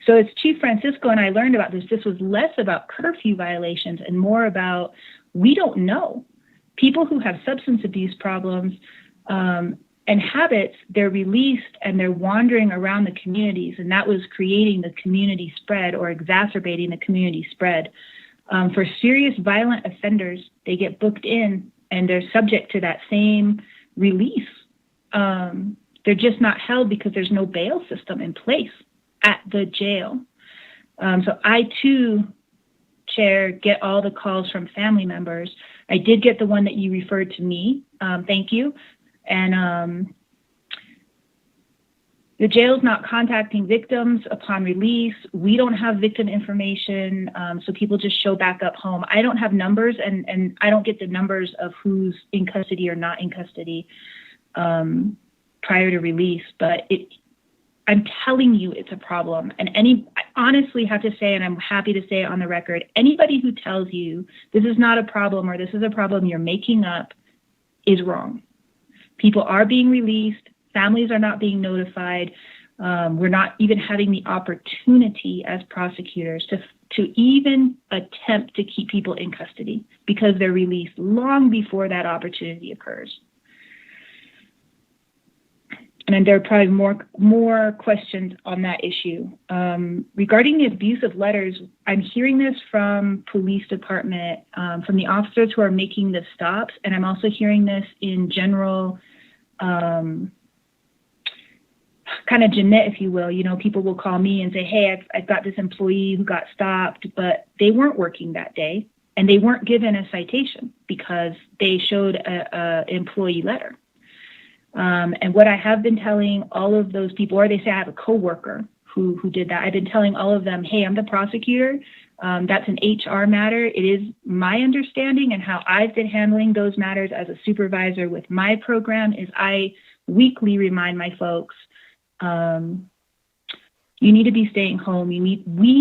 So as Chief Francisco and I learned about this was less about curfew violations and more about, we don't know. People who have substance abuse problems and habits, they're released and they're wandering around the communities, and that was creating the community spread or exacerbating the community spread. For serious violent offenders, they get booked in and they're subject to that same release. They're just not held because there's no bail system in place at the jail. So I too, Chair, get all the calls from family members. I did get the one that you referred to me. Thank you. And the jail's not contacting victims upon release. We don't have victim information, so people just show back up home. I don't have numbers, and I don't get the numbers of who's in custody or not in custody prior to release, but I'm telling you it's a problem. And I honestly have to say, and I'm happy to say it on the record, anybody who tells you this is not a problem or this is a problem you're making up is wrong. People are being released. Families are not being notified. We're not even having the opportunity as prosecutors to even attempt to keep people in custody because they're released long before that opportunity occurs. And there are probably more questions on that issue. Regarding the abusive letters, I'm hearing this from police department, from the officers who are making the stops, and I'm also hearing this in general, kind of Jeanette, if you will. You know, people will call me and say, hey, I've got this employee who got stopped, but they weren't working that day, and they weren't given a citation because they showed a employee letter. And what I have been telling all of those people, or they say I have a coworker who did that, I've been telling all of them, hey, I'm the prosecutor. That's an HR matter. It is my understanding, and how I've been handling those matters as a supervisor with my program is I weekly remind my folks, you need to be staying home. We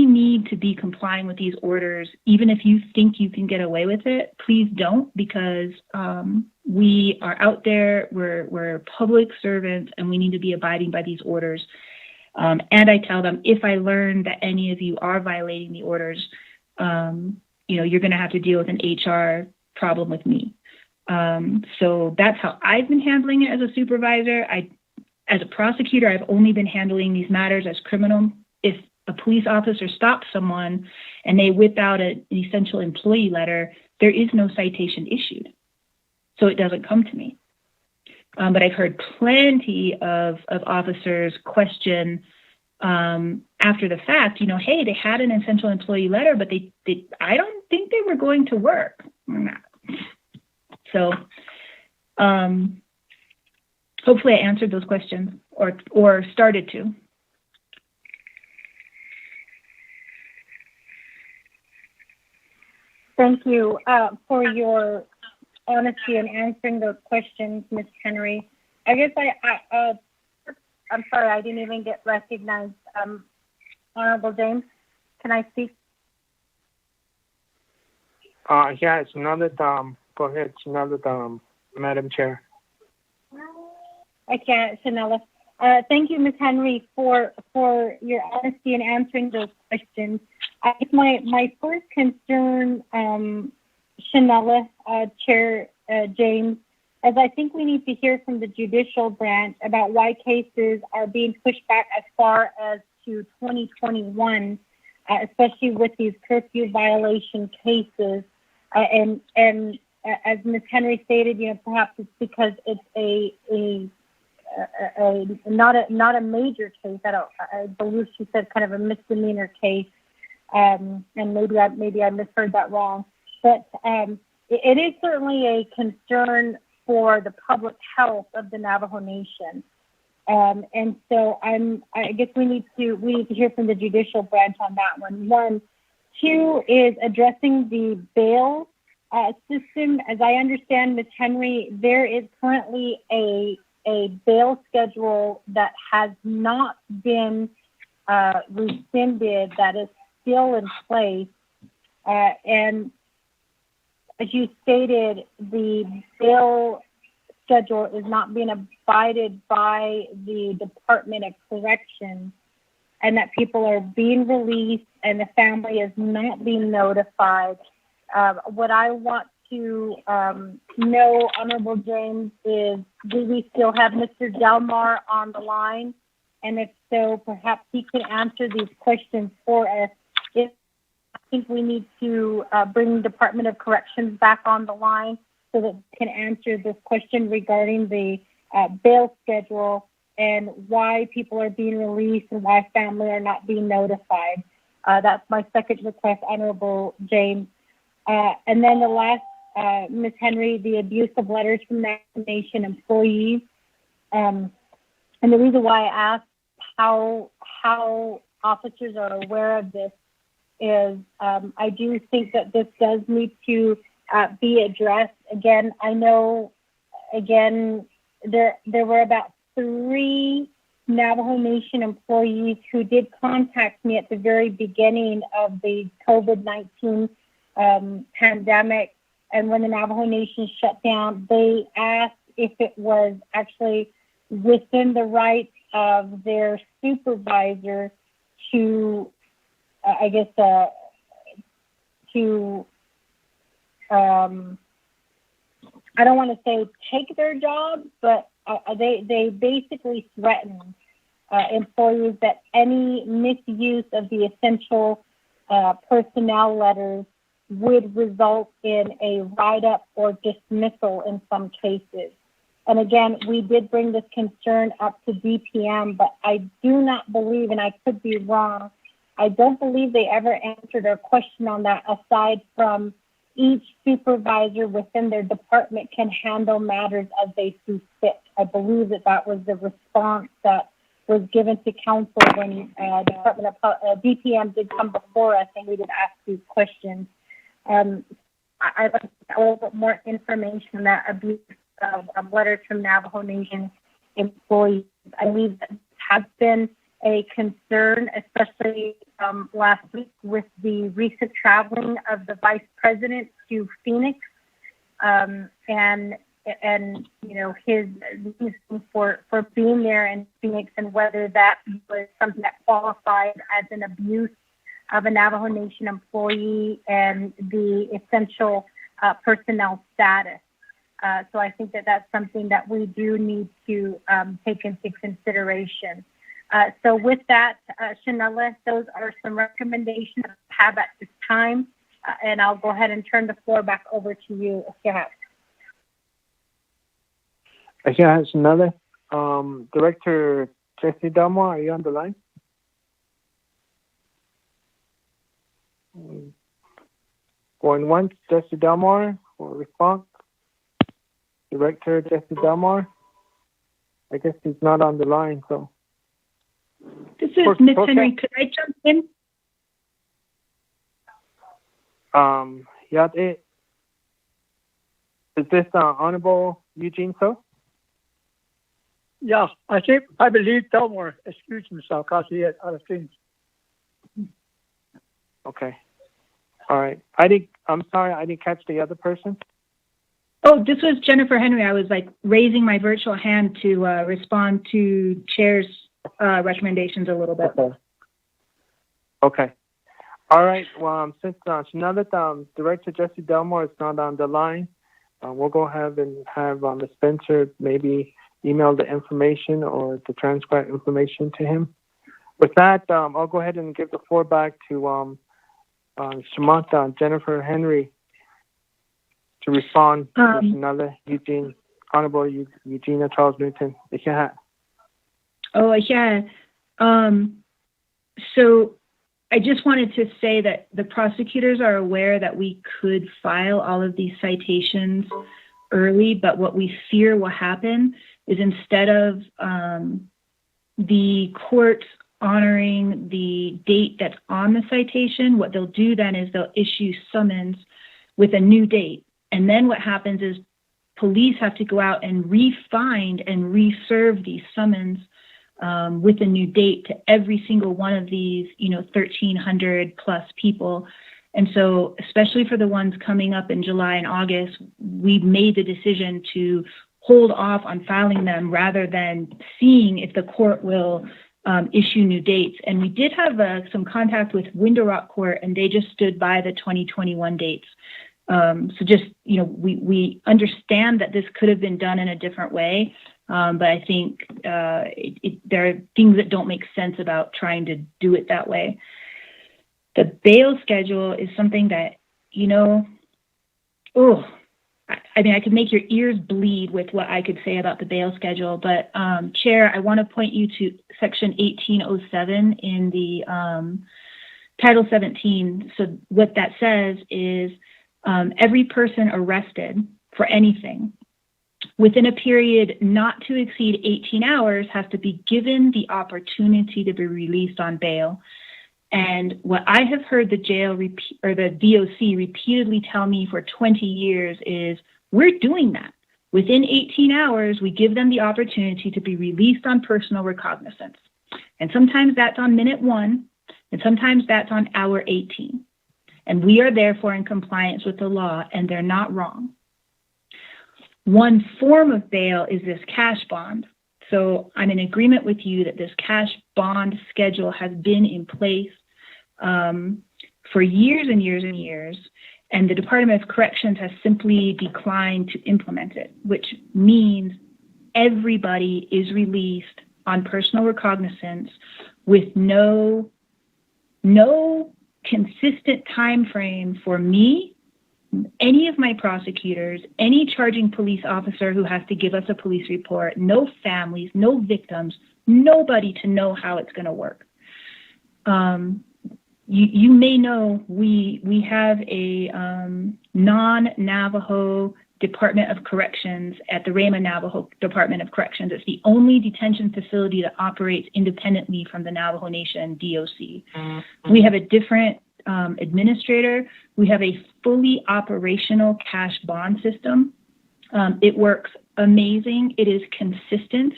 need to be complying with these orders. Even if you think you can get away with it, please don't, because we are out there, we're public servants, and we need to be abiding by these orders. And I tell them, if I learn that any of you are violating the orders, you're going to have to deal with an HR problem with me. So that's how I've been handling it as a supervisor. As a prosecutor, I've only been handling these matters as criminal. If a police officer stops someone and they whip out an essential employee letter, there is no citation issued. So it doesn't come to me. But I've heard plenty of officers question after the fact, hey, they had an essential employee letter, but they I don't think they were going to work. So hopefully I answered those questions or started to. Thank you for your honesty in answering those questions, Ms. Henry. I guess I'm sorry, I didn't even get recognized. Honorable James, can I speak? Yeah, it's another, go ahead, it's another, Madam Chair. Okay, Chanela. Thank you, Ms. Henry, for your honesty in answering those questions. I guess my first concern, Chanela, Chair James, as I think we need to hear from the judicial branch about why cases are being pushed back as far as to 2021, especially with these curfew violation cases. And as Ms. Henry stated, perhaps it's because it's not a major case. I believe she said kind of a misdemeanor case, and maybe I misheard that wrong. But it is certainly a concern for the public health of the Navajo Nation. And so I guess we need to hear from the judicial branch on that one. One. Two is addressing the bail system. As I understand, Ms. Henry, there is currently a bail schedule that has not been rescinded, that is still in place. And as you stated, the bail schedule is not being abided by the Department of Corrections, and that people are being released and the family is not being notified. What I want to know, Honorable James, is do we still have Mr. Delmar on the line? And if so, perhaps he can answer these questions for us. If I think we need to bring Department of Corrections back on the line so that we can answer this question regarding the bail schedule and why people are being released and why family are not being notified. That's my second request, Honorable James. And then the last, Ms. Henry, the abuse of letters from Navajo Nation employees. And the reason why I asked how officers are aware of this is I do think that this does need to be addressed. Again, I know, there were about 3 Navajo Nation employees who did contact me at the very beginning of the COVID-19 pandemic. And when the Navajo Nation shut down, they asked if it was actually within the rights of their supervisor to, I don't want to say take their jobs, but they basically threatened employees that any misuse of the essential personnel letters would result in a write-up or dismissal in some cases. And again, we did bring this concern up to DPM, but I do not believe, and I could be wrong, I don't believe they ever answered a question on that aside from each supervisor within their department can handle matters as they see fit. I believe that was the response that was given to council when Department of DPM did come before us and we did ask these questions. I'd like a little bit more information on that abuse of letters from Navajo Nation employees. I believe that has been a concern, especially last week with the recent traveling of the vice president to Phoenix, and you know his reason for being there in Phoenix, and whether that was something that qualified as an abuse of a Navajo Nation employee and the essential personnel status. So I think that that's something that we do need to take into consideration. So with that, Shanella, those are some recommendations I have at this time, and I'll go ahead and turn the floor back over to you if you have. Shanella. Director Jesse Delmore, are you on the line? Going once, Jesse Delmore for response. Director Jesse Delmore. I guess he's not on the line, so. This is Ms. Henry. Could I jump in? Is this Honorable Eugene So? Yeah, I believe Delmore excused himself because he had other things. Okay. All right. I'm sorry, I didn't catch the other person. Oh, this was Jennifer Henry. I was raising my virtual hand to respond to Chair's recommendations a little bit. Okay. All right. Well, since now that Director Jesse Delmore is not on the line, we'll go ahead and have Ms. Spencer maybe email the information or the transcript information to him. With that, I'll go ahead and give the floor back to Samantha Jennifer Henry to respond to another Honorable Eugenia Charles Newton. Oh, yeah. So I just wanted to say that the prosecutors are aware that we could file all of these citations early, but what we fear will happen is instead of the court honoring the date that's on the citation, what they'll do then is they'll issue summons with a new date. And then what happens is police have to go out and re-find and re-serve these summons with a new date to every single one of these, 1,300 plus people. And so, especially for the ones coming up in July and August, we made the decision to hold off on filing them rather than seeing if the court will issue new dates. And we did have some contact with Window Rock Court, and they just stood by the 2021 dates. So just, we understand that this could have been done in a different way, but I think there are things that don't make sense about trying to do it that way. The bail schedule is something that, I could make your ears bleed with what I could say about the bail schedule, but Chair, I want to point you to Section 1807 in the Title 17. So what that says is every person arrested for anything within a period not to exceed 18 hours has to be given the opportunity to be released on bail. And what I have heard the the DOC repeatedly tell me for 20 years is, we're doing that. Within 18 hours, we give them the opportunity to be released on personal recognizance. And sometimes that's on minute 1, and sometimes that's on hour 18. And we are therefore in compliance with the law, and they're not wrong. One form of bail is this cash bond. So I'm in agreement with you that this cash bond schedule has been in place for years and years and years, and the Department of Corrections has simply declined to implement it, which means everybody is released on personal recognizance with no consistent time frame for me, any of my prosecutors, any charging police officer who has to give us a police report, no families, no victims, nobody to know how it's going to work. You may know we have a non-Navajo Department of Corrections at the Rama Navajo Department of Corrections. It's the only detention facility that operates independently from the Navajo Nation DOC. We have a different administrator. We have a fully operational cash bond system. It works amazing. It is consistent.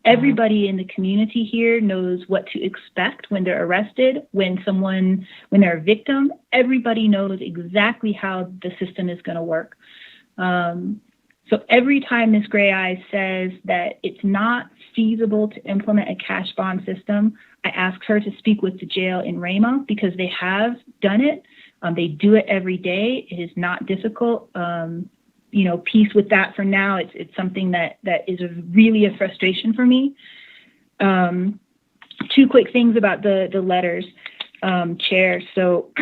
Everybody in the community here knows what to expect when they're arrested, when they're a victim. Everybody knows exactly how the system is going to work. So every time Ms. Gray Eyes says that it's not feasible to implement a cash bond system, I ask her to speak with the jail in Rama because they have done it. They do it every day. It is not difficult. Peace with that for now. It's something that is really a frustration for me. 2 quick things about the letters, Chair. So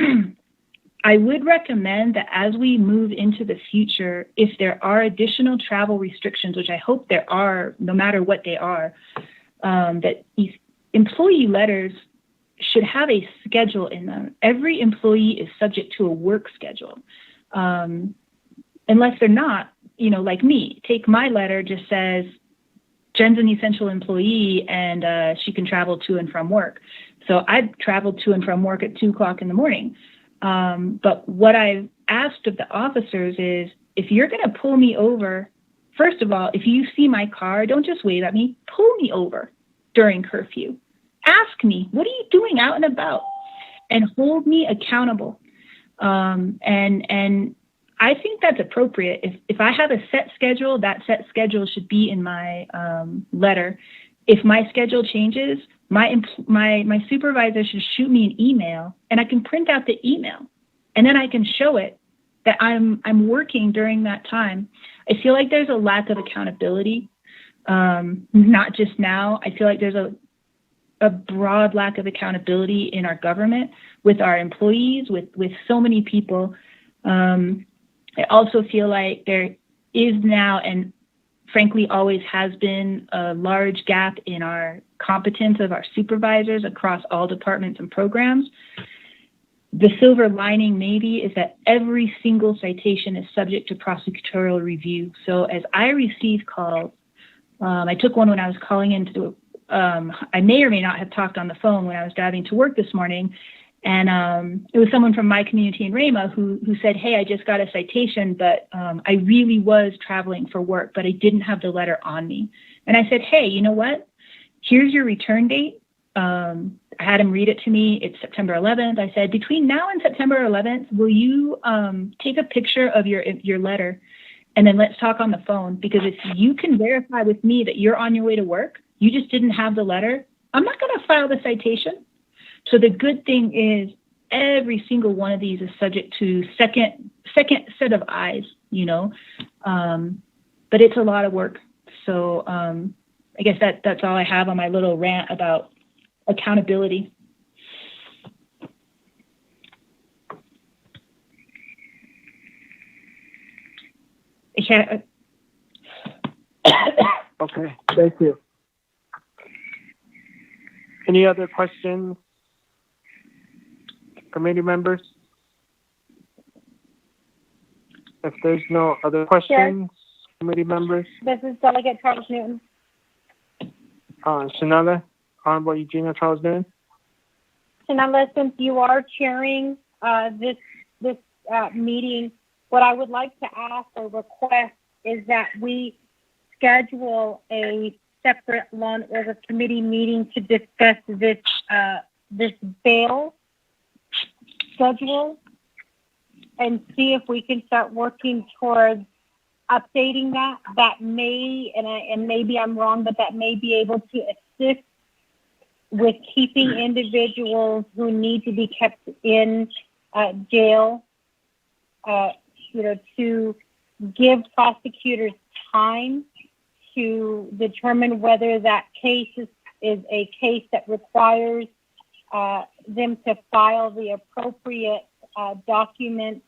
I would recommend that as we move into the future, if there are additional travel restrictions, which I hope there are, no matter what they are, that employee letters should have a schedule in them. Every employee is subject to a work schedule. Unless they're not, like me. Take my letter, just says, Jen's an essential employee and she can travel to and from work. So I've traveled to and from work at 2:00 in the morning. But what I've asked of the officers is, if you're going to pull me over, first of all, if you see my car, don't just wave at me, pull me over during curfew. Ask me, what are you doing out and about? And hold me accountable. And I think that's appropriate. If I have a set schedule, that set schedule should be in my letter. If my schedule changes, my supervisor should shoot me an email, and I can print out the email, and then I can show it that I'm working during that time. I feel like there's a lack of accountability, not just now. I feel like there's a broad lack of accountability in our government with our employees, with so many people. I also feel like there is now, and frankly always has been, a large gap in our competence of our supervisors across all departments and programs. The silver lining maybe is that every single citation is subject to prosecutorial review. So as I receive calls, I took one when I was calling into, I may or may not have talked on the phone when I was driving to work this morning. And it was someone from my community in Rama who said, hey, I just got a citation, but I really was traveling for work, but I didn't have the letter on me. And I said, hey, you know what? Here's your return date. I had him read it to me. It's September 11th. I said, between now and September 11th, will you take a picture of your letter, and then let's talk on the phone? Because if you can verify with me that you're on your way to work, you just didn't have the letter, I'm not going to file the citation. So the good thing is every single one of these is subject to second set of eyes, but it's a lot of work. So I guess that's all I have on my little rant about accountability. Okay, thank you. Any other questions? Committee members? If there's no other questions, committee members? This is Delegate Charles Newton. Shanella, Honorable Eugenia Charles Newton. Shanella, since you are chairing this meeting, what I would like to ask or request is that we schedule a separate Law and Order Committee meeting to discuss this bail schedule and see if we can start working towards updating that. That may, and maybe I'm wrong, but that may be able to assist with keeping individuals who need to be kept in jail, to give prosecutors time to determine whether that case is a case that requires them to file the appropriate documents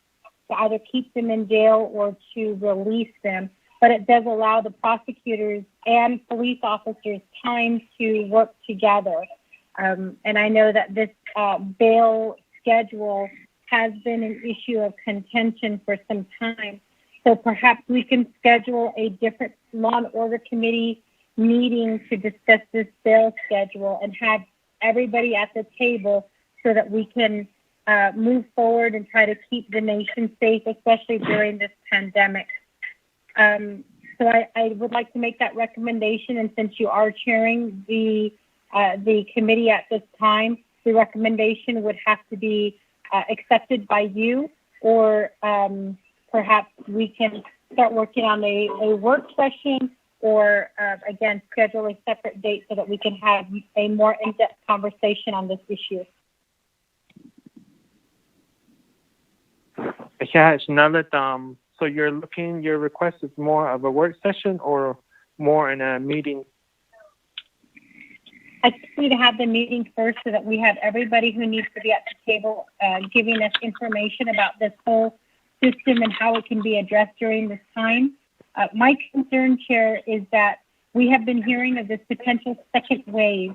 to either keep them in jail or to release them. But it does allow the prosecutors and police officers time to work together. And I know that this bail schedule has been an issue of contention for some time. So perhaps we can schedule a different Law and Order Committee meeting to discuss this bail schedule and have everybody at the table so that we can move forward and try to keep the nation safe, especially during this pandemic. So I would like to make that recommendation, and since you are chairing the committee at this time, the recommendation would have to be accepted by you, or perhaps we can start working on a work session, or again, schedule a separate date so that we can have a more in-depth conversation on this issue. Yeah, Shanelle, so your request is more of a work session or more in a meeting? I think we need to have the meeting first so that we have everybody who needs to be at the table giving us information about this whole system and how it can be addressed during this time. My concern, Chair, is that we have been hearing of this potential second wave.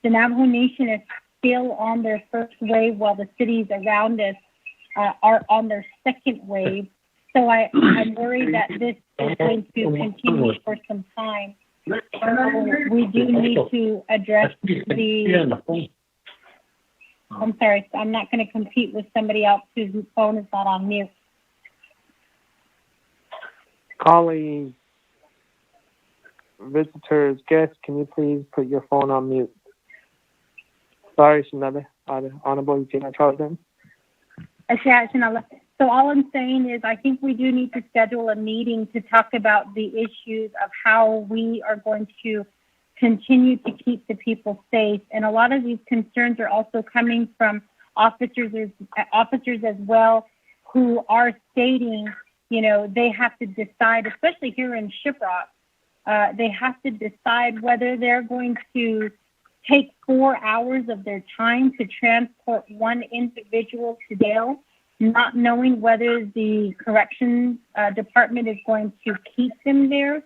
The Navajo Nation is still on their first wave while the cities around us are on their second wave. So I'm worried that this is going to continue for some time. We do need to address I'm sorry, I'm not going to compete with somebody else whose phone is not on mute. Colleagues, visitors, guests, can you please put your phone on mute? Sorry, Shanelle, Honorable Eugenia Charlton. So all I'm saying is I think we do need to schedule a meeting to talk about the issues of how we are going to continue to keep the people safe. And a lot of these concerns are also coming from officers as well, who are stating, they have to decide, especially here in Shiprock, they have to decide whether they're going to take 4 hours of their time to transport one individual to jail, not knowing whether the corrections department is going to keep them there.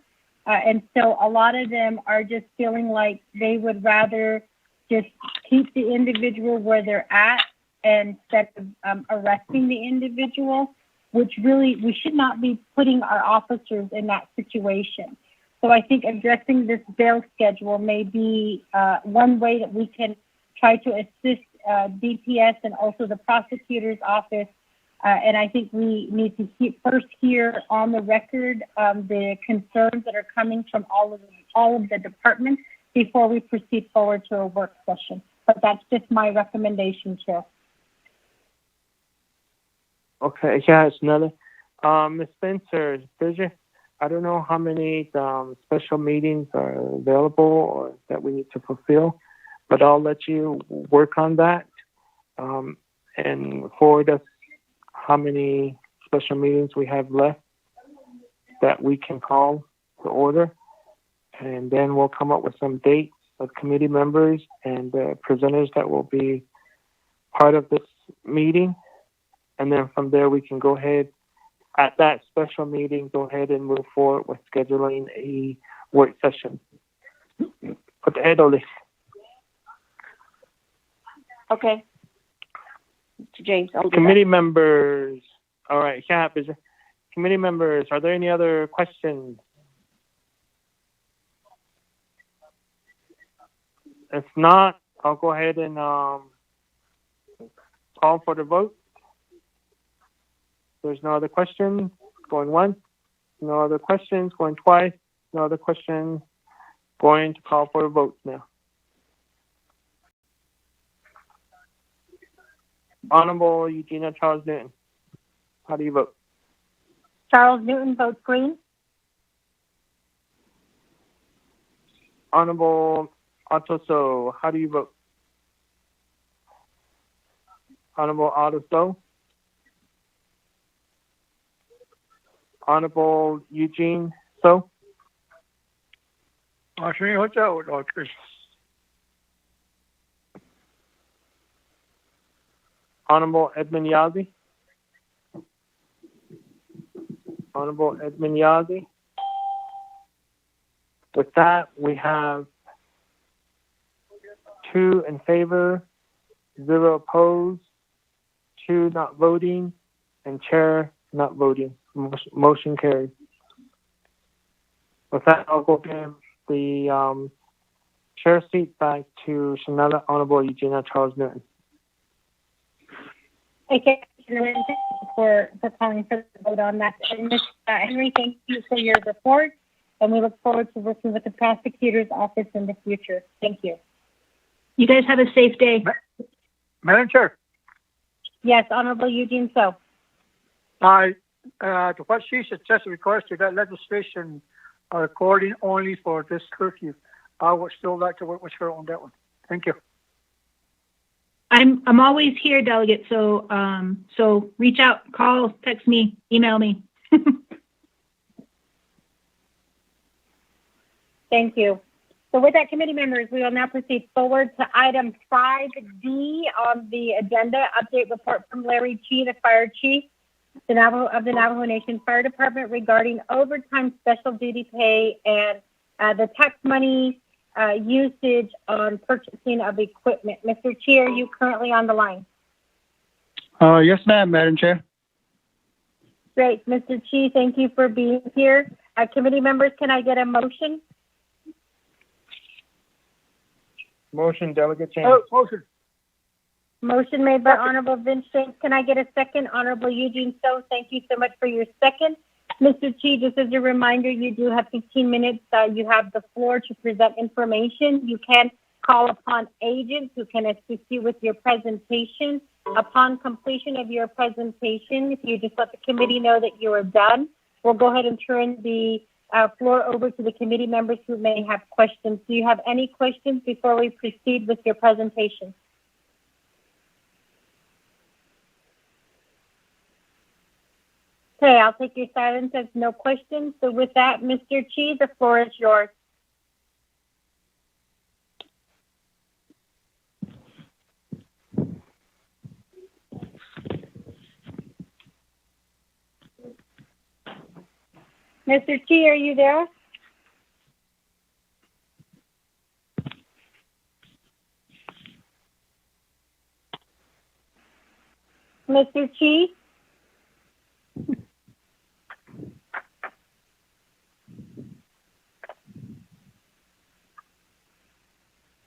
And so a lot of them are just feeling like they would rather just keep the individual where they're at instead of arresting the individual, which really, we should not be putting our officers in that situation. So I think addressing this bail schedule may be one way that we can try to assist DPS and also the prosecutor's office. And I think we need to first hear on the record the concerns that are coming from all of the departments before we proceed forward to a work session. But that's just my recommendation, Chair. Okay, yeah, it's another. Ms. Spencer, Bridget, I don't know how many special meetings are available or that we need to fulfill, but I'll let you work on that and forward us how many special meetings we have left that we can call to order. And then we'll come up with some dates of committee members and presenters that will be part of this meeting. And then from there, we can go ahead at that special meeting, go ahead and move forward with scheduling a work session. Okay. Mr. James, I'll do Committee that. members, all right, committee members, are there any other questions? If not, I'll go ahead and call for the vote. There's no other questions. Going once, No other questions. Going twice. No other questions. Going to call for a vote now. Honorable Eugenia Charles Newton. How do you vote? Charles Newton votes green. Honorable Otto, how do you vote? Honorable Otto. Honorable Eugene So. Honorable Edmund Yazzie. Honorable Edmund Yazzie. With that, we have 2 in favor, 0 opposed, 2 not voting, and chair not voting. Motion carried. With that, I'll go give the chair seat back to Shanella Honorable Eugenia Charles Newton. Okay, for calling for the vote on that. And Ms. Henry, thank you for your report, and we look forward to working with the prosecutor's office in the future. Thank you. You guys have a safe day. Madam Chair. Yes, Honorable Eugene So. To what she suggested regards to that legislation according only for this curfew, I would still like to work with her on that one. Thank you. I'm always here, Delegate. So so reach out, call, text me, email me. Thank you. So with that, committee members, we will now proceed forward to item 5D on the agenda, update report from Larry Chi, the Fire Chief of the Navajo Nation Fire Department regarding overtime special duty pay and the tax money usage on purchasing of equipment. Mr. Chi, are you currently on the line? Yes, ma'am, Madam Chair. Great. Mr. Chi, thank you for being here. Committee members, can I get a motion? Motion, Delegate James. Oh, motion. Motion made by Honorable Vince James. Can I get a second? Honorable Eugene So. Thank you so much for your second. Mr. Chi, just as a reminder, you do have 15 minutes. You have the floor to present information. You can call upon agents who can assist you with your presentation. Upon completion of your presentation, if you just let the committee know that you are done, we'll go ahead and turn the floor over to the committee members who may have questions. Do you have any questions before we proceed with your presentation? Okay, I'll take your silence as no questions. So with that, Mr. Chi, the floor is yours. Mr. Chi, are you there? Mr. Chi?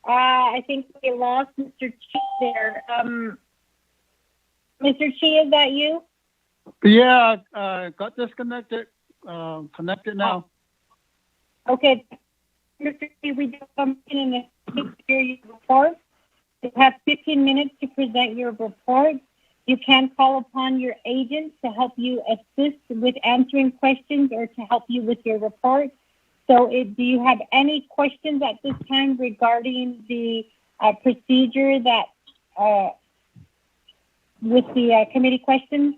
I think we lost Mr. Chi there. Mr. Chi, is that you? Yeah, got disconnected. Connected now. Okay. Mr. Chi, we just come in and hear your report. You have 15 minutes to present your report. You can call upon your agents to help you assist with answering questions or to help you with your report. So do you have any questions at this time regarding the procedure that with the committee questions?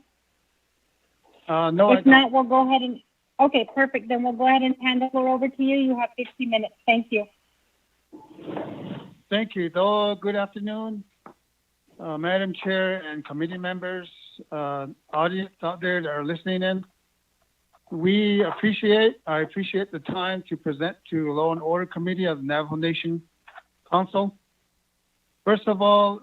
No, if not, we'll go ahead and, okay, perfect. Then we'll go ahead and hand the floor over to you. You have 15 minutes. Thank you. Thank you. Though, good afternoon, Madam Chair and committee members, audience out there that are listening in. I appreciate the time to present to Law and Order Committee of the Navajo Nation Council. First of all,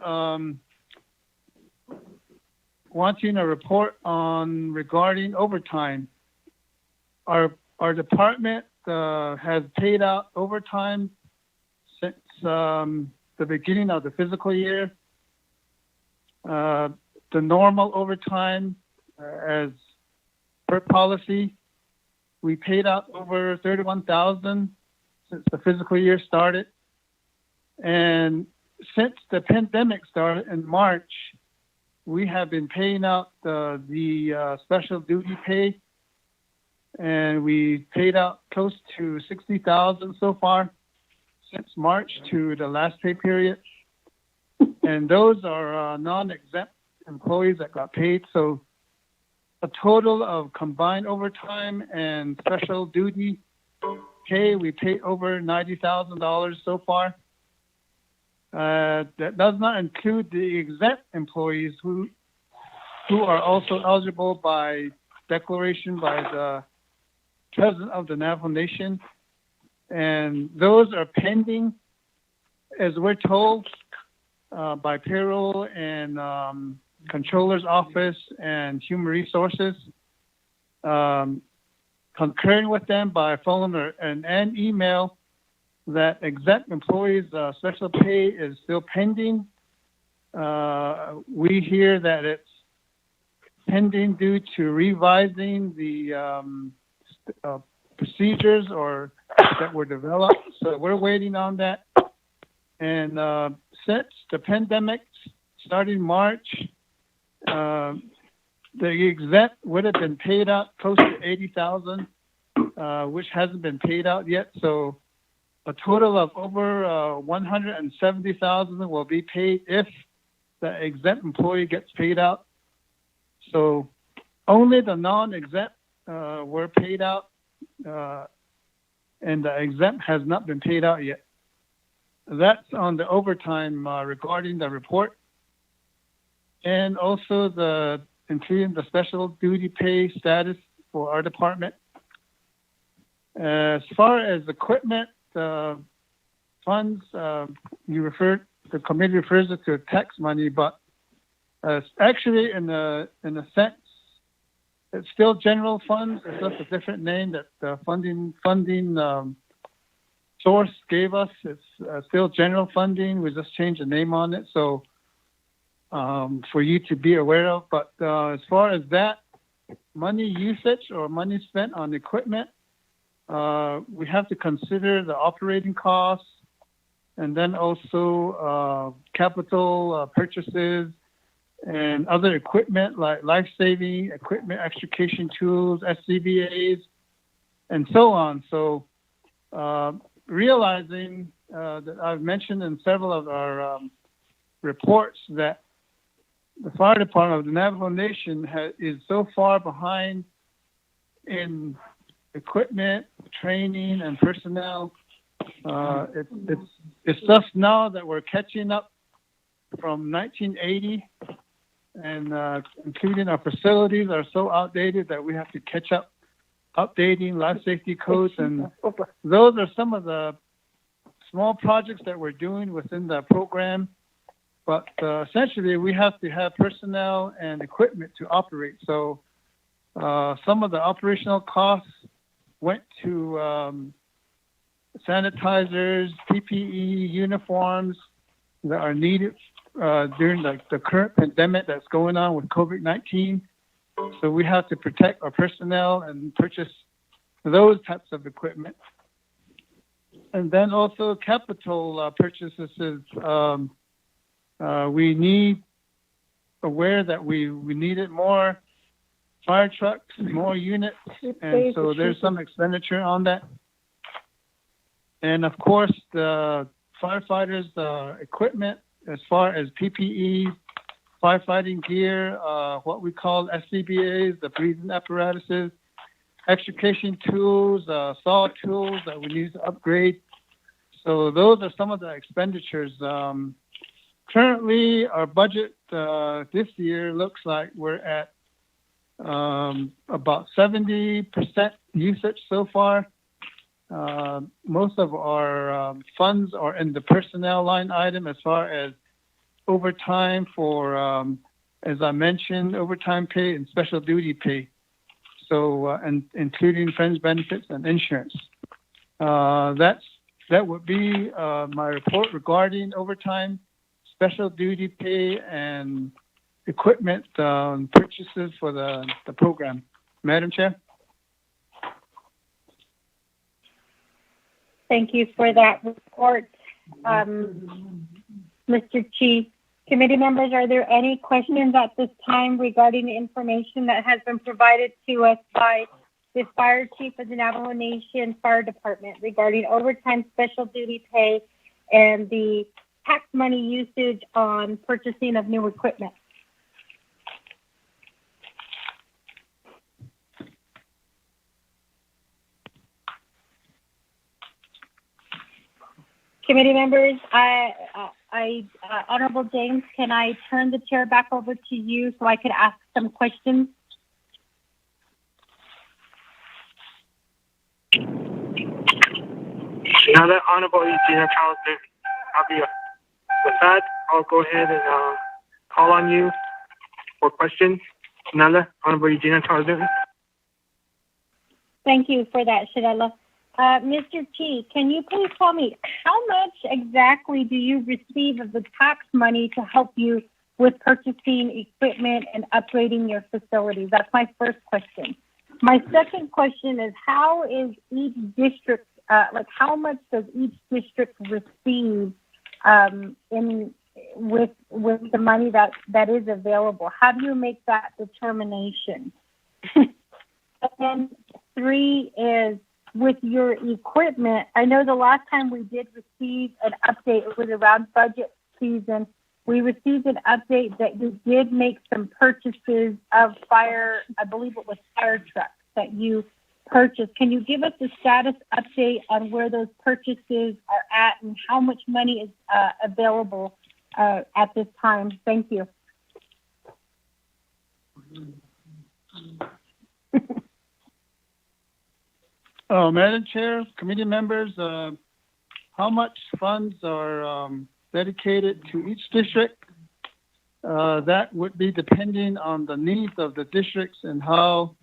wanting a report regarding overtime. Our department has paid out overtime since the beginning of the fiscal year. The normal overtime, as per policy, we paid out over $31,000 since the fiscal year started. And since the pandemic started in March, we have been paying out the special duty pay, and we paid out close to $60,000 so far since March to the last pay period. And those are non-exempt employees that got paid. So a total of combined overtime and special duty pay, we paid over $90,000 so far. That does not include the exempt employees who are also eligible by declaration by the President of the Navajo Nation. And those are pending, as we're told, by payroll and controller's office and human resources, concurring with them by phone and email that exempt employees' special pay is still pending. We hear that it's pending due to revising the procedures or that were developed. So we're waiting on that. And since the pandemic starting March, the exempt would have been paid out close to $80,000, which hasn't been paid out yet. So a total of over $170,000 will be paid if the exempt employee gets paid out. So only the non-exempt were paid out, and the exempt has not been paid out yet. That's on the overtime regarding the report, and also including the special duty pay status for our department. As far as equipment funds, the committee refers it to tax money, but actually in a sense, it's still general funds. It's just a different name that the funding source gave us. It's still general funding. We just changed the name on it, so for you to be aware of. But as far as that money usage or money spent on equipment, we have to consider the operating costs and then also capital purchases and other equipment like life-saving equipment, extrication tools, SCBAs, and so on. So realizing that I've mentioned in several of our reports that the fire department of the Navajo Nation is so far behind in equipment, training, and personnel. It's just now that we're catching up from 1980, and including our facilities are so outdated that we have to catch up updating life safety codes. And those are some of the small projects that we're doing within the program. But essentially, we have to have personnel and equipment to operate. So some of the operational costs went to sanitizers, PPE, uniforms that are needed during the current pandemic that's going on with COVID-19. So we have to protect our personnel and purchase those types of equipment. And then also capital purchases. We need aware that we needed more fire trucks, more units, and so there's some expenditure on that. And of course, the firefighters' equipment, as far as PPE, firefighting gear, what we call SCBAs, the breathing apparatuses, extrication tools, saw tools that we need to upgrade. So those are some of the expenditures. Currently, our budget this year looks like we're at about 70% usage so far. Most of our funds are in the personnel line item as far as overtime for, as I mentioned, overtime pay and special duty pay. So, and including fringe benefits and insurance. That would be my report regarding overtime, special duty pay, and equipment purchases for the program. Madam Chair? Thank you for that report, Mr. Chief. Committee members, are there any questions at this time regarding the information that has been provided to us by the Fire Chief of the Navajo Nation Fire Department regarding overtime special duty pay and the tax money usage on purchasing of new equipment? Committee members, Honorable James, can I turn the chair back over to you so I could ask some questions? Now that Honorable Regina Charles, with that, I'll go ahead and call on you for questions. Nala, Honorable Regina Charles. Thank you for that, Shadella. Mr. Chief, can you please tell me how much exactly do you receive of the tax money to help you with purchasing equipment and upgrading your facilities? That's my first question. My second question is, how is each district, how much does each district receive with the money that is available? How do you make that determination? And three is, with your equipment, I know the last time we did receive an update, it was around budget season. We received an update that you did make some purchases of fire, I believe it was fire trucks that you purchased. Can you give us a status update on where those purchases are at and how much money is available at this time? Thank you. Madam Chair, committee members, how much funds are dedicated to each district? That would be depending on the needs of the districts and how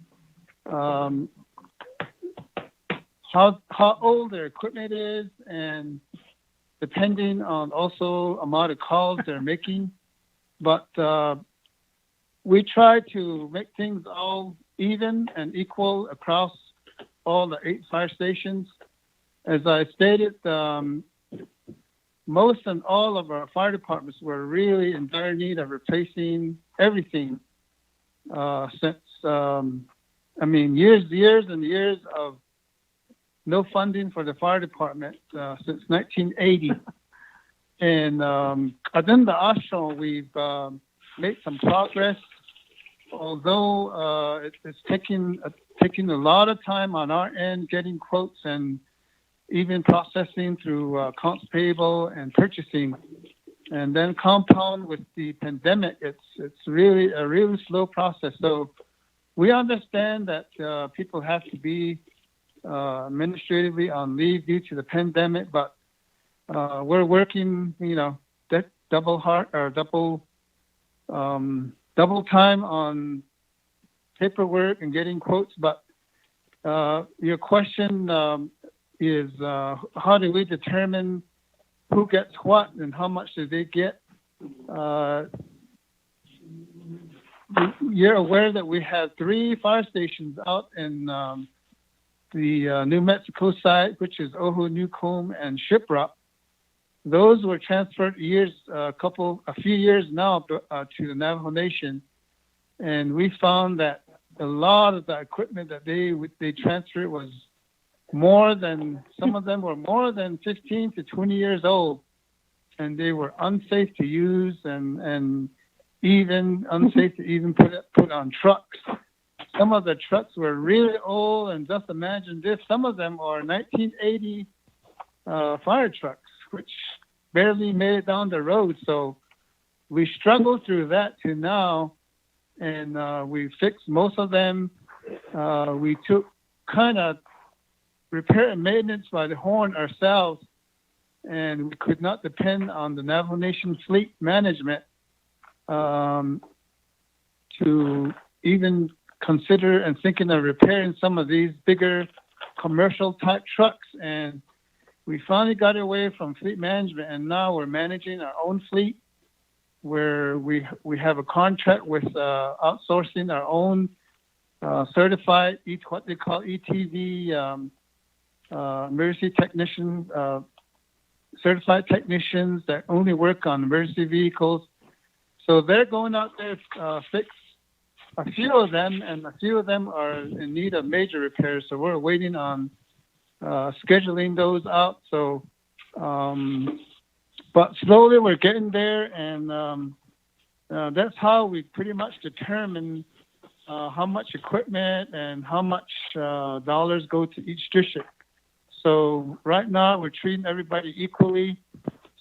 old their equipment is, and depending on also amount of calls they're making. But we try to make things all even and equal across all the 8 fire stations. As I stated, most and all of our fire departments were really in dire need of replacing everything since, years and years of no funding for the fire department since 1980. And within the ashram, we've made some progress, although it's taking a lot of time on our end, getting quotes and even processing through accounts payable and purchasing. And then compound with the pandemic, it's really a really slow process. So we understand that people have to be administratively on leave due to the pandemic, but we're working, double time on paperwork and getting quotes. But your question is, how do we determine who gets what and how much do they get? You're aware that we have 3 fire stations out in the New Mexico side, which is Ojo, Newcomb, and Shiprock. Those were transferred a few years now to the Navajo Nation, and we found that a lot of the equipment that they transferred was some of them were more than 15 to 20 years old, and they were unsafe to use and even unsafe to even put on trucks. Some of the trucks were really old, and just imagine this, some of them are 1980 fire trucks, which barely made it down the road. So we struggled through that to now, and we fixed most of them. We took kind of repair and maintenance by the horn ourselves, and we could not depend on the Navajo Nation fleet management to even consider and thinking of repairing some of these bigger commercial type trucks. And we finally got away from fleet management, and now we're managing our own fleet, where we have a contract with outsourcing our own certified, what they call ETV emergency technician, certified technicians that only work on emergency vehicles. So they're going out there to fix a few of them, and a few of them are in need of major repairs. So we're waiting on scheduling those out. So, but slowly we're getting there, and that's how we pretty much determine how much equipment and how much dollars go to each district. So right now we're treating everybody equally.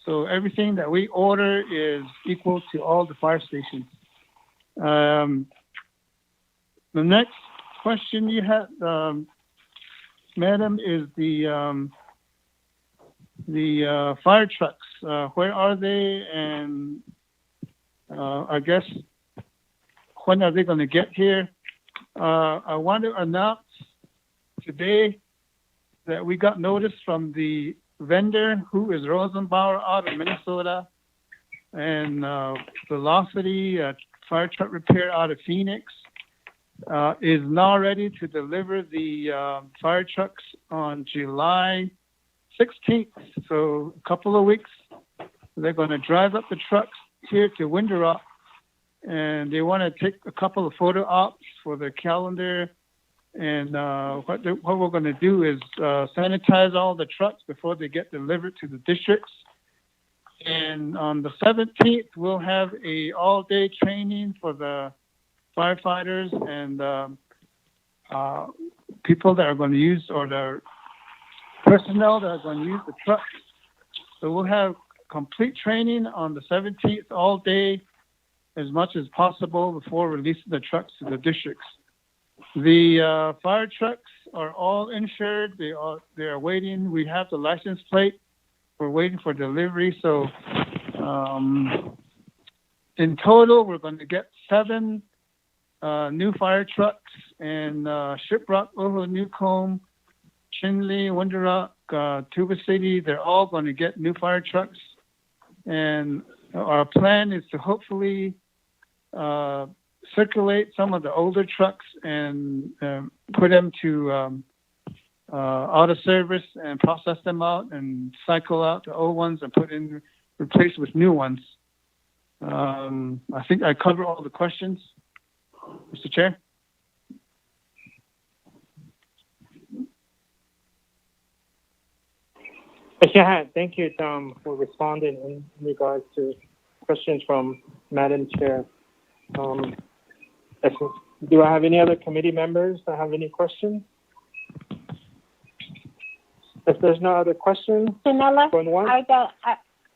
So everything that we order is equal to all the fire stations. The next question you had, Madam, is the fire trucks. Where are they? And I guess when are they going to get here? I want to announce today that we got notice from the vendor, who is Rosenbauer out of Minnesota, and Velocity Fire Truck Repair out of Phoenix, is now ready to deliver the fire trucks on July 16th. So a couple of weeks, they're going to drive up the trucks here to Window Rock, and they want to take a couple of photo ops for their calendar. And what we're going to do is sanitize all the trucks before they get delivered to the districts. And on the 17th, we'll have a all-day training for the firefighters and people that are going to use, or the personnel that are going to use the trucks. So we'll have complete training on the 17th all day, as much as possible, before releasing the trucks to the districts. The fire trucks are all insured. They are waiting. We have the license plate. We're waiting for delivery. So in total, we're going to get 7 new fire trucks in Shiprock, Ojo, Newcomb, Chinle, Window Rock, Tuba City. They're all going to get new fire trucks. And our plan is to hopefully circulate some of the older trucks and put them to out of service and process them out and cycle out the old ones and replace with new ones. I think I covered all the questions, Mr. Chair. Yeah, thank you, Tom, for responding in regards to questions from Madam Chair. Do I have any other committee members that have any questions? If there's no other questions, Janella, going once?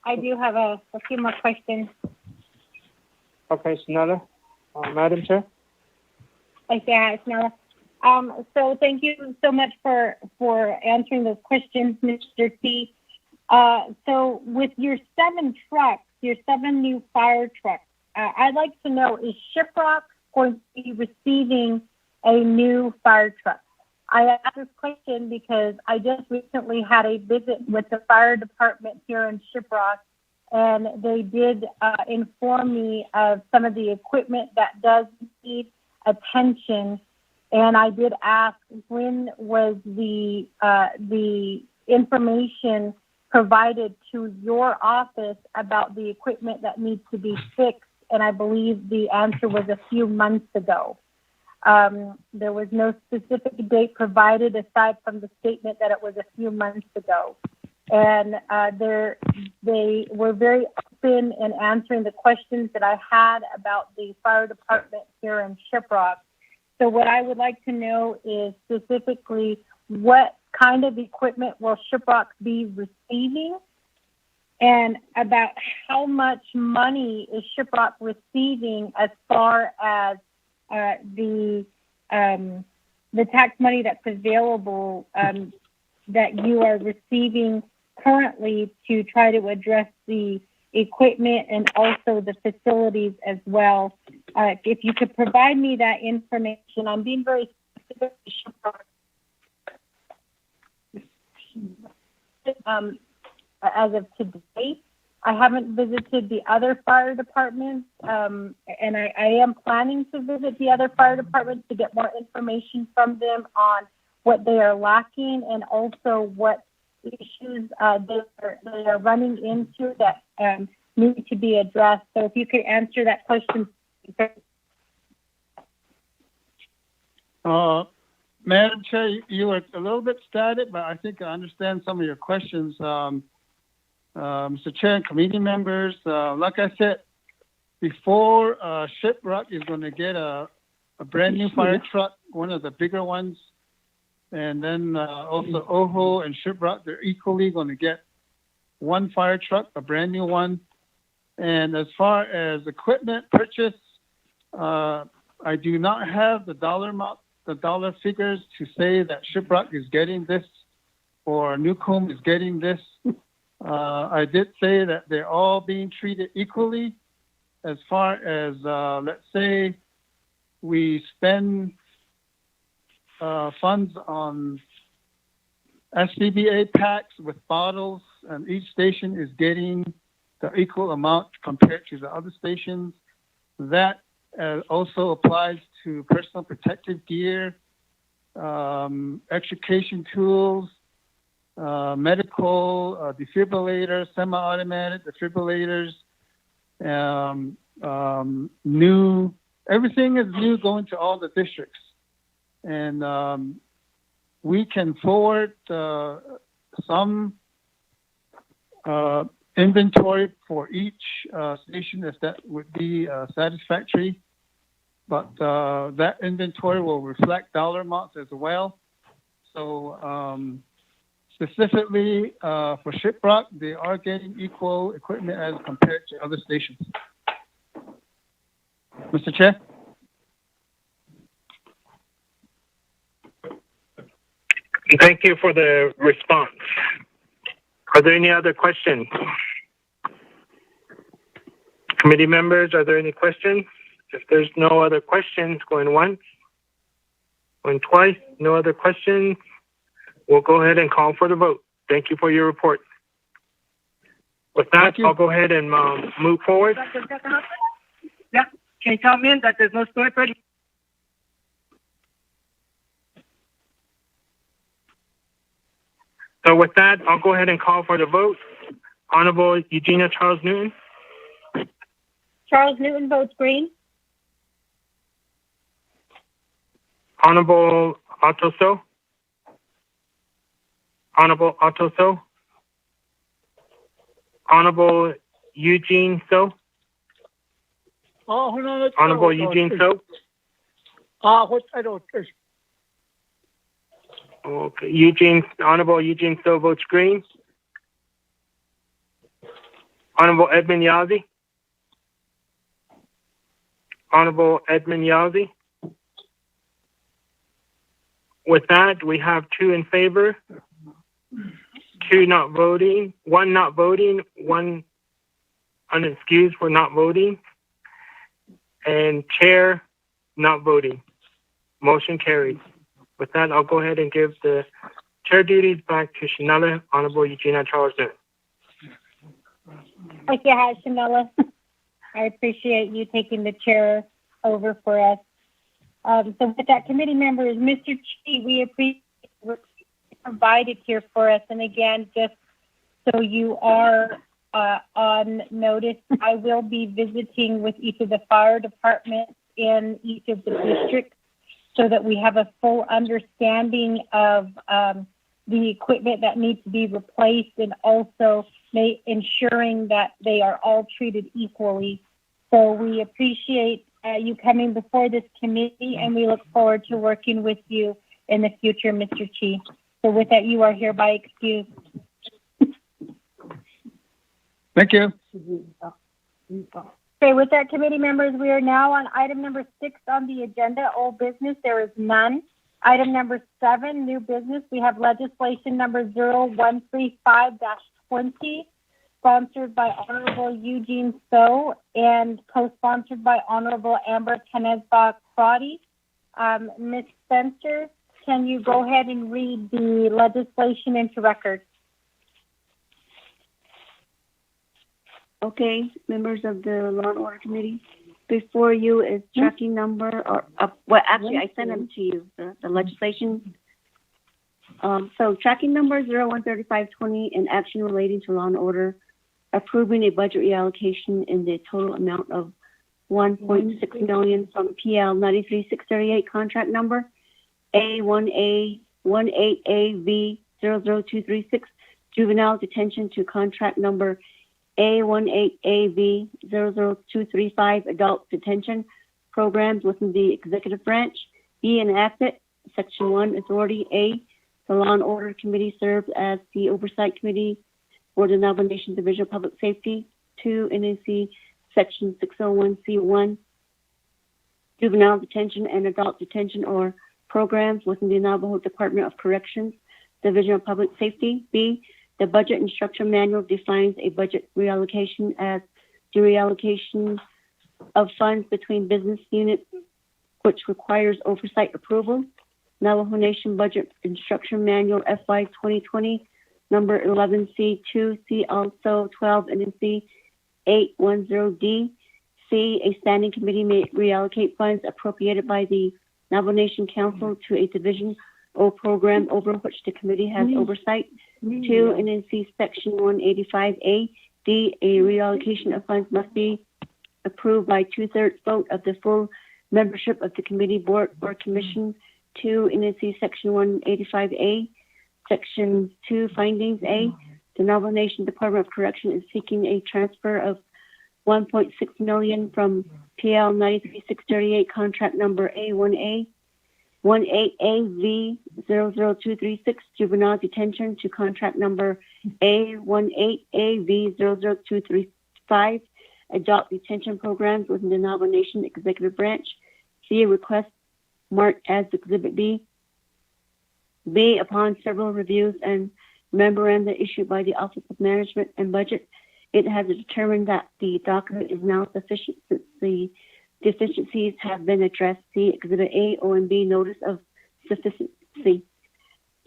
I do have a few more questions. Okay, Janella, Madam Chair. Yeah, Janella. So thank you so much for answering those questions, Mr. T. So with your 7 trucks, your 7 new fire trucks, I'd like to know, is Shiprock going to be receiving a new fire truck? I asked this question because I just recently had a visit with the fire department here in Shiprock, and they did inform me of some of the equipment that does need attention. And I did ask, when was the information provided to your office about the equipment that needs to be fixed? And I believe the answer was a few months ago. There was no specific date provided aside from the statement that it was a few months ago. And they were very open in answering the questions that I had about the fire department here in Shiprock. So what I would like to know is specifically, what kind of equipment will Shiprock be receiving, and about how much money is Shiprock receiving as far as the tax money that's available that you are receiving currently to try to address the equipment and also the facilities as well. If you could provide me that information, I'm being very specific. As of today, I haven't visited the other fire departments, and I am planning to visit the other fire departments to get more information from them on what they are lacking, and also what issues they are running into that need to be addressed. So if you could answer that question. Madam Chair, you were a little bit static, but I think I understand some of your questions. Mr. Chair and committee members, like I said, before Shiprock is going to get a brand new fire truck, one of the bigger ones, and then also Oho and Shiprock, they're equally going to get one fire truck, a brand new one. And as far as equipment purchase, I do not have the dollar figures to say that Shiprock is getting this or Newcomb is getting this. I did say that they're all being treated equally. As far as, let's say, we spend funds on SCBA packs with bottles, and each station is getting the equal amount compared to the other stations. That also applies to personal protective gear, extrication tools, medical defibrillators, semi-automatic defibrillators, everything is new going to all the districts. And we can forward some inventory for each station if that would be satisfactory. But that inventory will reflect dollar amounts as well. So specifically for Shiprock, they are getting equal equipment as compared to other stations. Mr. Chair? Thank you for the response. Are there any other questions? Committee members, are there any questions? If there's no other questions, going once, going twice, no other questions, we'll go ahead and call for the vote. Thank you for your report. With that, I'll go ahead and move forward. Yeah, can you tell me that there's no storage ready? So with that, I'll go ahead and call for the vote. Honorable Eugenia Charles Newton. Charles Newton votes green. Honorable Otto So. Honorable Otto So. Honorable Eugene So. Honorable Eugene So. What I don't. Okay, Honorable Eugene So votes green. Honorable Edmund Yazzie. Honorable Edmund Yazzie. With that, we have 2 in favor, 2 not voting, 1 not voting, 1 unexcused for not voting, and chair not voting. Motion carries. With that, I'll go ahead and give the chair duties back to Shanella, Honorable Eugenia Charles Newton. Okay, hi, Shanella. I appreciate you taking the chair over for us. So with that, committee members, Mr. Chi, we appreciate what you provided here for us. And again, just so you are on notice, I will be visiting with each of the fire departments in each of the districts so that we have a full understanding of the equipment that needs to be replaced, and also ensuring that they are all treated equally. So we appreciate you coming before this committee, and we look forward to working with you in the future, Mr. Chi. So with that, you are hereby excused. Thank you. Okay, with that, committee members, we are now on item number 6 on the agenda, old business. There is none. Item number 7, new business. We have legislation number 0135-20, sponsored by Honorable Eugene So and co-sponsored by Honorable Amber Canezba-Crotty. Ms. Spencer, can you go ahead and read the legislation into record? Okay, members of the Law and Order Committee, before you is tracking number, or well, actually, I sent them to you, the legislation So tracking number 013520 and action relating to law and order, approving a budget reallocation in the total amount of 1.6 million from PL 93638 contract number A18AV00236 juvenile detention to contract number A18AV00235 adult detention programs within the executive branch. B, enacted. Section 1, authority. A, the Law and Order Committee serves as the oversight committee for the Navajo Nation Division of Public Safety. 2, NNC Section 601C1, juvenile detention and adult detention or programs within the Navajo Department of Corrections, Division of Public Safety. B, the Budget Instruction Manual defines a budget reallocation as the reallocation of funds between business units, which requires oversight approval. Navajo Nation Budget Instruction Manual FY 2020, number 11C2, see also 12 NNC 810D. C, a standing committee may reallocate funds appropriated by the Navajo Nation Council to a division or program over which the committee has oversight. 2, NNC Section 185A. D, a reallocation of funds must be approved by 2/3 vote of the full membership of the committee, board, or commission. 2, NNC Section 185A. Section 2, findings. A, the Navajo Nation Department of Correction is seeking a transfer of 1.6 million from PL 93638 contract number A18AV00236 juvenile detention to contract number A18AV00235 adult detention programs within the Navajo Nation Executive Branch. C, a request marked as Exhibit B. B, upon several reviews and memoranda issued by the Office of Management and Budget, it has determined that the document is now sufficient since the deficiencies have been addressed. See Exhibit A, O, and B, Notice of Sufficiency.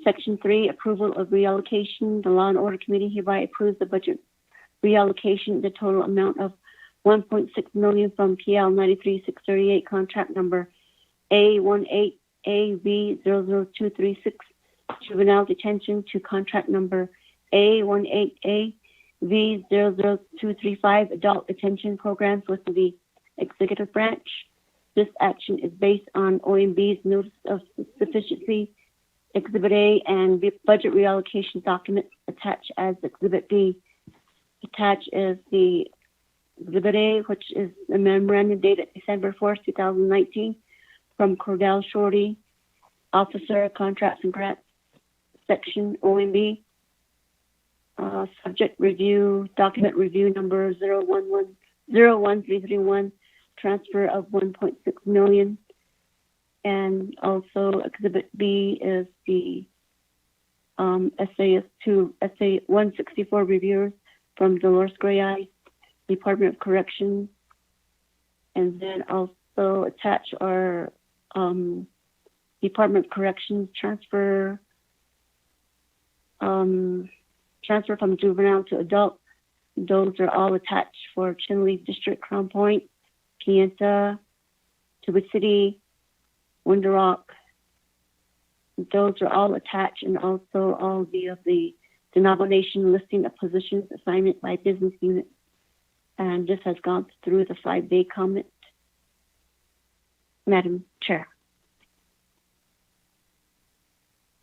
Section 3, Approval of Reallocation. The Law and Order Committee hereby approves the budget reallocation, the total amount of 1.6 million from PL 93638 contract number A18AV00236 juvenile detention to contract number A18AV00235 adult detention programs with the executive branch. This action is based on OMB's Notice of Sufficiency, Exhibit A, and budget reallocation document attached as Exhibit B. Attached is the Exhibit A, which is a memorandum dated December 4th, 2019, from Cordell Shorty, Officer, Contracts and Grants, Section OMB, Subject Review, Document Review Number 011331, transfer of 1.6 million. And also Exhibit B is the essay 164 reviewers from Dolores Gray, Department of Corrections. And then also attach our Department of Corrections transfer from juvenile to adult. Those are all attached for Chinle District, Crown Point, Kayenta, Tuba City, Window Rock. Those are all attached, and also all of the Navajo Nation listing of positions assignment by business unit. And this has gone through the 5-day comment. Madam Chair.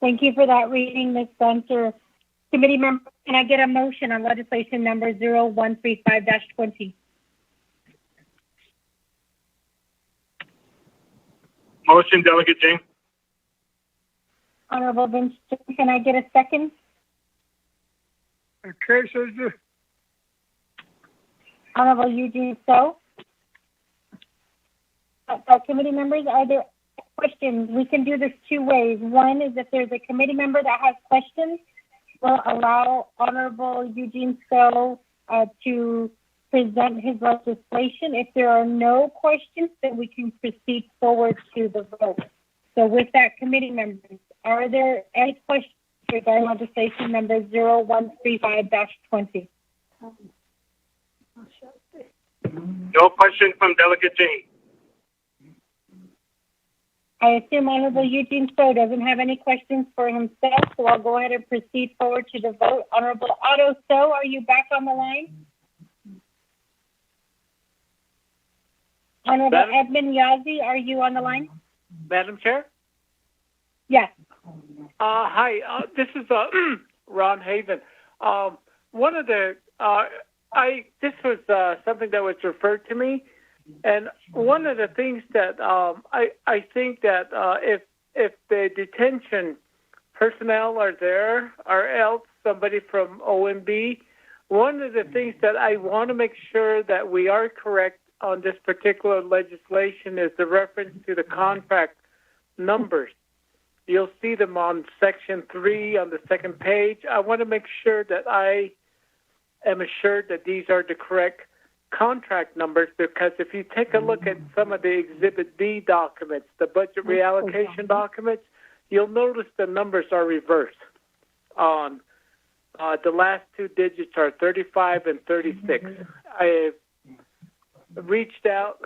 Thank you for that reading, Ms. Spencer. Committee member, can I get a motion on legislation number 0135-20? Motion, Delegate Jane. Honorable Vince, can I get a second? Okay, Sister. Honorable Eugene So. Committee members, are there questions? We can do this two ways. One is if there's a committee member that has questions, we'll allow Honorable Eugene So to present his legislation. If there are no questions, then we can proceed forward to the vote. So with that, committee members, are there any questions regarding legislation number 0135-20? No question from Delegate Jane. I assume Honorable Eugene So doesn't have any questions for himself, so I'll go ahead and proceed forward to the vote. Honorable Otto So, are you back on the line? Honorable Edmund Yazzie, are you on the line? Madam Chair? Yes. Hi, this is Ron Haven. One of the, this was something that was referred to me, and one of the things that I think that if the detention personnel are there, or else somebody from OMB, one of the things that I want to make sure that we are correct on this particular legislation is the reference to the contract numbers. You'll see them on section 3 on the second page. I want to make sure that I am assured that these are the correct contract numbers, because if you take a look at some of the Exhibit B documents, the budget reallocation documents, you'll notice the numbers are reversed. On the last two digits are 35 and 36. I reached out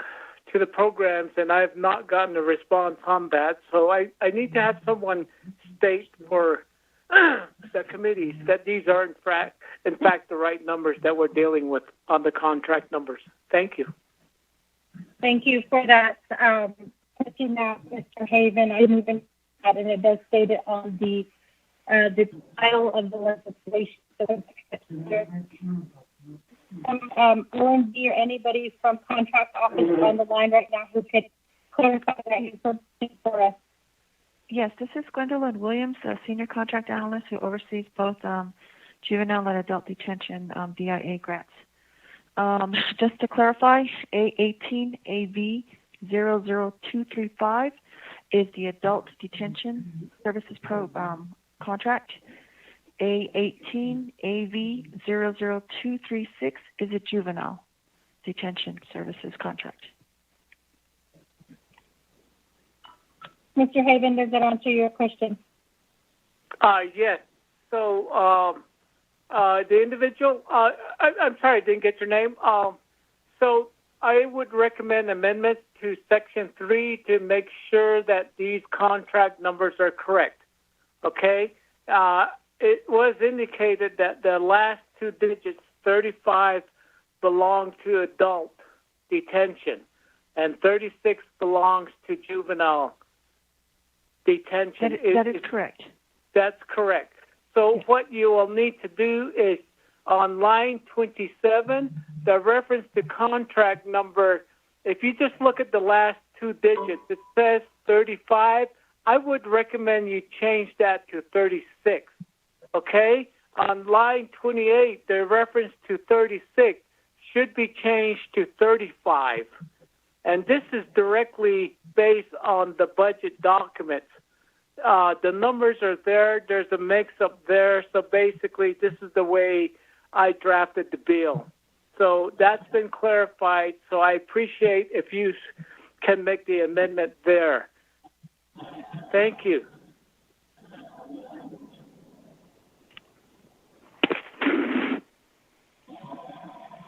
to the programs, and I have not gotten a response on that. So I need to have someone state for the committees that these are in fact the right numbers that we're dealing with on the contract numbers. Thank you. Thank you for that. Catching that, Mr. Haven. I didn't even add, and it does state it on the title of the legislation. OMB or anybody from contract office on the line right now who could clarify that information for us. Yes, this is Gwendolyn Williams, a senior contract analyst who oversees both juvenile and adult detention DIA grants. Just to clarify, A18AV00235 is the adult detention services contract. A18AV00236 is a juvenile detention services contract. Mr. Haven, does that answer your question? Yes. So the individual, I'm sorry, I didn't get your name. So I would recommend amendments to Section 3 to make sure that these contract numbers are correct. Okay? It was indicated that the last two digits, 35, belong to adult detention, and 36 belongs to juvenile detention. That is correct. That's correct. So what you will need to do is on line 27, the reference to contract number, if you just look at the last two digits, it says 35. I would recommend you change that to 36. Okay? On line 28, the reference to 36 should be changed to 35. And this is directly based on the budget documents. The numbers are there. There's a mix-up there. So basically, this is the way I drafted the bill. So that's been clarified. So I appreciate if you can make the amendment there. Thank you.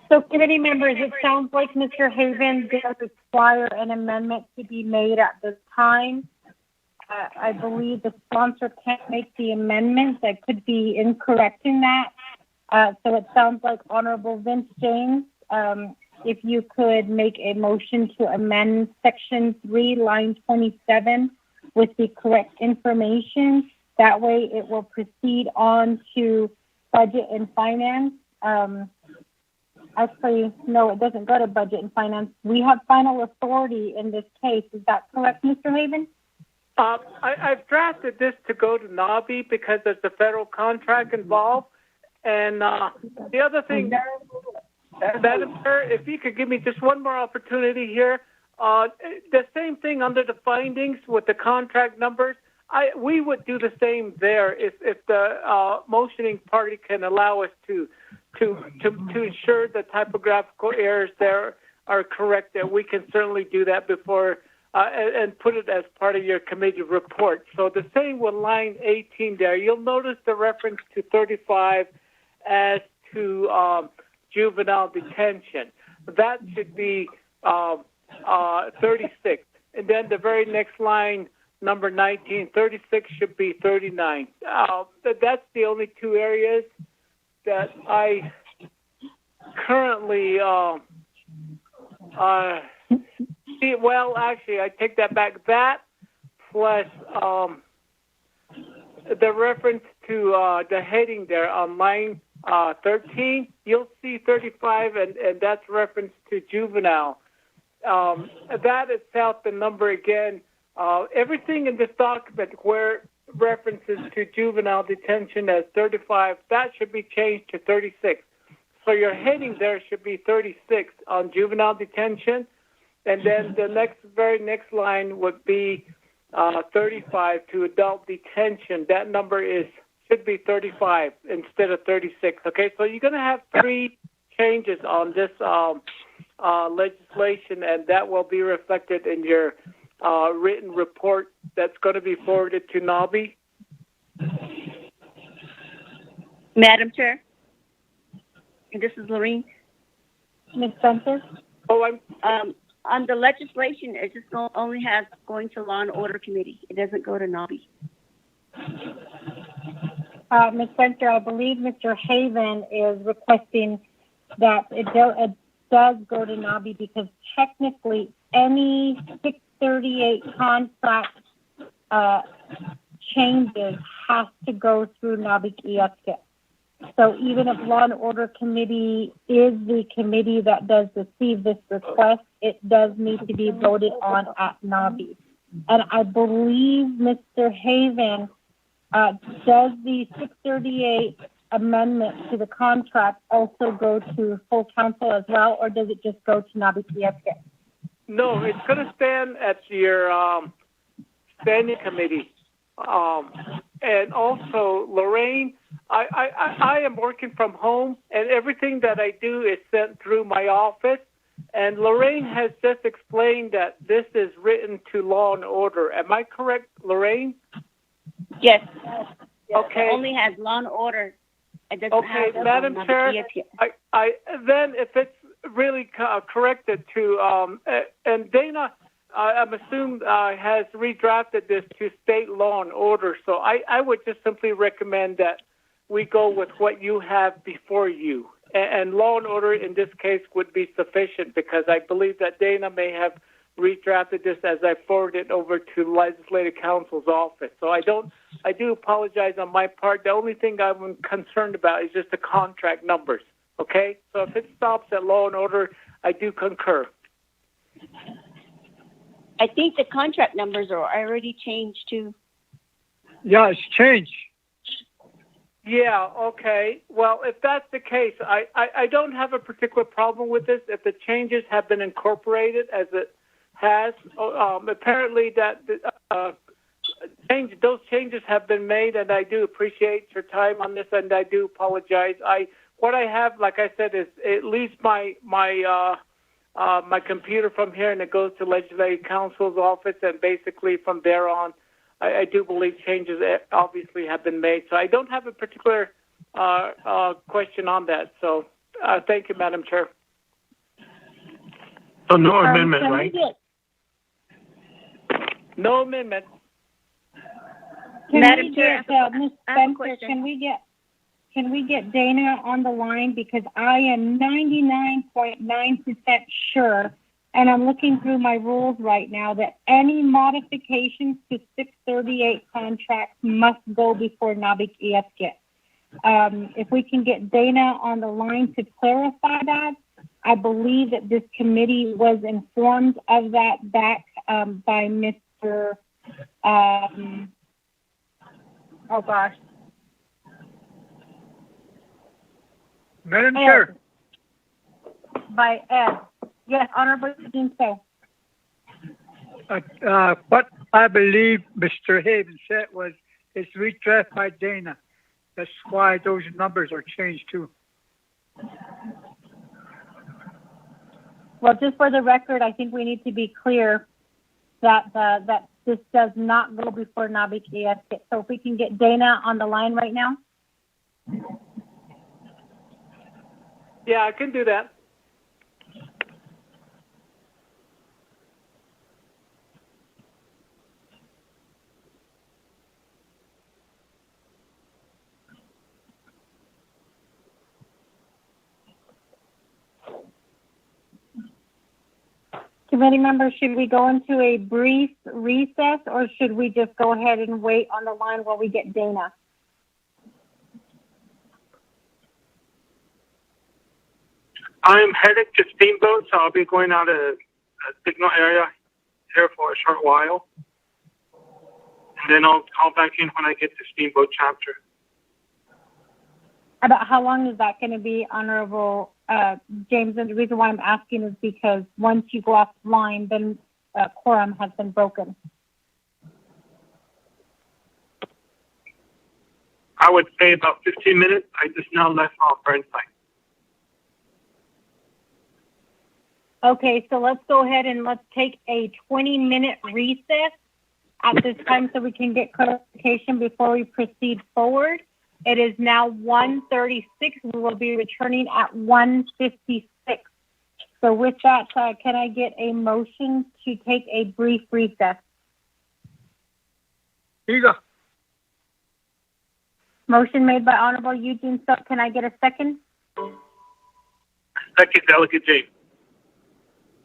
So, committee members, it sounds like Mr. Haven does require an amendment to be made at this time. I believe the sponsor can't make the amendment. I could be incorrect in that. So it sounds like Honorable Vince James, if you could make a motion to amend Section 3, line 27 with the correct information. That way it will proceed on to budget and finance. Actually, no, it doesn't go to budget and finance. We have final authority in this case. Is that correct, Mr. Haven? I've drafted this to go to NABI because there's a federal contract involved. And the other thing, Madam Chair, if you could give me just one more opportunity here, the same thing under the findings with the contract numbers. We would do the same there if the motioning party can allow us to ensure the typographical errors there are correct. That we can certainly do that before and put it as part of your committee report. So the same with line 18 there. You'll notice the reference to 35 as to juvenile detention. That should be 36. And then the very next line, number 19. 36 should be 39. That's the only two areas that I currently see. Well, actually, I take that back. That plus the reference to the heading there on line 13, you'll see 35, and that's reference to juvenile. That itself, the number again, everything in this document where references to juvenile detention as 35, that should be changed to 36. So your heading there should be 36 on juvenile detention, and then the very next line would be 35 to adult detention. That number should be 35 instead of 36. Okay, so you're going to have three changes on this legislation, and that will be reflected in your written report that's going to be forwarded to NABI. Madam Chair, this is Lorene. Ms. Spencer? Oh, on the legislation, it just only has going to Law and Order Committee. It doesn't go to NABI. Ms. Spencer, I believe Mr. Haven is requesting that it does go to NABI because technically any 638 contract changes have to go through NABI-Qiatqit. So even if Law and Order Committee is the committee that does receive this request, it does need to be voted on at NABI. And I believe Mr. Haven, does the 638 amendment to the contract also go to full council as well, or does it just go to NABI-Qiatqit? No, it's going to stand at your standing committee. And also, Lorraine, I am working from home, and everything that I do is sent through my office. And Lorraine has just explained that this is written to Law and Order. Am I correct, Lorraine? Yes. Okay. It only has Law and Order. It doesn't okay, have Madam Chair, I then if it's really corrected to, and Dana, I'm assuming has redrafted this to state Law and Order. So I would just simply recommend that we go with what you have before you. And Law and Order in this case would be sufficient because I believe that Dana may have redrafted this as I forwarded it over to Legislative Counsel's office. So I do apologize on my part. The only thing I'm concerned about is just the contract numbers. Okay? So if it stops at Law and Order, I do concur. I think the contract numbers are already changed too. Yeah, it's changed. Yeah, okay. Well, if that's the case, I don't have a particular problem with this. If the changes have been incorporated as it has, apparently that those changes have been made, and I do appreciate your time on this, and I do apologize. What I have, like I said, is at least my computer from here, and it goes to Legislative Counsel's office, and basically from there on, I do believe changes obviously have been made. So I don't have a particular question on that. So thank you, Madam Chair. So no amendment, right? No amendment. Madam Chair, Ms. Spencer, can we get Dana on the line because I am 99.9% sure, and I'm looking through my rules right now, that any modifications to 638 contracts must go before NABI-Qiatqit. If we can get Dana on the line to clarify that, I believe that this committee was informed of that back by Mr. Madam Chair. By Ed. Yes, Honorable Dean. What I believe Mr. Haven said was it's redrafted by Dana. That's why those numbers are changed too. Well, just for the record, I think we need to be clear that that this does not go before NABI-Qiatqit. So if we can get Dana on the line right now. Yeah, I can do that. Committee members, should we go into a brief recess or should we just go ahead and wait on the line while we get Dana? I'm headed to Steamboat, so I'll be going out a signal area here for a short while. And then I'll call back in when I get to Steamboat chapter. About how long is that going to be, Honorable James? And the reason why I'm asking is because once you go offline, then quorum has been broken. I would say about 15 minutes. I just now left off Burnside. Okay, so let's go ahead and let's take a 20-minute recess at this time so we can get clarification before we proceed forward. It is now 1:36. We will be returning at 1:56. So with that, can I get a motion to take a brief recess? Here you go. Motion made by Honorable Eugene Suk. Can I get a second? Second, Delegate James.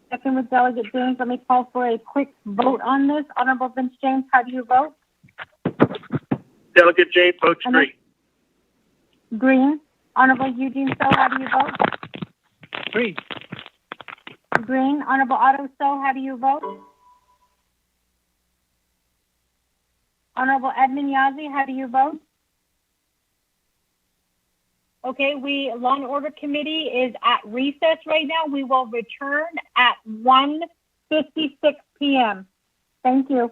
Second with Delegate James. Let me call for a quick vote on this. Honorable Vince James, how do you vote? Delegate James votes green. Green. Honorable Eugene So, how do you vote? Green. Green. Honorable Otto So, how do you vote? Honorable Edmund Yazzie, how do you vote? Okay, Law and Order Committee is at recess right now. We will return at 1:56 p.m. Thank you.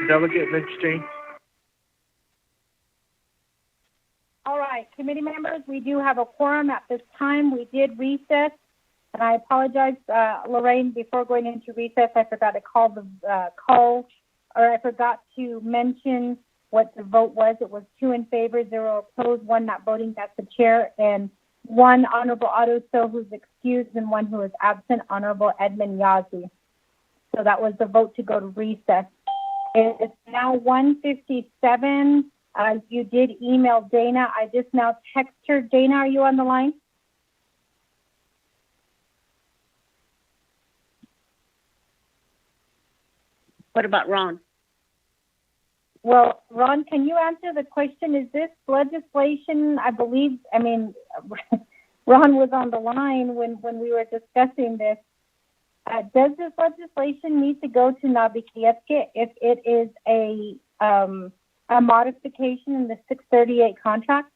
Delegate Midstream. All right, committee members, we do have a quorum at this time. We did recess, and I apologize, Lorraine, before going into recess, I forgot to I forgot to mention what the vote was. It was 2 in favor, 0 opposed, 1 not voting, that's the chair, and 1 Honorable Otto So, who's excused, and 1 who is absent, Honorable Edmund Yazzie. So that was the vote to go to recess. It's now 1:57. You did email Dana. I just now text her. Dana, are you on the line? What about Ron? Well, Ron, can you answer the question? Is this legislation, Ron was on the line when we were discussing this. Does this legislation need to go to Nabikievke if it is a modification in the 638 contract?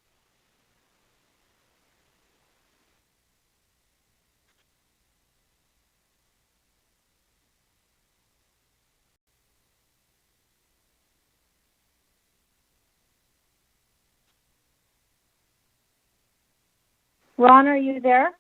Ron, are you there?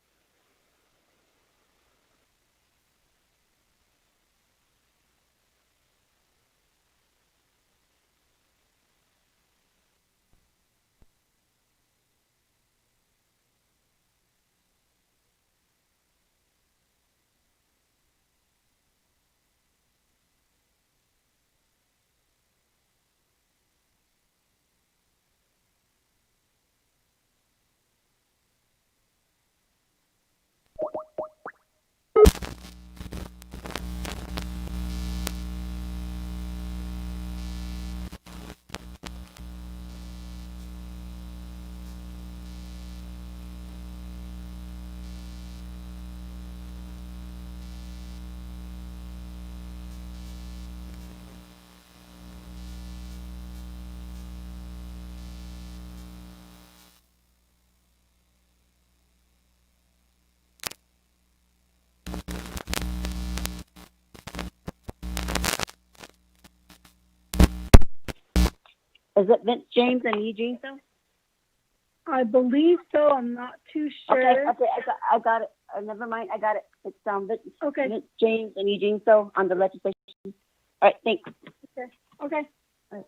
Is it Vince James and Eugene So? I believe so. I'm not too sure. Okay, I got it. Never mind, I got it. It's Vince, Okay. Vince James and Eugene So on the legislation. All right, thanks. Okay. All right.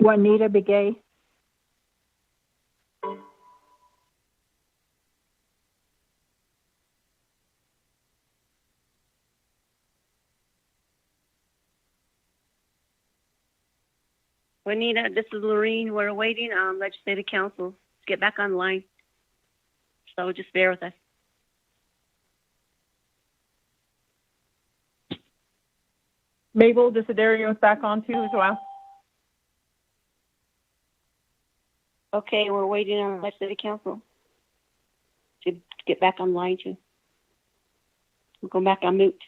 Juanita Begay. Juanita, this is Lorene. We're waiting on Legislative Council to get back online. So just bear with us. Mabel Desiderio is back on too as well. Okay, we're waiting on Legislative Council to get back online too. We'll go back on mute.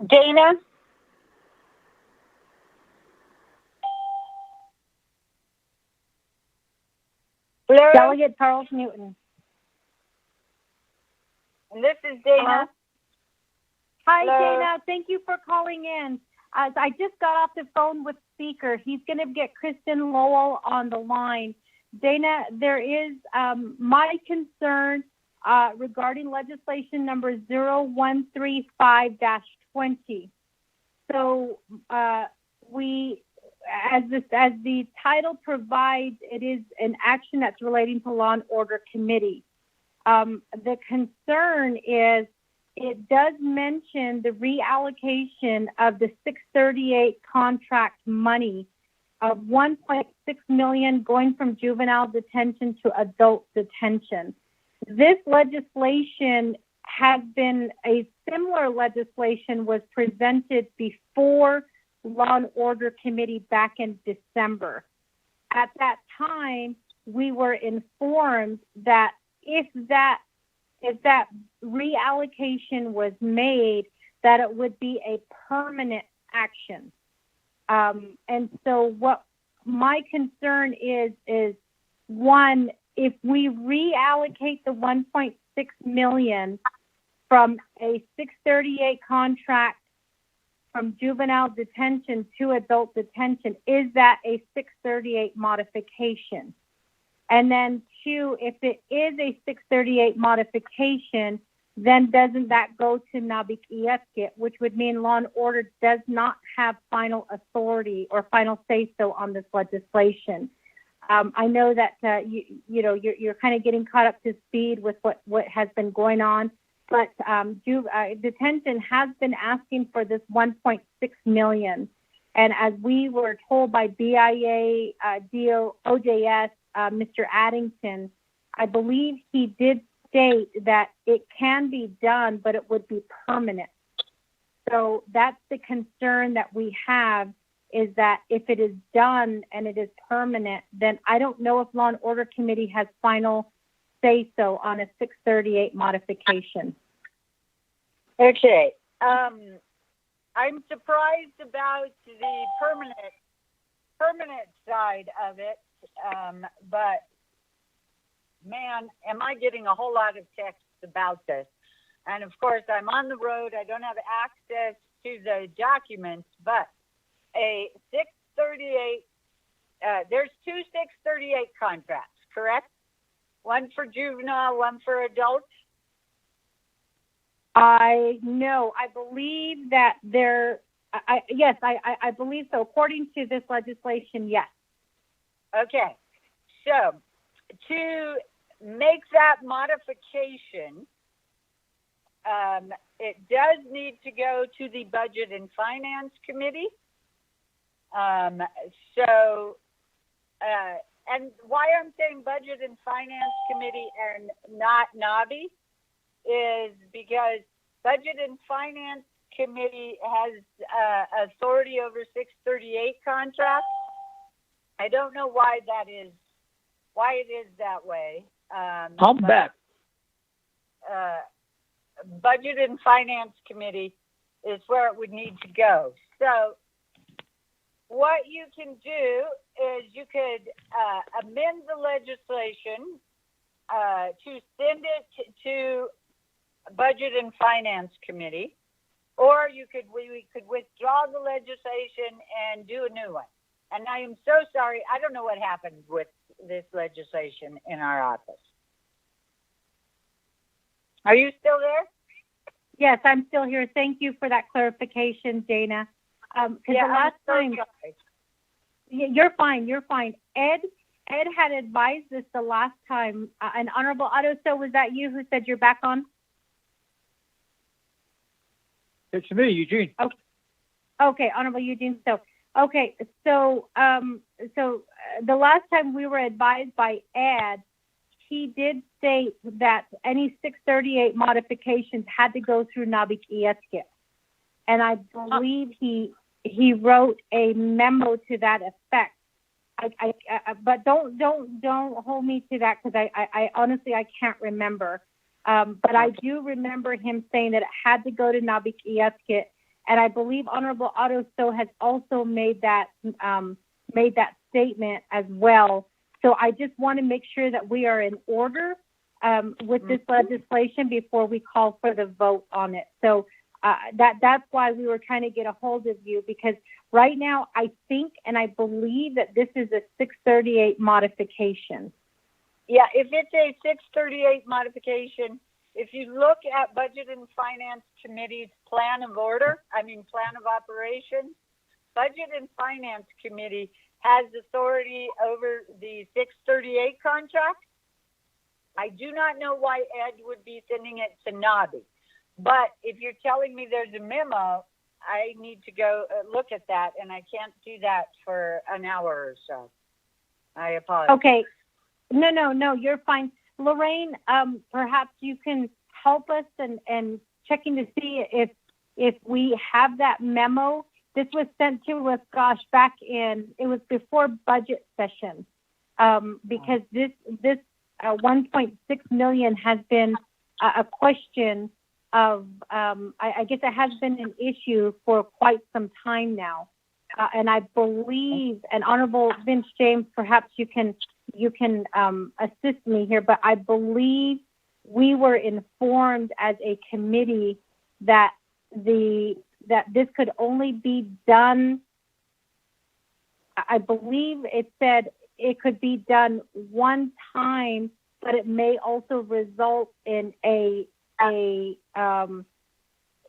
Dana? Hello? Delegate Charles Newton. And this is Dana. Hi, Hello. Dana. Thank you for calling in. I just got off the phone with speaker. He's going to get Kristen Lowell on the line. Dana, there is my concern regarding legislation number 0135-20. So we, as the title provides, it is an action that's relating to Law and Order Committee. The concern is it does mention the reallocation of the 638 contract money of $1.6 million going from juvenile detention to adult detention. This legislation has been, a similar legislation was presented before Law and Order Committee back in December. At that time, we were informed that if that reallocation was made, that it would be a permanent action. And so what my concern is one, if we reallocate the 1.6 million from a 638 contract from juvenile detention to adult detention, is that a 638 modification? And then two, if it is a 638 modification, then doesn't that go to Nabik-Ieskit, which would mean Law and Order does not have final authority or final say-so on this legislation. I know that you're kind of getting caught up to speed with what has been going on, but detention has been asking for this 1.6 million, and as we were told by BIA, OJS, Mr. Addington, I believe he did state that it can be done, but it would be permanent. So that's the concern that we have, is that if it is done and it is permanent, then I don't know if Law and Order Committee has final say-so on a 638 modification. Okay. I'm surprised about the permanent side of it, but man, am I getting a whole lot of texts about this. And of course, I'm on the road. I don't have access to the documents, but a 638, there's two 638 contracts, correct? One for juvenile, one for adult? I believe that yes, I believe so. According to this legislation, yes. Okay. So to make that modification, it does need to go to the Budget and Finance Committee. And why I'm saying Budget and Finance Committee and not NABI is because Budget and Finance Committee has authority over 638 contracts. I don't know why it is that way. I'm back. Budget and Finance Committee is where it would need to go. So what you can do is you could amend the legislation to send it to Budget and Finance Committee, or we could withdraw the legislation and do a new one. And I am so sorry. I don't know what happened with this legislation in our office. Are you still there? Yes, I'm still here. Thank you for that clarification, Dana. You're fine. Ed had advised this the last time. And Honorable Otto, so was that you who said you're back on? It's me, Eugene. Okay, Honorable Eugene. So the last time we were advised by Ed, he did state that any 638 modifications had to go through Nabik-Ieskit. And I believe he wrote a memo to that effect. But don't hold me to that, because I honestly I can't remember. But I do remember him saying that it had to go to Nabik-Ieskit, And I believe Honorable Otto So has also made that statement as well. So I just want to make sure that we are in order with this legislation before we call for the vote on it. So that's why we were trying to get a hold of you, because right now I think and I believe that this is a 638 modification. Yeah, if it's a 638 modification, if you look at Budget and Finance Committee's plan of operation, Budget and Finance Committee has authority over the 638 contract. I do not know why Ed would be sending it to Nobby, but if you're telling me there's a memo, I need to go look at that, and I can't do that for an hour or so. I apologize. Okay. No, you're fine. Lorraine, perhaps you can help us and checking to see if we have that memo. This was sent to us, back it was before budget session, because this 1.6 million has been a question of, I guess it has been an issue for quite some time now. And I believe, and Honorable Vince James, perhaps you can assist me here, but I believe we were informed as a committee that this could only be done, I believe it said it could be done one time, but it may also result in a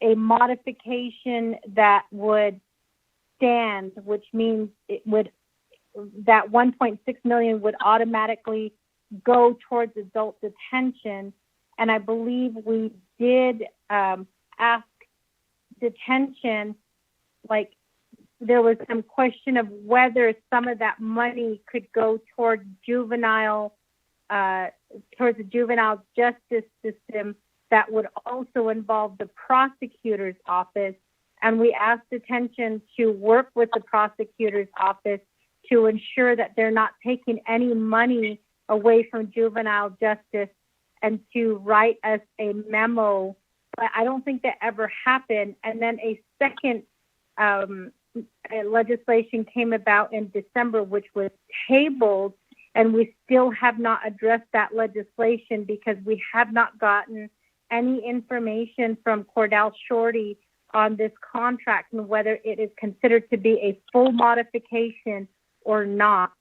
modification that would stand, which means that 1.6 million would automatically go towards adult detention. And I believe we did ask detention, like there was some question of whether some of that money could go towards the juvenile justice system that would also involve the prosecutor's office. And we asked detention to work with the prosecutor's office to ensure that they're not taking any money away from juvenile justice, and to write us a memo. But I don't think that ever happened. And then a second legislation came about in December, which was tabled, and we still have not addressed that legislation because we have not gotten any information from Cordell Shorty on this contract and whether it is considered to be a full modification or not.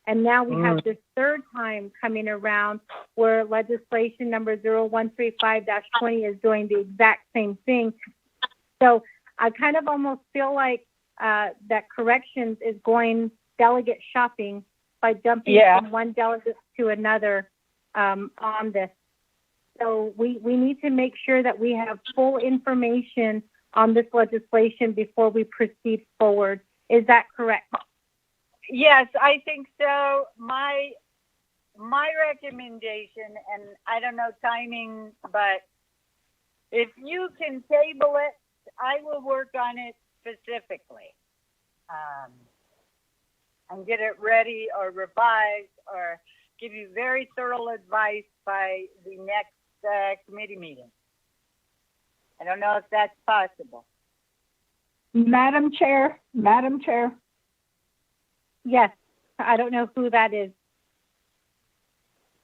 And now we have this third time coming around where legislation number 0135-20 is doing the exact same thing. So I kind of almost feel like that corrections is going delegate shopping by jumping from one delegate to another on this. So we need to make sure that we have full information on this legislation before we proceed forward. Is that correct? Yes, I think so. My recommendation, and I don't know timing, but if you can table it, I will work on it specifically and get it ready or revised or give you very thorough advice by the next committee meeting. I don't know if that's possible. Madam Chair. Yes, I don't know who that is.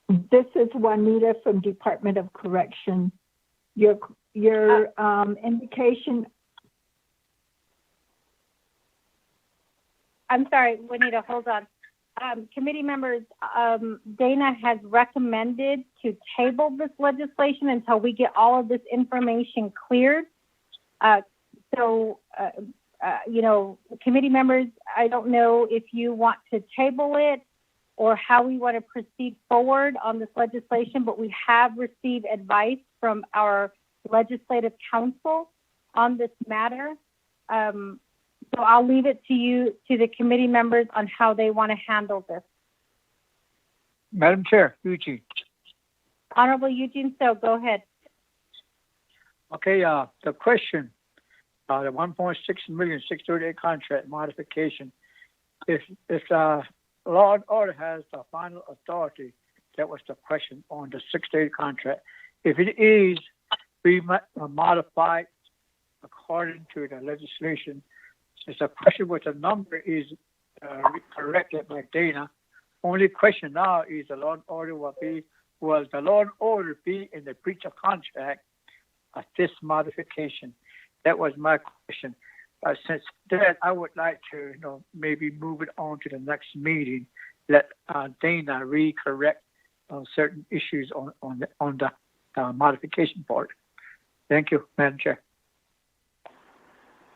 This is Juanita from Department of Correction. Your indication. I'm sorry, Juanita, hold on. Committee members, Dana has recommended to table this legislation until we get all of this information cleared. Committee members, I don't know if you want to table it or how we want to proceed forward on this legislation, but we have received advice from our legislative council on this matter. So I'll leave it to the committee members on how they want to handle this. Madam Chair, Eugene. Honorable Eugene, so go ahead. Okay, the question, the 1.6 million 638 contract modification, if law and order has the final authority, that was the question on the 638 contract. If it is, we modify according to the legislation, since the question with the number is corrected by Dana, only question now is the law and order will the law and order be in the breach of contract of this modification? That was my question. Since that, I would like to, maybe move it on to the next meeting. Let Dana re-correct certain issues on the modification part. Thank you, Madam Chair.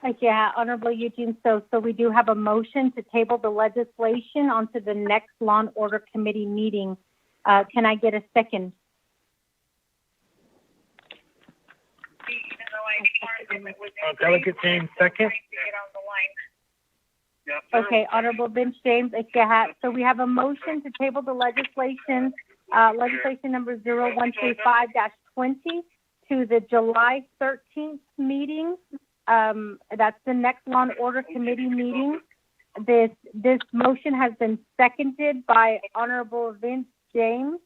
Thank you, Honorable Eugene. So we do have a motion to table the legislation onto the next Law and Order Committee meeting. Can I get a second? Delegate James, second. Okay, Honorable Vince James. So we have a motion to table the legislation number 0135-20 to the July 13th meeting. That's the next Law and Order Committee meeting. This motion has been seconded by Honorable Vince James.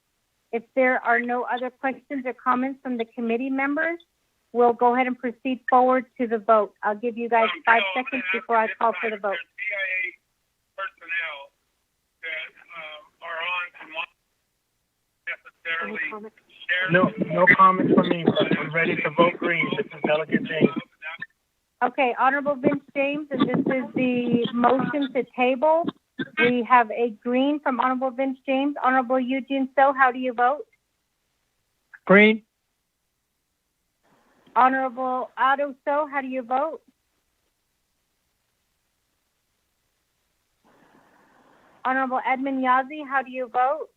If there are no other questions or comments from the committee members, we'll go ahead and proceed forward to the vote. I'll give you guys 5 seconds before I call for the vote. Personnel that are on to not necessarily No comments from me. I'm ready to vote green. This is Delegate James. Okay, Honorable Vince James, and this is the motion to table. We have a green from Honorable Vince James. Honorable Eugene So, how do you vote? Green. Honorable Otto So, how do you vote? Honorable Edmund Yazzie, how do you vote?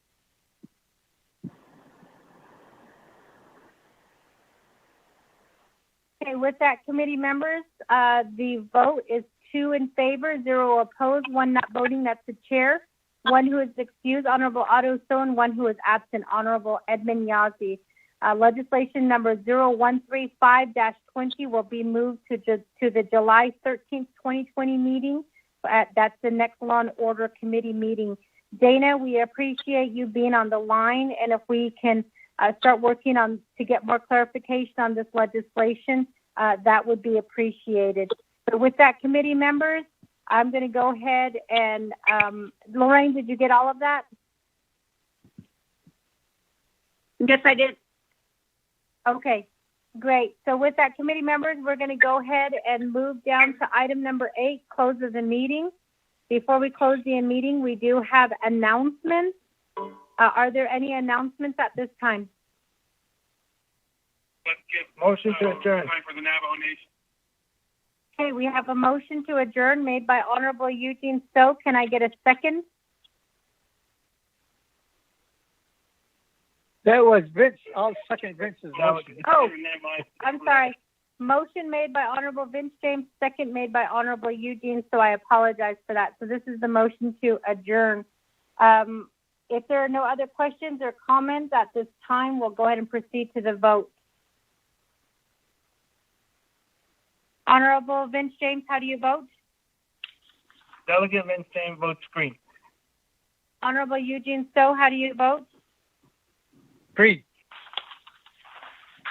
Okay, with that, committee members, the vote is 2 in favor, 0 opposed, 1 not voting. That's the chair. 1 who is excused, Honorable Otto So, and 1 who is absent, Honorable Edmund Yazzie. Legislation number 0135-20 will be moved to the July 13th, 2020 meeting. That's the next Law and Order Committee meeting. Dana, we appreciate you being on the line, and if we can start working to get more clarification on this legislation, that would be appreciated. So with that, committee members, I'm going to go ahead and, Lorraine, did you get all of that? Yes, I did. Okay, great. So with that, committee members, we're going to go ahead and move down to item number 8, close of the meeting. Before we close the meeting, we do have announcements. Are there any announcements at this time? Let's get motion to adjourn. Time for the Navajo Nation. Okay, we have a motion to adjourn made by Honorable Eugene So. Can I get a second? That was Vince. I'll second Vince's motion. Oh, I'm sorry. Motion made by Honorable Vince James, second made by Honorable Eugene So. I apologize for that. So this is the motion to adjourn. If there are no other questions or comments at this time, we'll go ahead and proceed to the vote. Honorable Vince James, how do you vote? Delegate Vince James votes green. Honorable Eugene So, how do you vote? Green.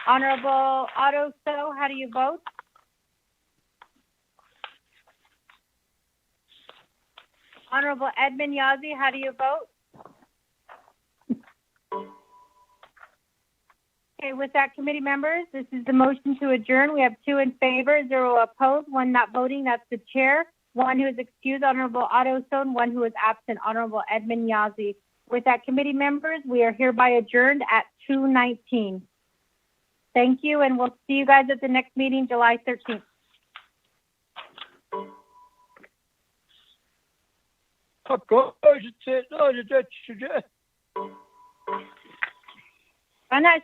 Honorable Otto So, how do you vote? Honorable Edmund Yazzie, how do you vote? Okay, with that, committee members, this is the motion to adjourn. We have 2 in favor, 0 opposed, 1 not voting. That's the chair. 1 who is excused, Honorable Otto So, and 1 who is absent, Honorable Edmund Yazzie. With that, committee members, we are hereby adjourned at 2:19. Thank you, and we'll see you guys at the next meeting, July 13th. Ana,